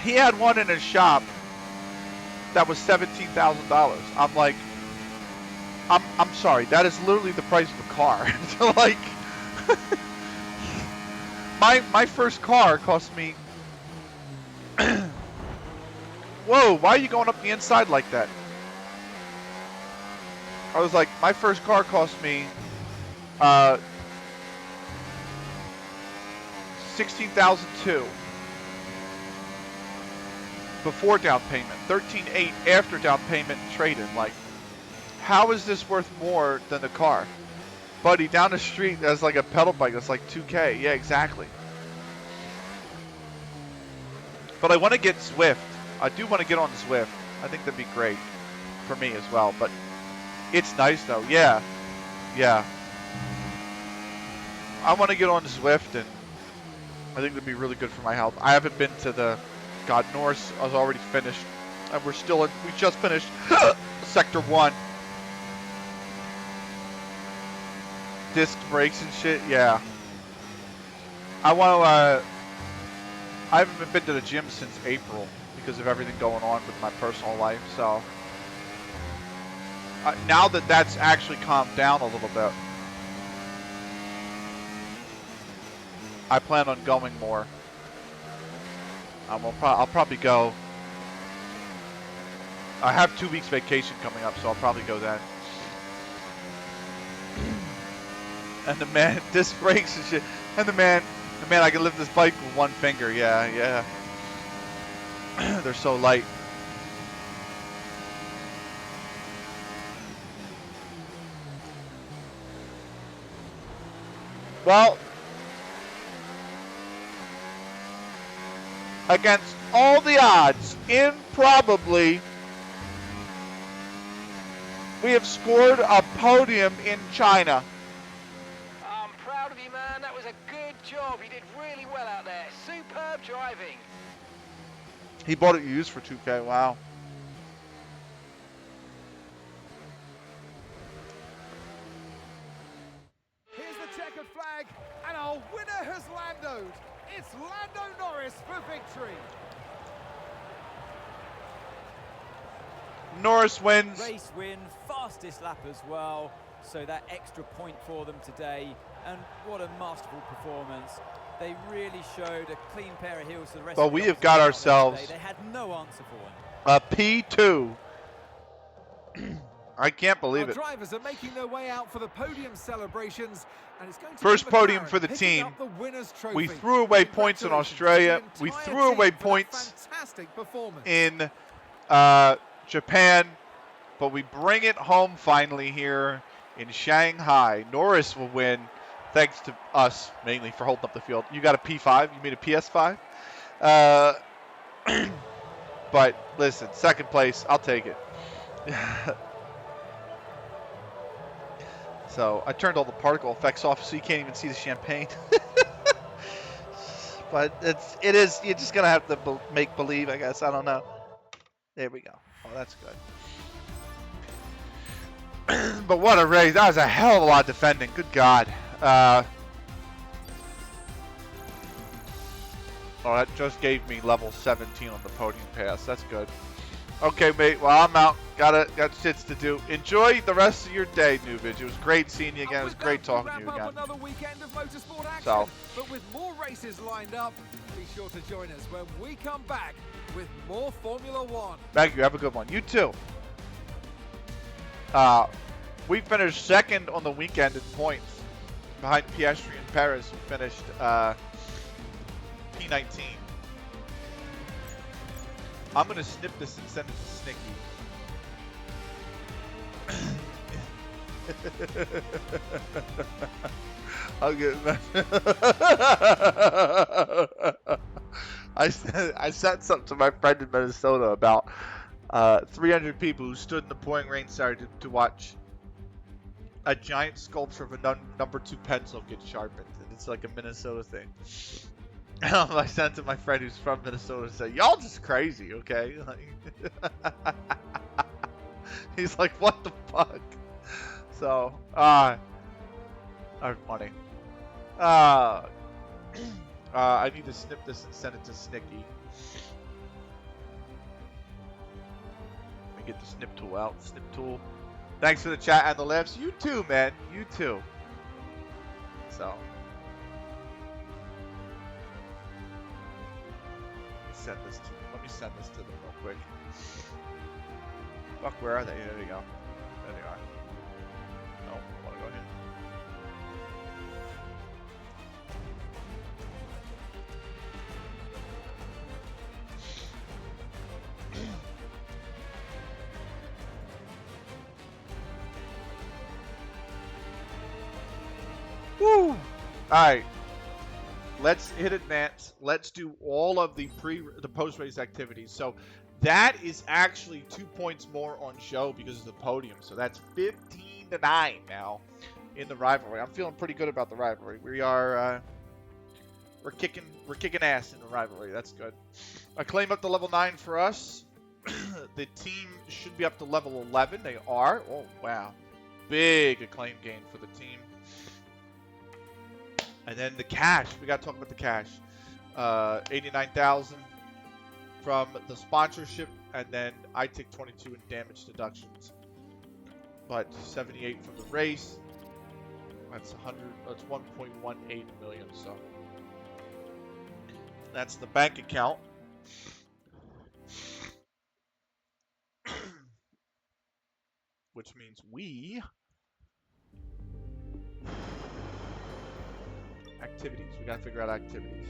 he had one in his shop that was $17,000. I'm like, I'm sorry, that is literally the price of a car. So like, my first car cost me. Whoa, why are you going up the inside like that? I was like, my first car cost me $16,200 before down payment, $13,800 after down payment and trade-in. Like, how is this worth more than the car? Buddy, down the street, there's like a pedal bike that's like $2K. Yeah, exactly. But I want to get Zwift. I do want to get on Zwift. I think that'd be great for me as well. But it's nice though. Yeah. Yeah. I want to get on Zwift, and I think that'd be really good for my health. I haven't been to the Norse. I was already finished. And we're still in, we just finished Sector 1. Disc brakes and shit. Yeah. I want to, I haven't been to the gym since April because of everything going on with my personal life. So now that that's actually calmed down a little bit, I plan on going more. I'll probably go. I have 2 weeks vacation coming up, so I'll probably go then. And the man, disc brakes and shit. And the man, I can lift this bike with one finger. Yeah, yeah. They're so light. Well, against all the odds, improbably, we have scored a podium in China. I'm proud of you, man. That was a good job. You did really well out there. Superb driving. He bought it used for 2K. Wow. Here's the checkered flag, and our winner has Landoed. It's Lando Norris for victory. Norris wins. Race win, fastest lap as well. So that extra point for them today. And what a masterful performance. They really showed a clean pair of heels to the rest of the we have got ourselves today. They had no answer for one. a P2. I can't believe Our it. drivers are making their way out for the podium celebrations, and it's going to First be podium McLaren for the picking team. up the winner's trophy. We threw away points in Australia. Congratulations to We the entire threw away team for that points fantastic performance. in Japan, but we bring it home finally here in Shanghai. Norris will win, thanks to us mainly for holding up the field. You got a P5? You mean a PS5? But listen, second place, I'll take it. So I turned all the particle effects off so you can't even see the champagne. But it is, you're just going to have to make believe, I guess. I don't know. There we go. Oh, that's good. But what a race. That was a hell of a lot of defending. Good God. Oh, that just gave me level 17 on the podium pass. That's good. Okay, mate. Well, I'm out. Got shits to do. Enjoy the rest of your day, New Vidge. It was great seeing you again. It was great talking to you again. Another weekend of motorsport action. So, but with more races lined up, be sure to join us when we come back with more Formula One. thank you. Have a good one. You too. We finished second on the weekend in points behind Piastri and Perez, who finished P19. I'm going to snip this and send it to Snicky. I'll get I sent something to my friend in Minnesota about 300 people who stood in the pouring rain Saturday to watch a giant sculpture of a number 2 pencil get sharpened. And it's like a Minnesota thing. I sent it to my friend who's from Minnesota and said, y'all just crazy, okay? Like, he's like, what the fuck? So, are funny. I need to snip this and send it to Snicky. Let me get the snip tool out. Snip tool. Thanks for the chat and the laughs. You too, man. You too. So. Let me send this to them real quick. Fuck, where are they? There they go. There they are. No, I want to go here. Woo! Alright. Let's hit advance. Let's do all of the post-race activities. So that is actually 2 points more on show because of the podium. So that's 15-9 now in the rivalry. I'm feeling pretty good about the rivalry. We're kicking ass in the rivalry. That's good. Acclaim up to level 9 for us. The team should be up to level 11. They are. Oh wow, big acclaim gain for the team. And then the cash. We got to talk about the cash. 89,000 from the sponsorship, and then I take 22 in damage deductions. But 78 from the race. That's 100. That's 1.18 million. So that's the bank account. Which means we. Activities. We gotta figure out activities.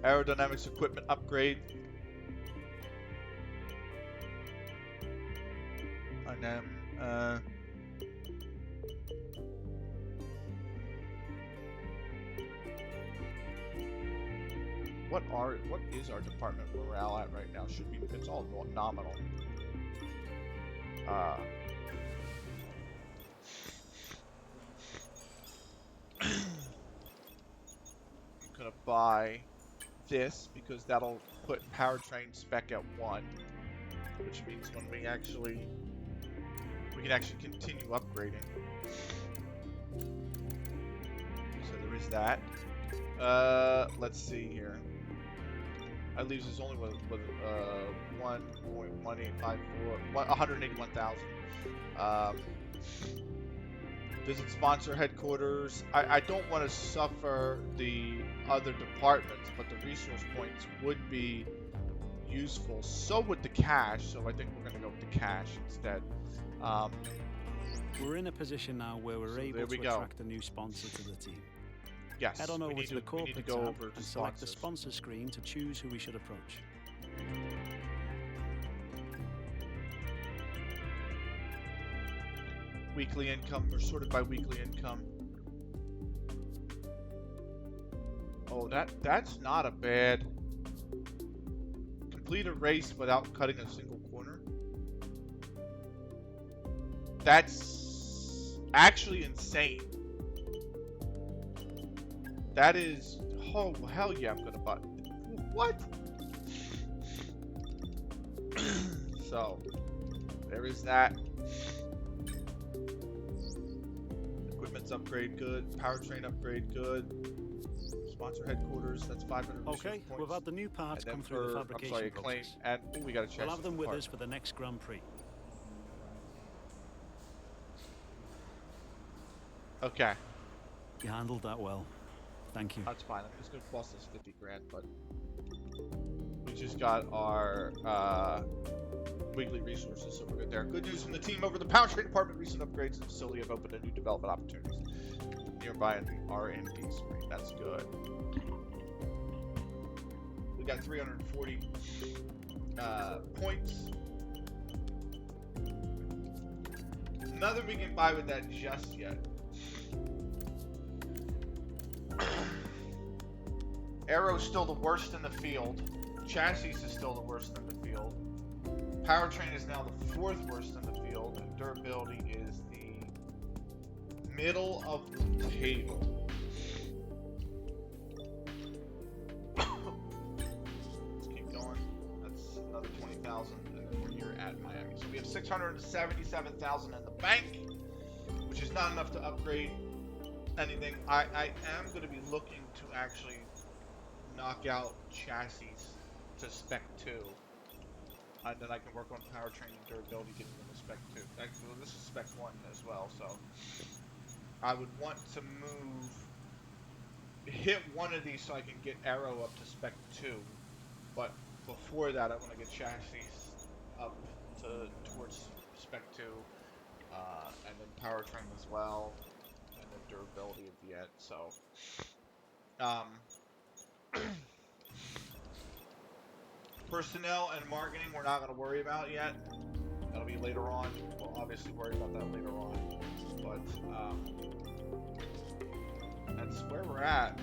Aerodynamics equipment upgrade. And then what is our department morale at right now? Should be, it's all nominal. I'm gonna buy this because that'll put powertrain spec at 1, which means when we can actually continue upgrading. So there is that. Let's see here. That leaves us only with 1.1854, 181,000. Visit sponsor headquarters. I don't want to suffer the other departments, but the resource points would be useful. So would the cash. So I think we're going to go with the cash instead. We're in a position now where we're able to attract a new sponsor to the team. Yes. Head on over to the corporate tab and select the sponsor screen to choose who we should approach. Weekly income. We're sorted by weekly income. Oh, that's not a bad. Complete a race without cutting a single corner. That's actually insane. That is, oh hell yeah, I'm gonna buy. What? So there is that. Equipment's upgrade good. Powertrain upgrade good. Sponsor headquarters. That's 500. Okay, points. we've had the new parts come through the fabrication process. And we got a check. We'll have them with us for the next Grand Prix. Okay. You handled that well. Thank you. That's fine. It's gonna cost us 50 grand, but we just got our weekly resources, so we're good there. Good news from the team over the powertrain department. Recent upgrades to the facility have opened a new development opportunities nearby in the R&D screen. That's good. We got 340 points. Nothing we can buy with that just yet. Aero's still the worst in the field. Chassis is still the worst in the field. Powertrain is now the 4th worst in the field, and durability is the middle of the table. Let's keep going. That's another 20,000, and then we're here at Miami. So we have 677,000 in the bank, which is not enough to upgrade anything. I am going to be looking to actually knock out chassis to spec 2. And then I can work on powertrain and durability, getting them to spec 2. Actually, this is spec 1 as well, so I would want to hit one of these so I can get aero up to spec 2. But before that, I want to get chassis up towards spec 2, and then powertrain as well, and then durability at the end. So, personnel and marketing we're not going to worry about yet. That'll be later on. We'll obviously worry about that later on. But that's where we're at.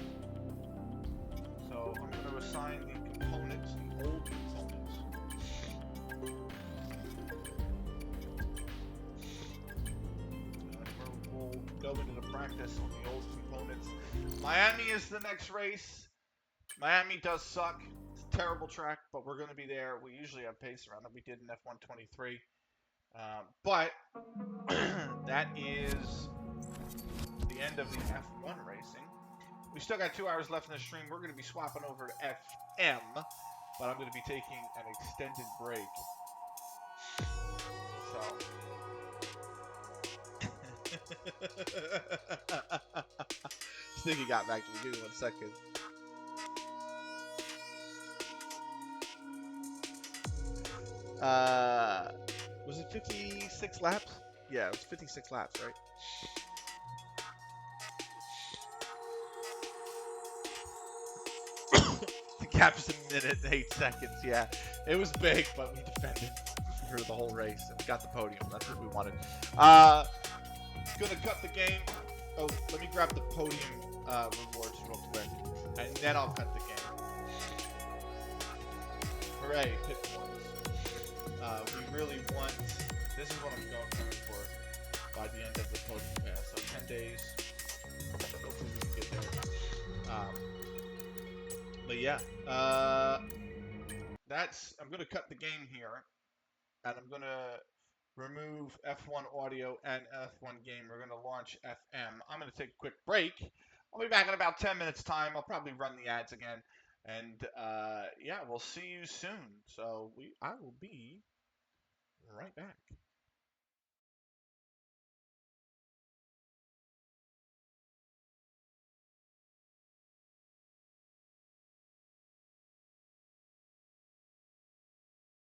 So I'm going to assign the components, the old components. We'll go into the practice on the old components. Miami is the next race. Miami does suck. Terrible track, but we're going to be there. We usually have pace around it. We did in F123. But that is the end of the F1 racing. We still got 2 hours left in the stream. We're going to be swapping over to FM, but I'm going to be taking an extended break. So. Sticky got back to me. Give me 1 second. Was it 56 laps? Yeah, it was 56 laps, right? The gap is 1 minute and 8 seconds. Yeah, it was big, but we defended for the whole race and we got the podium. That's what we wanted. Gonna cut the game. Oh, let me grab the podium rewards real quick, and then I'll cut the game. Hooray, pit points. We really want, this is what I'm going for by the end of the podium pass. So 10 days, hopefully we can get there. But yeah, I'm going to cut the game here, and I'm going to remove F1 audio and F1 game. We're going to launch FM. I'm going to take a quick break. I'll be back in about 10 minutes time. I'll probably run the ads again. And yeah, we'll see you soon. So I will be right back.